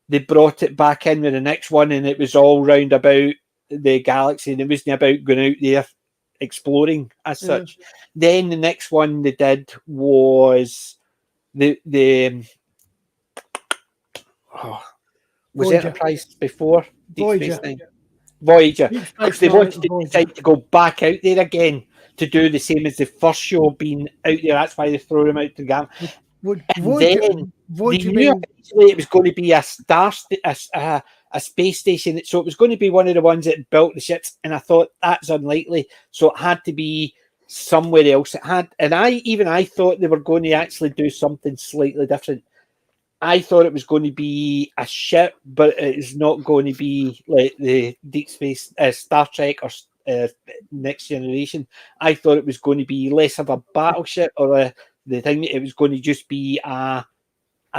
they brought it back in with the next one, and it was all round about the galaxy, and it wasn't about going out there exploring as such. Then the next one they did was was Voyager. Enterprise before Voyager. Voyager. Deep Space Because they Nine wanted and to Voyager. decide to go back out there again to do the same as the first show being out there. That's why they threw them out to the game. Then they knew eventually it was going to be a space station, so it was going to be one of the ones that built the ships, and I thought that's unlikely, so it had to be somewhere else. I thought they were going to actually do something slightly different. I thought it was going to be a ship, but it's not going to be like the Deep Space Star Trek or Next Generation. I thought it was going to be less of a battleship or the thing. It was going to just be a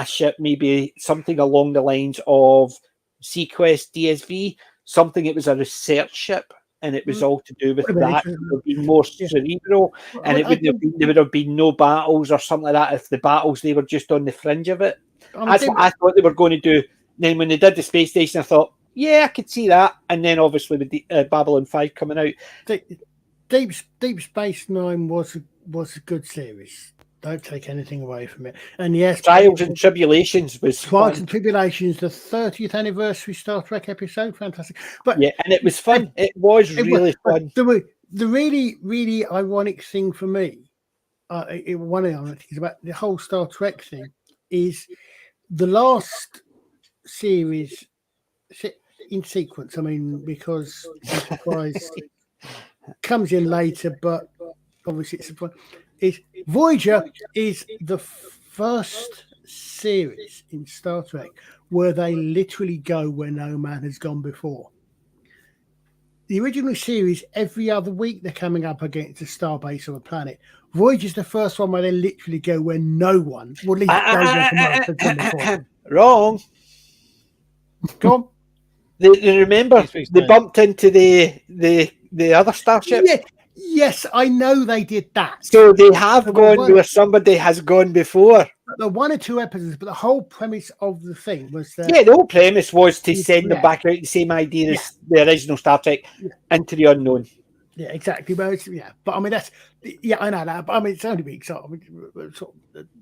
ship, maybe something along the lines of Sequest DSV, something. It was a research ship, and it was all to do with that. It would be more cerebral, and there would have been no battles or something like that. If the battles, they were just on the fringe of it. That's what I thought they were going to do. Then when they did the space station, I thought, yeah, I could see that. And then obviously with the Babylon 5 coming out, Deep Space Nine was a good series. Don't take anything away from it. And yes, Trials and Tribulations was Trials fun. and Tribulations, the 30th anniversary Star Trek episode, fantastic. But yeah, and it was fun. It was really fun. The really ironic thing for me, one of the ironic things about the whole Star Trek thing is the last series in sequence. I mean, because Enterprise comes in later, but obviously it's a point. Is Voyager is the first series in Star Trek where they literally go where no man has gone before. The original series, every other week they're coming up against a starbase or a planet. Voyager's the first one where they literally go where no one, or at least has gone before. Wrong. Go on. They remember they bumped into the other starship. Yeah. Yes, I know they did that. So they have But gone one- where somebody has gone before. The 1 or 2 episodes, but the whole premise of the thing was that Yeah, the whole premise was to send them Yeah. back out, the same idea Yeah. as the original Star Trek, Yeah. into the unknown. Yeah, exactly. But I mean I know that. But I mean, it's only being sort of a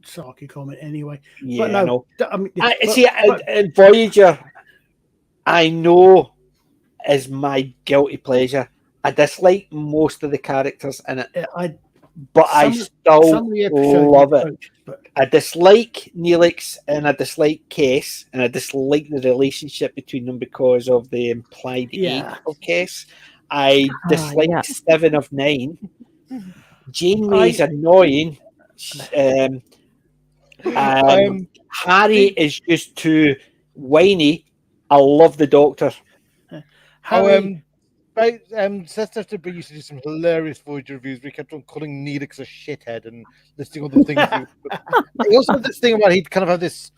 sarky comment anyway. Yeah, but no, I know. I mean, And Voyager, I know, is my guilty pleasure. I dislike most of the characters in it, but I still some of the episodes love it. approaches, but I dislike Neelix and I dislike Kess, and I dislike the relationship between them because of the implied age of Kess. I dislike yeah. 7 of 9. Janeway's annoying. Harry is just too whiny. I love the Doctor. Seth Bray used to do some hilarious Voyager reviews. We kept on calling Neelix a shithead and listing all the things. He also had this thing about he'd kind of have this,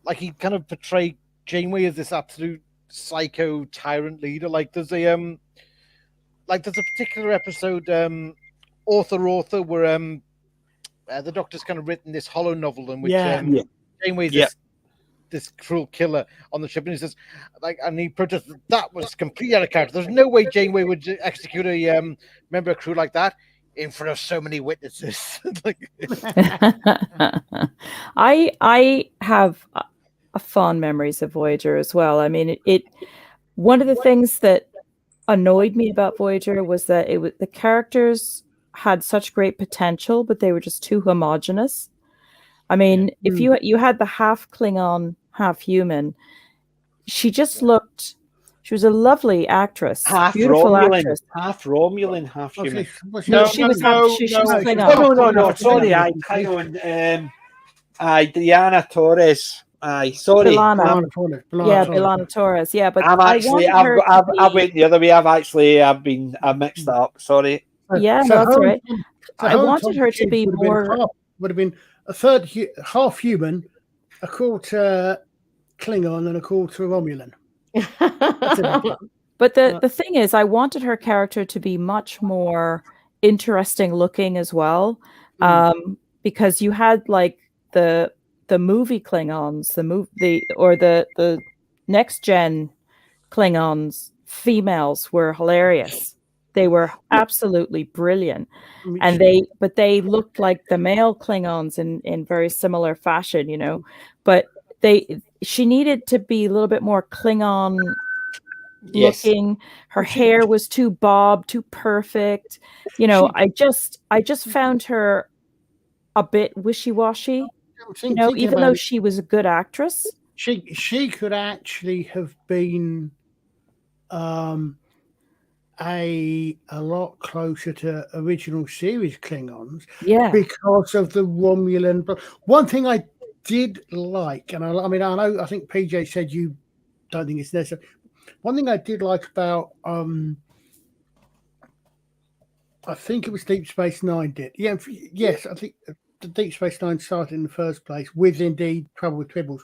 like he'd kind of portray Janeway as this absolute psycho tyrant leader. Like there's a particular episode, Author, where the Doctor's kind of written this hollow novel in which Janeway's this cruel killer on the ship, and he says, and he protested that was completely out of character. There's no way Janeway would execute a member of crew like that in front of so many witnesses. I have a fond memories of Voyager as well. I mean, it one of the things that annoyed me about Voyager was that the characters had such great potential, but they were just too homogenous. I mean, if you had the half Klingon, half human, she just looked. She was a lovely actress, beautiful Romulan, actress. half Romulan, half human. She was Klingon. No. Sorry, I hang on. Diana Torres. Sorry. B'Elanna Torres. Yeah, but I went the other way. I've mixed that up. Sorry. Yeah, so that's right. So I wanted her to be more. Would have been a third half human, a quarter Klingon, and a quarter Romulan. But the thing is, I wanted her character to be much more interesting looking as well, because you had like the movie Klingons, the next gen Klingons, females were hilarious. They were absolutely brilliant, and they looked like the male Klingons in very similar fashion, you know. But she needed to be a little bit more Klingon looking. Her hair was too bobbed, too perfect. You know, I just found her a bit wishy-washy. You know, even though she was a good actress, she could actually have been a lot closer to original series Klingons, because of the Romulan. But one thing I did like, and I think PJ said you don't think it's necessary. One thing I did like about I think it was Deep Space Nine did. Yes, I think the Deep Space Nine started in the first place with indeed Trouble with Tribbles,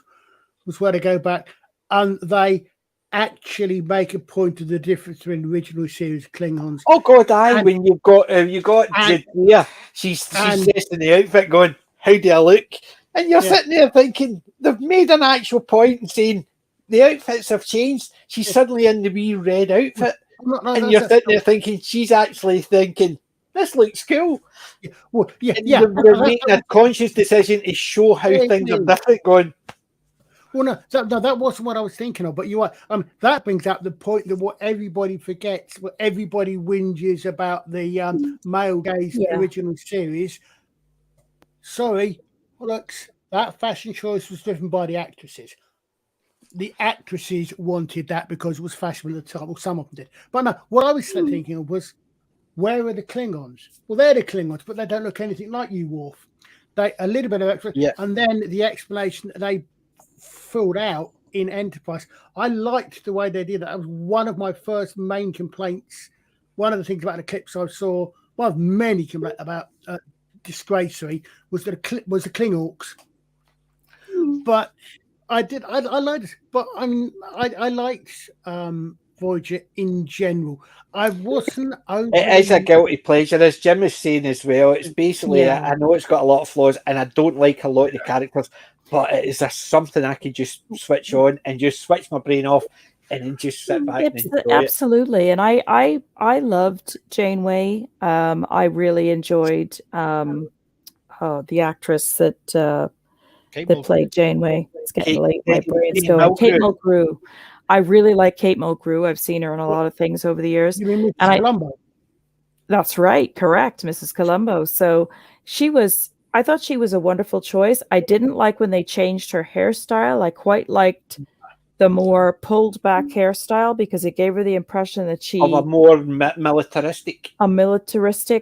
was where they go back and they actually make a point of the difference between the original series Klingons. Oh God, when you've got Jadea, she's testing the outfit, going, "How do I look?" And you're sitting there thinking they've made an actual point and saying the outfits have changed. She's suddenly in the wee red outfit, and you're sitting there thinking she's actually thinking, "This looks cool." They're making a conscious decision to show how things are different. Going. Well, no, that wasn't what I was thinking of. But you are. That brings up the point that what everybody forgets, what everybody whinges about the male gaze original series. Sorry, look, that fashion choice was driven by the actresses. The actresses wanted that because it was fashionable at the time. Well, some of them did. But no, what I was thinking of was, where are the Klingons? Well, they're the Klingons, but they don't look anything like you, Worf. They a little bit of extra, and then the explanation that they filled out in Enterprise. I liked the way they did that. That was one of my first main complaints. One of the things about the clips I saw, one of many complaints about Disgracery, was the Klingorks. But I liked it. But I mean, I liked Voyager in general. I wasn't It is a overly. guilty pleasure, as Jim is saying as well. It's basically, Yeah. I know it's got a lot of flaws, and I don't like a lot of the characters, but it is something I could just switch on and just switch my brain off and then just sit back and enjoy it. Absolutely. And I loved Janeway. I really enjoyed the actress that played Janeway. It's getting late. My brain's going. Kate Mulgrew. I really like Kate Mulgrew. I've seen her in a lot of things over the years. You mean Mrs. Columbo? That's right. Correct. Mrs. Columbo. So I thought she was a wonderful choice. I didn't like when they changed her hairstyle. I quite liked the more pulled back hairstyle because it gave her the impression that she of a more militaristic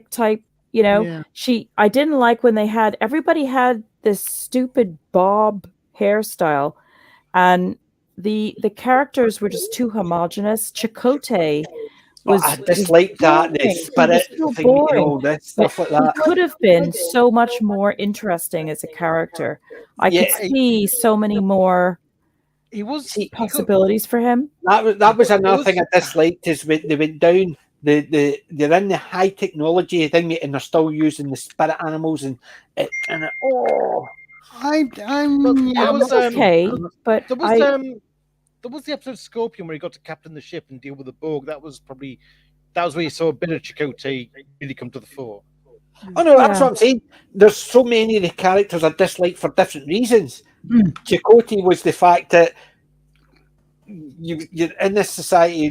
type, I didn't like when everybody had this stupid bob hairstyle, and the characters were just too homogenous. Chakotay I disliked that, the spirit thing, all this stuff like that. He could have been so much more interesting as a character. I could see so many more possibilities for him. That was another thing I disliked, is when they went down they're in the high technology thing and they're still using the spirit animals and okay, but there was the episode Scorpion where he got to captain the ship and deal with the Borg. That was where you saw a bit of Chakotay really come to the fore. Oh no, that's what I'm saying. There's so many of the characters I dislike for different reasons. Chakotay was the fact that you're in this society.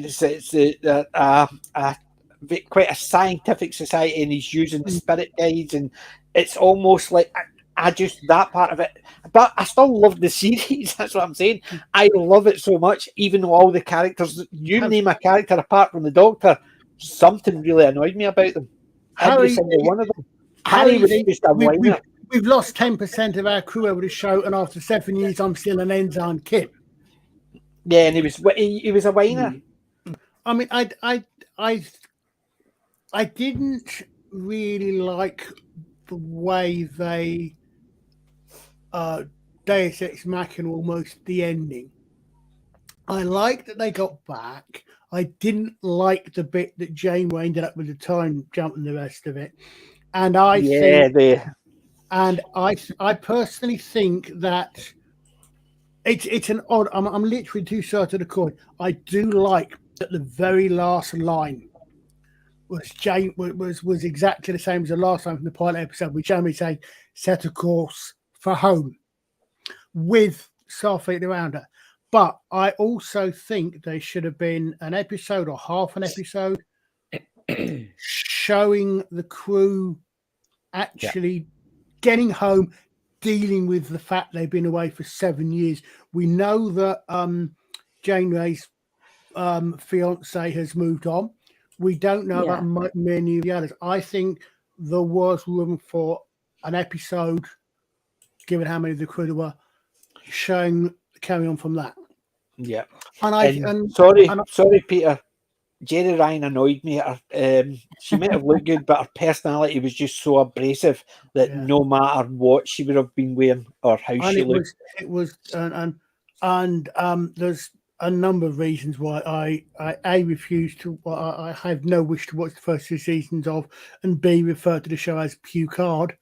It's quite a scientific society, and he's using the spirit guides, and it's almost like I just that part of it. But I still love the series. That's what I'm saying. I love it so much, even though all the characters. You name a character apart from the Doctor, something really annoyed me about them. Every single one of them. Harry was just a whiner. We've lost 10% of our crew over the show, and after 7 years, I'm still an ensign kid. Yeah, and he was a whiner. I mean, I didn't really like the way they Deus Ex Machina, almost the ending. I liked that they got back. I didn't like the bit that Janeway ended up with the time jump and the rest of it. And I personally think that it's an odd. I'm literally two sides of the coin. I do like that the very last line was exactly the same as the last line from the pilot episode, with Janeway saying, "Set a course for home," with Starfleet around her. But I also think there should have been an episode or half an episode showing the crew actually getting home, dealing with the fact they've been away for 7 years. We know that Janeway's fiance has moved on. We don't know about many of the others. I think there was room for an episode, given how many of the crew there were, showing carry on from that. Yeah. Sorry, Peter. Jerry Ryan annoyed me. She might have looked good, but her personality was just so abrasive that no matter what she would have been wearing or how she looked. There's a number of reasons why I refuse to. I have no wish to watch the first 2 seasons of, and B, refer to the show as Picard.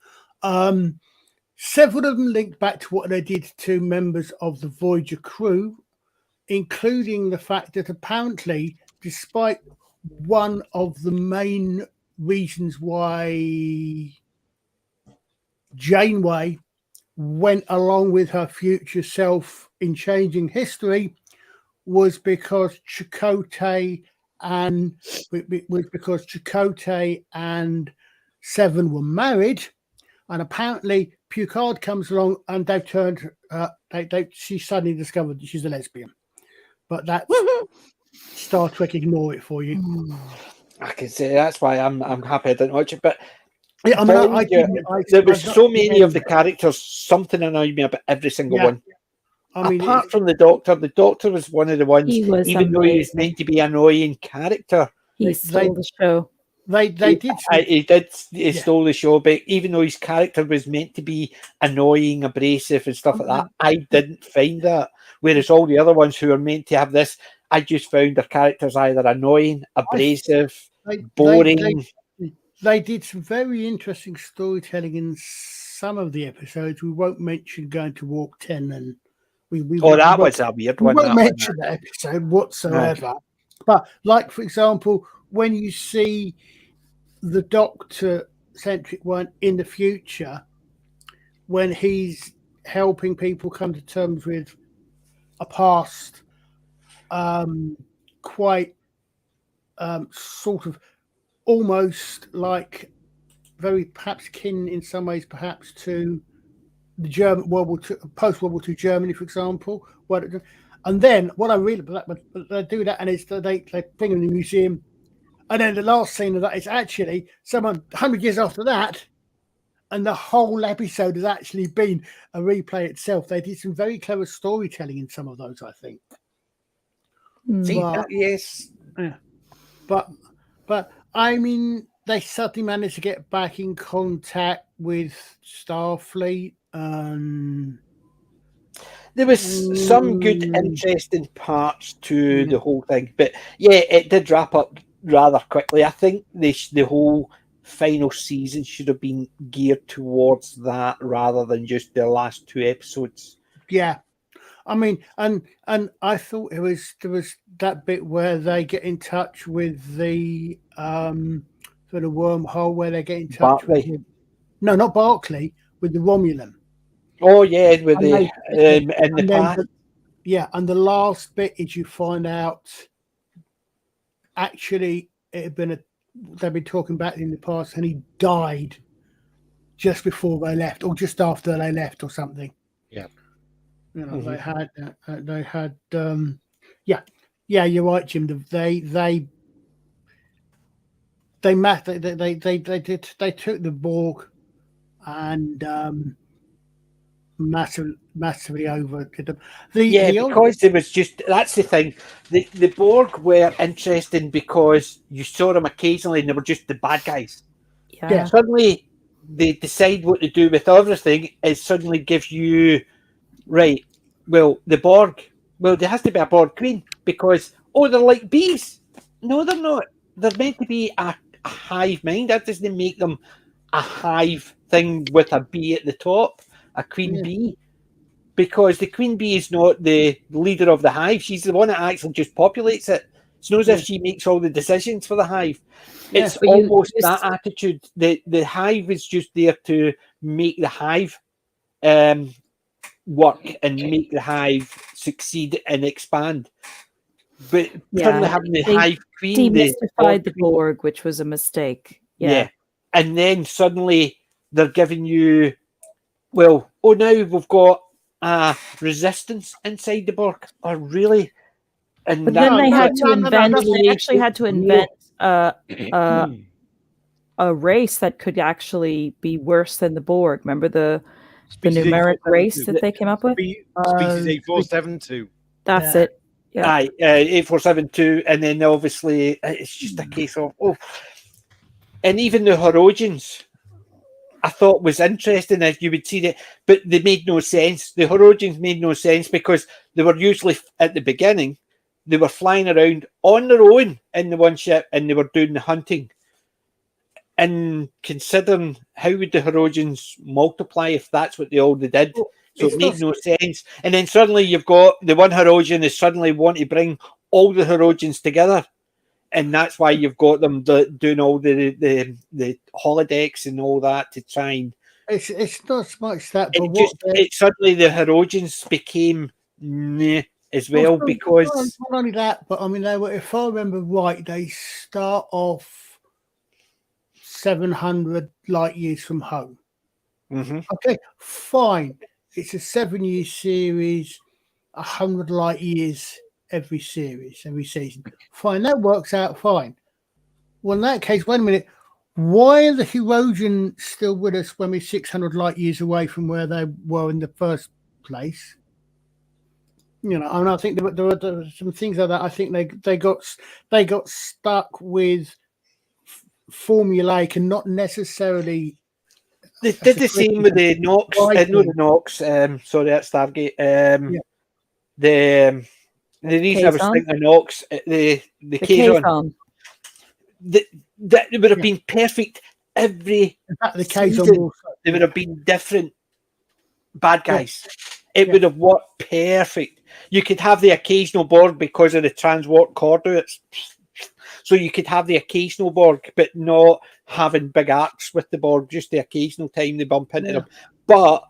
Several of them linked back to what they did to members of the Voyager crew, including the fact that apparently, despite one of the main reasons why Janeway went along with her future self in changing history, was because Chakotay and Seven were married, and apparently Picard comes along and they've turned. She suddenly discovered that she's a lesbian, but that's Star Trek. Ignore it for you. I can say that's why I'm happy I didn't watch it, but yeah, there was so many of the characters. Something annoyed me about every single one. I mean, apart from the Doctor was one of the ones. Even though he was meant to be an annoying character, he stole the show. He stole the show, but even though his character was meant to be annoying, abrasive, and stuff like that, I didn't find that. Whereas all the other ones who are meant to have this I just found their characters either annoying, abrasive, They, boring. they did some very interesting storytelling in some of the episodes. We won't mention going to Walk 10, and we that won't, was a weird we one. won't That mention that episode whatsoever. But like, for example, when you see the Doctor-centric one in the future, when he's helping people come to terms with a past, quite sort of almost like very perhaps kin in some ways, perhaps to the German World War II, post World War II Germany, for example. And then what I really like, they do that, and it's they bring him in the museum, and then the last scene of that is actually someone 100 years after that, and the whole episode has actually been a replay itself. They did some very clever storytelling in some of those, I think. See, But, yes. yeah. But I mean, they suddenly managed to get back in contact with Starfleet. There was some good, interesting parts to the whole thing, but yeah, it did wrap up rather quickly. I think the whole final season should have been geared towards that rather than just the last 2 episodes. Yeah, I mean, and I thought there was that bit where they get in touch with the sort of wormhole where they get in touch Barclay. with no, not Barclay, with the Romulan. Oh yeah, with And the in the past. And the last bit is you find out actually it had been they've been talking about it in the past, and he died just before they left, or just after they left, or something. Yeah. You know, they had yeah, you're right, Jim. They took the Borg and massively overdid them. Because there was just that's the thing. The Borg were interesting because you saw them occasionally and they were just the bad guys. Yeah. Suddenly they decide what to do with everything. It suddenly gives you right. Well, the Borg. Well, there has to be a Borg queen because they're like bees. No, they're not. They're meant to be a hive mind. That doesn't make them a hive thing with a bee at the top, a queen bee, because the queen bee is not the leader of the hive. She's the one that actually just populates it. It's not as if she makes all the decisions for the hive. It's almost that attitude. The hive is just there to make the hive work and make the hive succeed and expand. But suddenly having the hive queen demystified the Borg, which was a mistake. Yeah. And then suddenly they're giving you, well, now we've got resistance inside the Borg. Oh, really? And but then they had to invent. They actually had to invent a race that could actually be worse than the Borg. Remember the numeric race that they came up with? Species 8472. That's it. Yeah. 8472, and then obviously it's just a case of and even the Herodians I thought was interesting as you would see that, but they made no sense. The Herodians made no sense because they were usually at the beginning, they were flying around on their own in the one ship and they were doing the hunting. And considering how would the Herodians multiply if that's what they already did? So it made no sense. And then suddenly you've got the one Herodian is suddenly want to bring all the Herodians together. And that's why you've got them doing all the holodecks and all that to try and... It's not so much that, but suddenly the Herodians became as well because... Not only that, but I mean, if I remember right, they start off 700 light years from home. Mm-hmm. Okay, fine. It's a 7-year series, 100 light years every season. Fine, that works out fine. Well, in that case, wait a minute. Why are the Herodians still with us when we're 600 light years away from where they were in the first place? You know, I think there were some things like that. I think they got stuck with formulaic and not necessarily. They did the same with the Nox. Sorry, at Stargate. the reason I was Kazon? thinking of Nox, the Kazon, Kazon. that would have Yeah. been perfect every In fact, the Kazon season. will. They would have been different bad guys. It Yeah. would have worked perfect. You could have the occasional Borg because of the transwarp conduits. So you could have the occasional Borg, but not having big arcs with the Borg, just the occasional time they bump into them. But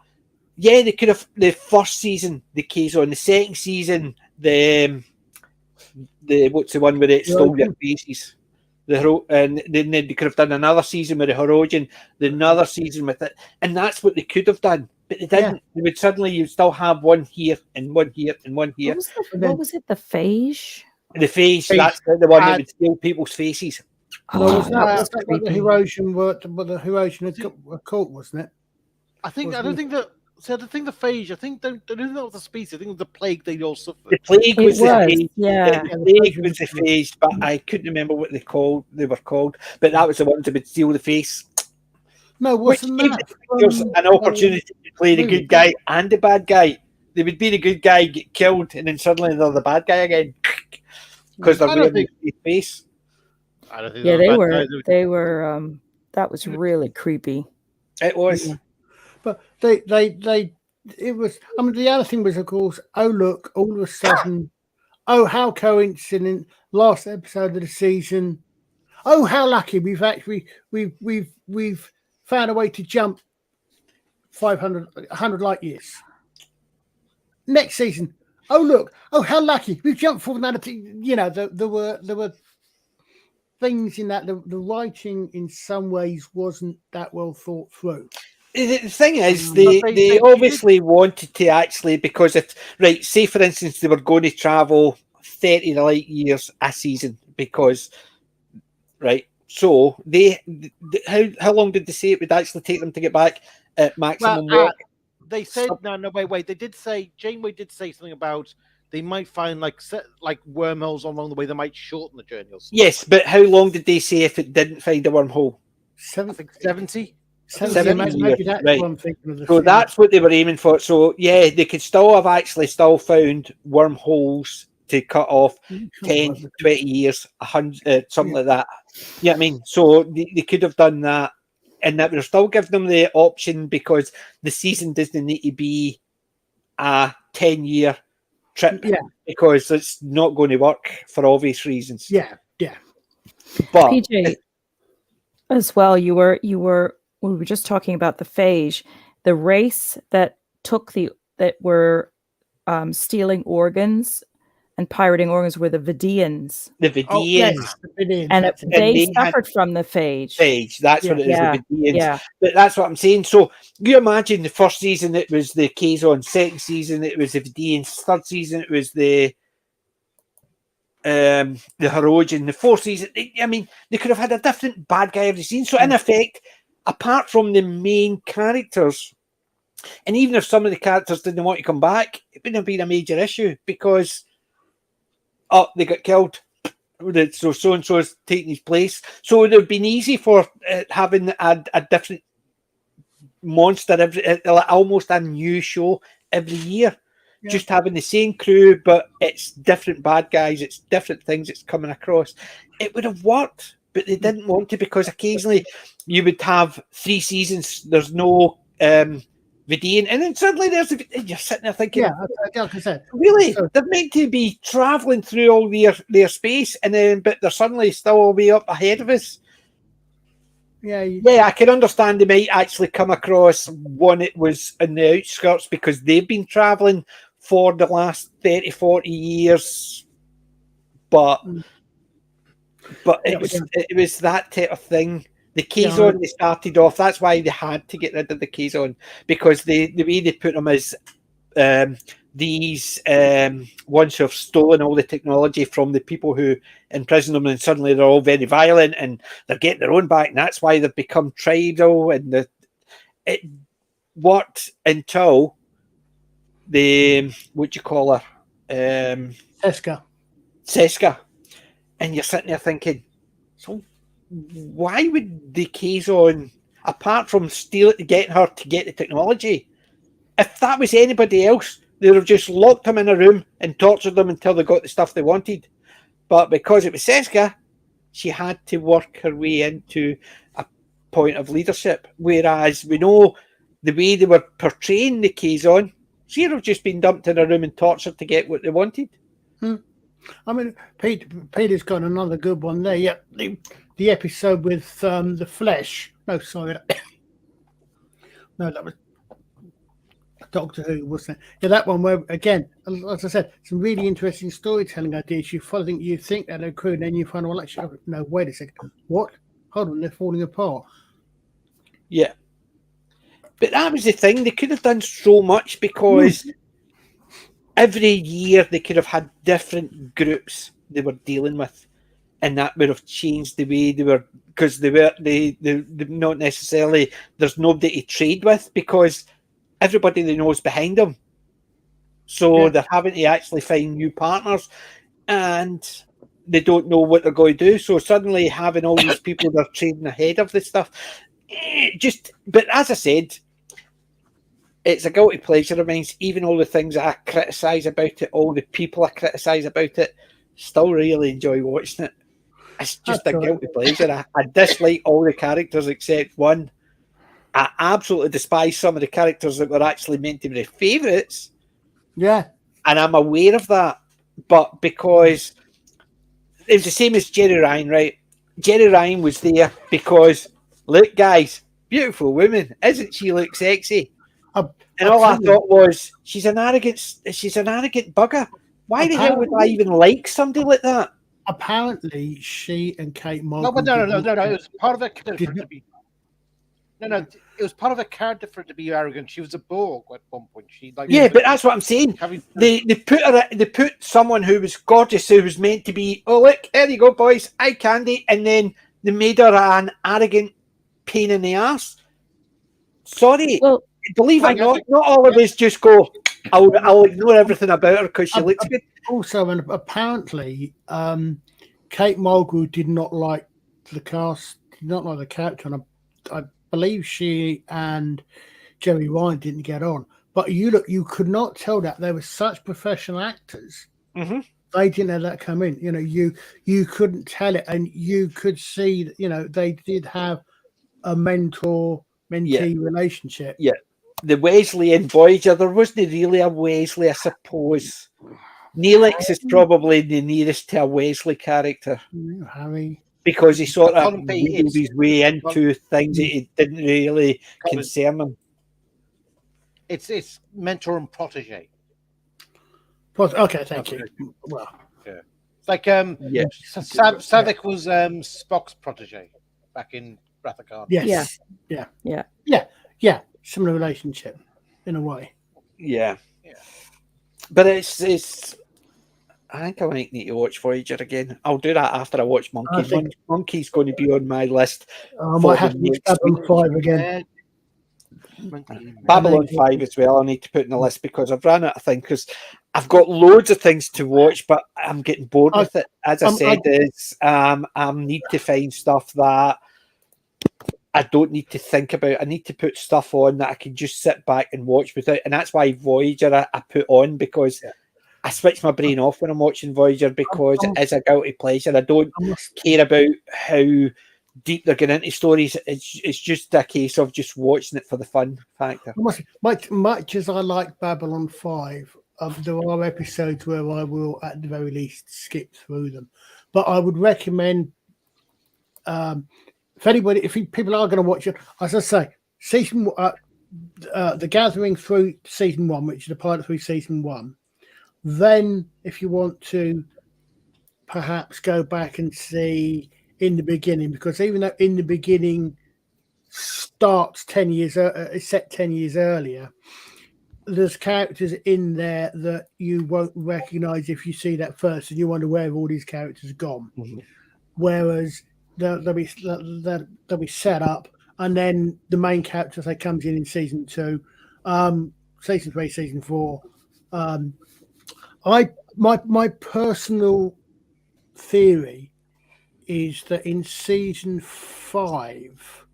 yeah, they could have the first season, the Kazon, the second season, the what's the one where it stole your faces? And then they could have done another season with the Hirogen, another season with it, and that's what they could have done. But they didn't. They would suddenly you still have one here and one here and one here. What was it? The phage? The face, that's the one that would steal people's faces. No, was that was that what the creepy. Hirogen worked? What the Hirogen had caught, wasn't it? I don't think that. So the thing, the phage. I think they didn't know the species. I think it was the plague they all suffered. The plague was the phage. Yeah. The plague was the phage, but I couldn't remember what they were called. But that was the ones that would steal the face. No, wasn't Which that? there's an opportunity to play the good guy and the bad guy. They would be the good guy, get killed, and then suddenly they're the bad guy again because they're wearing the face. I don't think Yeah, they were. That was really creepy. It was. Yeah. But it was. I mean, the other thing was, of course, oh look, all of a sudden, oh how coincident! Last episode of the season. Oh how lucky we've found a way to jump 100 light years. Next season, oh look, oh how lucky we've jumped for another. You know, there were things in that the writing in some ways wasn't that well thought through. The thing is, they obviously wanted to actually, because if, right, say for instance, they were going to travel 30 light years a season, because, right, so how long did they say it would actually take them to get back at maximum walk? They said, no, wait. They did say, Janeway did say something about they might find like wormholes along the way that might shorten the journey. Or something. Yes, but how long did they say if it didn't find a wormhole? I think 70. 70 maybe that's right. what I'm thinking of. So that's what they were aiming for. So yeah, they could still found wormholes to cut off 10, 20 years, 100, something like that. Yeah, I mean, so they could have done that, and that would still give them the option, because the season doesn't need to be a 10-year trip, because it's not going to work for obvious reasons. Yeah. But PJ, as well, we were just talking about the phage, the race that were stealing organs and pirating organs were the Vidians. The Vidians. And they suffered from the phage. That's what it is, the Vidians. Yeah. But that's what I'm saying. So you imagine the first season it was the Kazon, second season it was the Vidians, third season it was the Hirogen, the fourth season. I mean, they could have had a different bad guy every season. So in effect, apart from the main characters, and even if some of the characters didn't want to come back, it wouldn't have been a major issue, because they got killed, so and so is taking his place. So it would have been easy for having a different monster almost a new show every year. Just having the same crew, but it's different bad guys, it's different things it's coming across. It would have worked, but they didn't want to, because occasionally you would have 3 seasons, there's no Vidian, and then suddenly you're sitting there thinking, like I said, really, they're meant to be traveling through all their space, and then but they're suddenly still all way up ahead of us. I can understand they might actually come across one that was in the outskirts, because they've been traveling for the last 30, 40 years, but it was that type of thing. The Kazon, they started off, that's why they had to get rid of the Kazon, because the way they put them is these ones who have stolen all the technology from the people who imprison them, and suddenly they're all very violent and they're getting their own back, and that's why they've become tribal. And it worked until what do you call her? Seska. And you're sitting there thinking, so why would the Kazon, apart from getting her to get the technology, if that was anybody else, they'd have just locked them in a room and tortured them until they got the stuff they wanted. But because it was Seska, she had to work her way into a point of leadership. Whereas we know the way they were portraying the Kazon, she'd have just been dumped in a room and tortured to get what they wanted. I mean, Peter's got another good one there. Yeah, the episode with the flesh. No, sorry. No, that was Doctor Who, wasn't it? Yeah, that one where, again, as I said, some really interesting storytelling ideas. You think that they're crude, and then you find, well, actually, no, wait a second. What? Hold on, they're falling apart. Yeah. But that was the thing. They could have done so much because every year they could have had different groups they were dealing with, and that would have changed the way they were, because they not necessarily, there's nobody to trade with because everybody they know is behind them. So they're having to actually find new partners, and they don't know what they're going to do. So suddenly having all these people that are trading ahead of this stuff, but as I said, it's a guilty pleasure of mine. Even all the things I criticise about it, all the people I criticise about it, still really enjoy watching it. It's just a guilty pleasure. I dislike all the characters except one. I absolutely despise some of the characters that were actually meant to be favourites. Yeah. And I'm aware of that. But because it was the same as Jerry Ryan, right? Jerry Ryan was there because, look, guys, beautiful woman. Isn't she look sexy? And all I thought was, she's an arrogant bugger. Why the hell would I even like somebody like that? Apparently, she and Kate Mulgrew. No, but no. It was part of a character to be. No. It was part of a character for her to be arrogant. She was a Borg at one point. But that's what I'm saying. They put someone who was gorgeous, who was meant to be, oh look, there you go, boys, eye candy, and then they made her an arrogant pain in the ass. Sorry. Well, believe it or not all of us just go, I'll ignore everything about her because she looks good. Also, and apparently, Kate Mulgrew did not like the cast, did not like the character, and I believe she and Jerry Ryan didn't get on. But you could not tell that they were such professional actors. Mm-hmm. They didn't have that come in. You couldn't tell it, and you could see that, they did have a mentor-mentee relationship. Yeah. The Wesley and Voyager, there wasn't really a Wesley, I suppose. Neelix is probably the nearest to a Wesley character. Harry. Because he sort of wiggled his way into things that it didn't really concern him. It's mentor and protege. Okay, thank you. Well, yeah. It's like Savick was Spock's protege back in Wrath of Khan. Yes. Yeah. Similar relationship in a way. Yeah. But it's I think I might need to watch Voyager again. I'll do that after I watch Monkey. Monkey's going to be on my list. I might have to watch Babylon 5 again. Babylon 5 as well, I need to put in the list because I've ran out of things, because I've got loads of things to watch, but I'm getting bored with it. As I said, I need to find stuff that I don't need to think about. I need to put stuff on that I can just sit back and watch without, and that's why Voyager I put on, because I switch my brain off when I'm watching Voyager, because it is a guilty pleasure. I don't care about how deep they're getting into stories. It's just a case of just watching it for the fun factor. Much as I like Babylon 5, there are episodes where I will, at the very least, skip through them. But I would recommend, if people are going to watch it, as I say, season The Gathering through season 1, which is the pilot through season 1. Then, if you want to perhaps go back and see In the Beginning, because even though In the Beginning starts 10 years, it's set 10 years earlier, there's characters in there that you won't recognize if you see that first, and you wonder where have all these characters gone. Mm-hmm. Whereas they'll be set up, and then the main character that comes in season 2, season 3, season 4. My personal theory is that in season 5,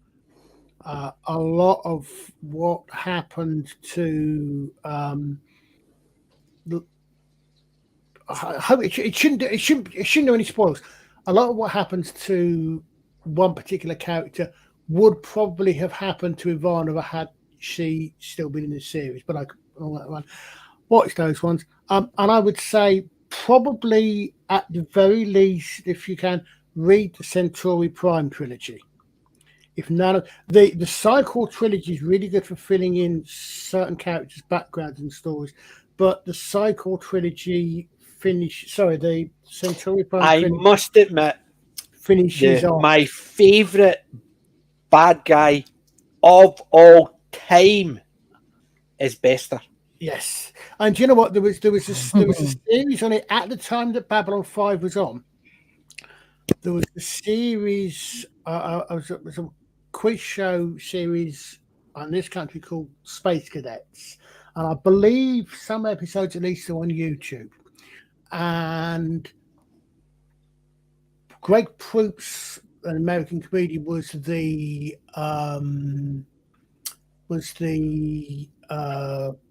a lot of what happened to I hope it shouldn't do any spoilers. A lot of what happens to one particular character would probably have happened to Ivana had she still been in the series, but I watch those ones. And I would say probably at the very least, if you can, read the Centauri Prime trilogy. If none of the Cycle trilogy is really good for filling in certain characters' backgrounds and stories, but the Cycle trilogy the Centauri Prime I trilogy must admit, finishes off. my favourite bad guy of all time is Bester. Yes, and do you know what? There was a series on it at the time that Babylon 5 was on. There was a series, it was a quiz show series on this country called Space Cadets, and I believe some episodes at least are on YouTube. And Greg Proops, an American comedian, was the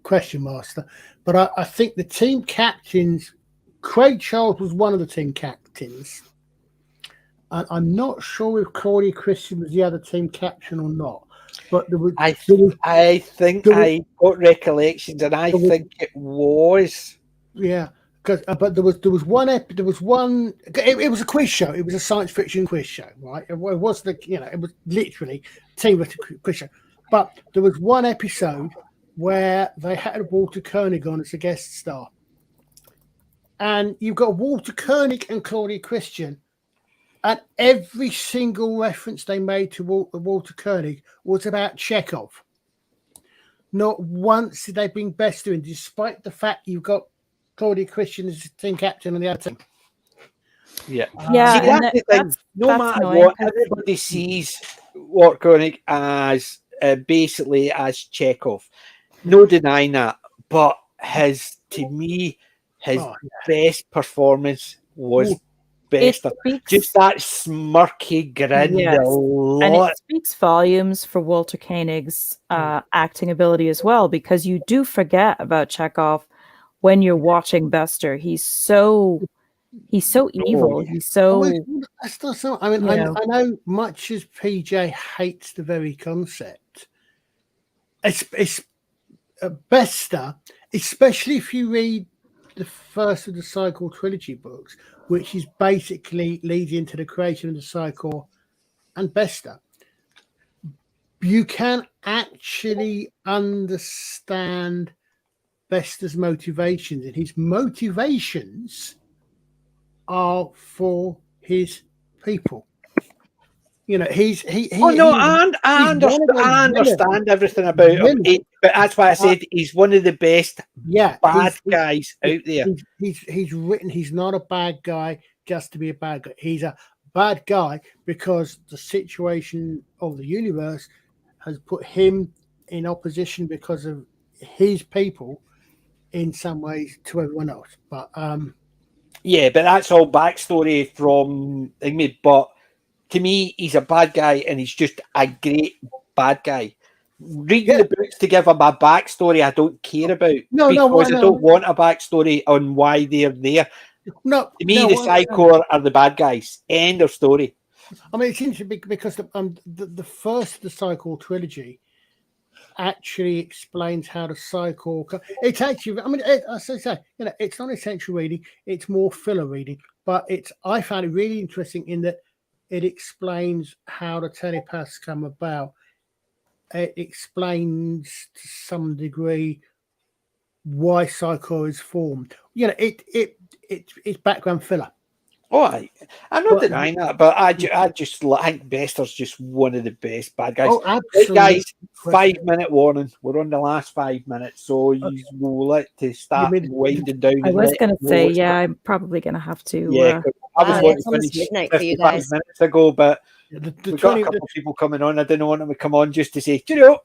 question master. But I think the team captains, Craig Charles was one of the team captains. And I'm not sure if Claudia Christian was the other team captain or not. But I think I got recollections, and I think it was. Yeah. But there was one. It was a quiz show. It was a science fiction quiz show, right? It was it was literally team quiz show. But there was one episode where they had Walter Koenig on as a guest star, and you've got Walter Koenig and Claudia Christian, and every single reference they made to Walter Koenig was about Chekhov. Not once did they bring Bester in, despite the fact you've got Claudia Christian as team captain on the other team. Yeah. Yeah. See, that's the thing. No matter what, everybody sees Walter Koenig as basically as Chekhov. No denying that. But his best performance was Bester. Just that smirky grin. Yes. And it speaks volumes for Walter Koenig's acting ability as well, because you do forget about Chekhov when you're watching Bester. He's so evil. He's so. That's not so. I mean, I know much as PJ hates the very concept. It's Bester, especially if you read the first of the Cycle trilogy books, which is basically leads into the creation of the Cycle and Bester. You can actually understand Bester's motivations, and his motivations are for his people. I understand everything about him, but that's why I said he's one of the best bad guys out there. He's written. He's not a bad guy just to be a bad guy. He's a bad guy because the situation of the universe has put him in opposition because of his people in some ways to everyone else. But but that's all backstory from but to me, he's a bad guy, and he's just a great bad guy. Reading the books to give him a backstory, I don't care about. I don't want a backstory on why they're there. To me, the Psycho are the bad guys. End of story. I mean, it's interesting because the first of the Psycho trilogy actually explains how the Psycho. It's actually, I mean, as I say, it's not essential reading; it's more filler reading. But I found it really interesting in that it explains how the telepaths come about. It explains to some degree why Psycho is formed. It's background filler. Oh, I'm not denying that, but I just think Bester's just one of the best bad guys. Oh, absolutely. Right, guys, 5-minute warning. We're on the last 5 minutes, so you will let to start winding down. I was going to say, I'm probably going to have to. I was wanting to finish midnight for you 55 guys. minutes ago, but we've got a couple of people coming on. I didn't want them to come on just to say, do you know?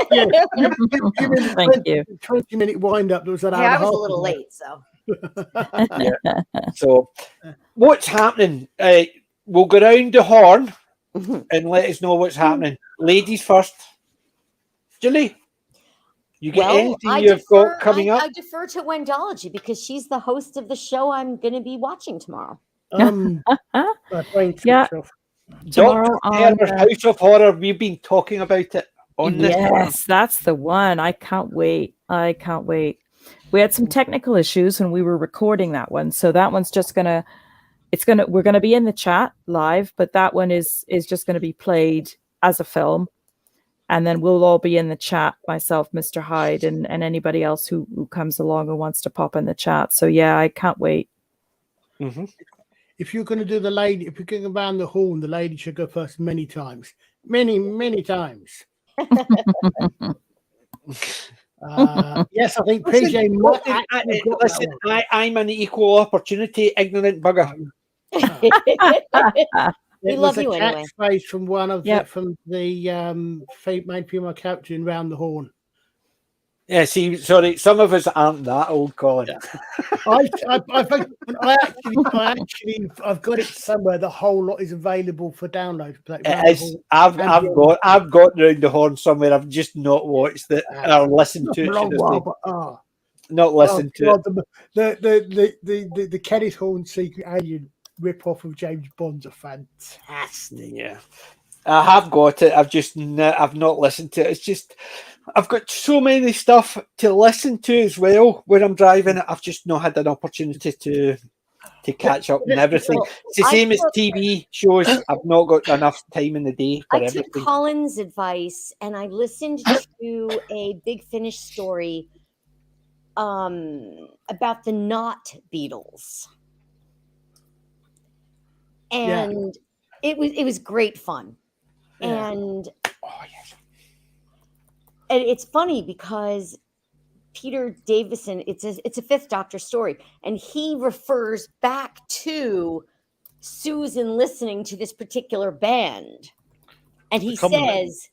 Thank you. 20-minute wind up. There was I was a little late, so. So, what's happening? We'll go round the horn and let us know what's happening. Ladies first. Julie? You get Well, anything you've got coming up? I defer to Wendology because she's the host of the show I'm going to be watching tomorrow. My brain Yeah. switched off. Tomorrow on House of Horror. We've been talking about it on this. Yes, that's the one. I can't wait. I can't wait. We had some technical issues when we were recording that one, so that one's just we're gonna be in the chat live, but that one is just gonna be played as a film, and then we'll all be in the chat, myself, Mr. Hyde, and anybody else who comes along and wants to pop in the chat. So yeah, I can't wait. Mm-hmm. If you're going to do the lady, if you're going around the horn, the lady should go first many times. Many times. Yes, I think PJ might actually got that one. I'm an equal opportunity ignorant bugger. We It love was a you anyway. catchphrase from one of Yep. the main female character in Round the Horn. Yeah, see, sorry, some of us aren't that old, Colin. I've got it somewhere. The whole lot is available for download. Like I've got Round the Horn somewhere. I've just not watched it or listened to it. Not listened to it. The Kenneth Horn Secret Alien rip off of James Bond's are fantastic. Yeah, I have got it. I've not listened to it. It's just I've got so many stuff to listen to as well when I'm driving. I've just not had an opportunity to catch up and everything. It's the same as TV shows. I've not got enough time in the day for everything. I took Colin's advice and I listened to a Big Finish story about the Not Beatles. And it was great fun. Yeah. And it's funny because Peter Davison, it's a Fifth Doctor story, and he refers back to Susan listening to this particular band, and he says,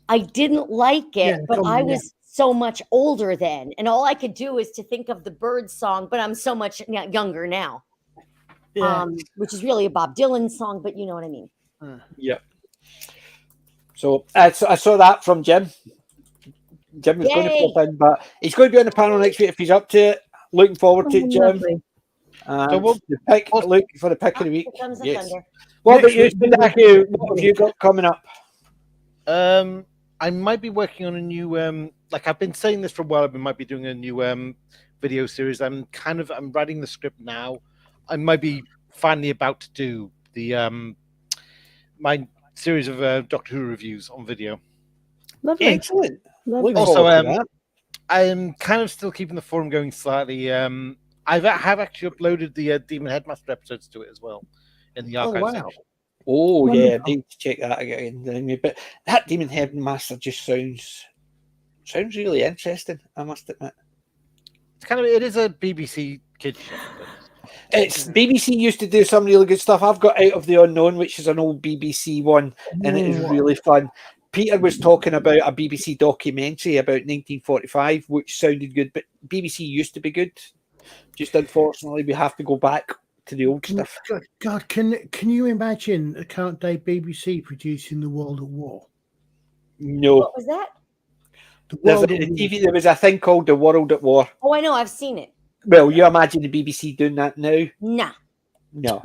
"I didn't like it, but I was so much older then, and all I could do is to think of the Birds song, but I'm so much younger now." Which is really a Bob Dylan song, but you know what I mean. Yeah. So I saw that from Jim. Jim was going to pop in, but he's going to be on the panel next week if he's up to it. Looking forward to it, Jim. So the pick for the pick of the week. Yes. What about you, Sudaki? What have you got coming up? I might be working on a new like I've been saying this for a while. I might be doing a new video series. I'm writing the script now. I might be finally about to do the my series of Doctor Who reviews on video. Lovely. Excellent. Lovely. Also, I'm kind of still keeping the forum going slightly. I have actually uploaded the Demon Headmaster episodes to it as well in the archive section. Oh, yeah, I need to check that again. But that Demon Headmaster just sounds really interesting, I must admit. It is a BBC kids show. It's BBC used to do some really good stuff. I've got Out of the Unknown, which is an old BBC one, and it is really fun. Peter was talking about a BBC documentary about 1945, which sounded good, but BBC used to be good. Just unfortunately, we have to go back to the old stuff. God, can you imagine the current day BBC producing The World at War? No. What was that? There was a thing called The World at War. Oh, I know. I've seen it. Well, you imagine the BBC doing that now? Nah. No.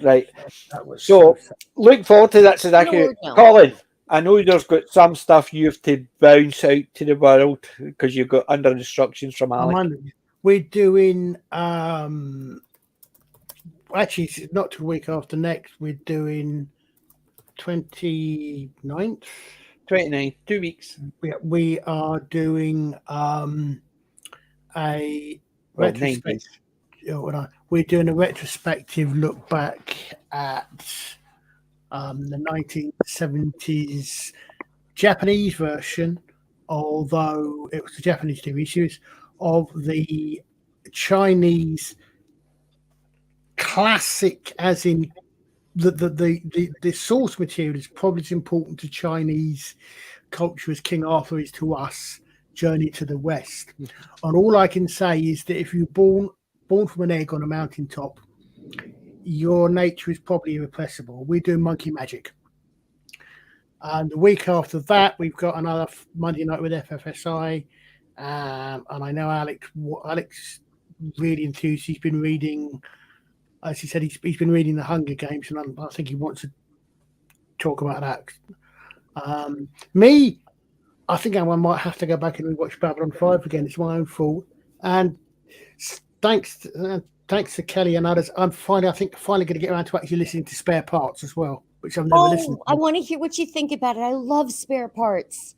Right. So, looking forward to that, Sadaki. Colin, I know there's got some stuff you have to bounce out to the world because you've got under instructions from Alec. We're doing, actually, it's not till week after next. We're doing 29th. 29, 2 weeks. We are doing a retrospective. We're doing a retrospective look back at the 1970s Japanese version, although it was the Japanese TV series, of the Chinese classic, as in the source material is probably as important to Chinese culture as King Arthur is to us, Journey to the West. And all I can say is that if you're born from an egg on a mountaintop, your nature is probably irrepressible. We're doing monkey magic. And the week after that, we've got another Monday night with FFSI. And I know Alex really enthused. He's been reading, as he said, he's been reading the Hunger Games, and I think he wants to talk about that. Me, I think I might have to go back and rewatch Babylon 5 again. It's my own fault. And thanks to Kelly and others, I'm finally going to get around to actually listening to Spare Parts as well, which I've never listened to. I want to hear what you think about it. I love Spare Parts.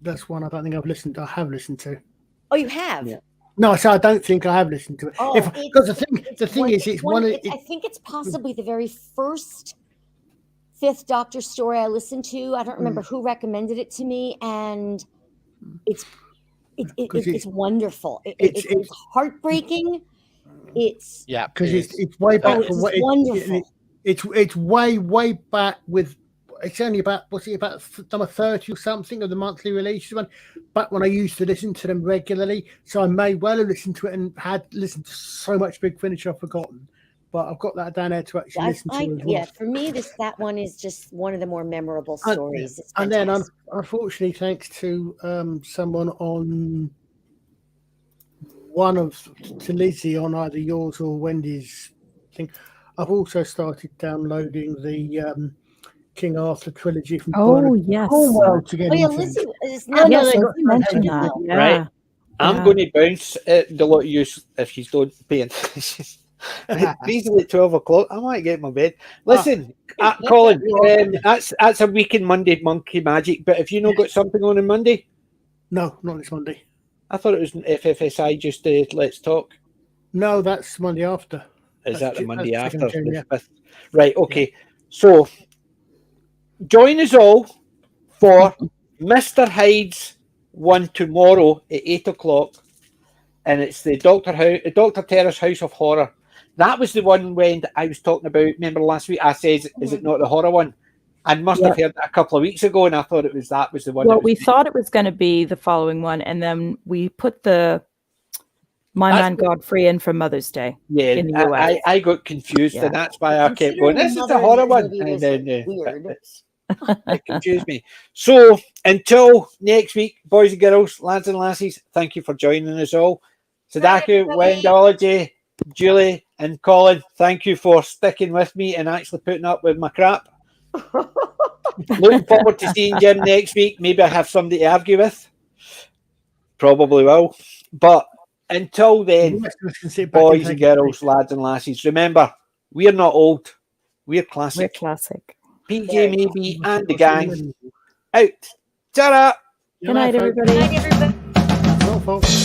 That's one I don't think I've listened to. I have listened to. Oh, you have? Yeah. No, so I don't think I have listened to it. Oh, Because the thing is, it's one. I think it's possibly the very first Fifth Doctor story I listened to. I don't remember who recommended it to me, and it's wonderful. It's heartbreaking. It's because it's way back. It's wonderful. It's way back with. It's only about number 30 or something of the monthly release one. Back when I used to listen to them regularly, so I may well have listened to it and had listened to so much Big Finish I've forgotten. But I've got that down there to actually listen to. As well. For me, that one is just one of the more memorable stories. And then, unfortunately, thanks to someone on to Lizzie on either yours or Wendy's thing, I've also started downloading the King Arthur trilogy from yes. to get into. Lizzie, mentioned that. Yeah. Right. I'm going to bounce the lot of you if you don't pay attention. Easily at 12 o'clock. I might get in my bed. Listen, Colin, that's a week in Monday Monkey Magic. But have you not got something on Monday? No, not this Monday. I thought it was FFSI just Let's Talk. No, that's Monday after. Is that the Monday after? Right, okay. So, join us all for Mr. Hyde's one tomorrow at 8 o'clock. And it's the Dr. Terrace House of Horror. That was the one when I was talking about. Remember last week I said, is it not the horror one? I must have heard that a couple of weeks ago, and I thought that was the one. Well, we thought it was going to be the following one, and then we put the My Man Godfrey in for Mother's Day. Yeah, in the US. I got confused, and that's why I kept going. This is the horror one, and then it confused me. So until next week, boys and girls, lads and lassies, thank you for joining us all. Sadaku, Wendology, Julie, and Colin, thank you for sticking with me and actually putting up with my crap. Looking forward to seeing Jim next week. Maybe I have somebody to argue with. Probably will. But until then, boys and girls, lads and lassies, remember, we're not old. We're classic. We're classic. PJ Maybe and the gang out. Ta-ra! Good night, everybody. Good night, everybody. Well, folks.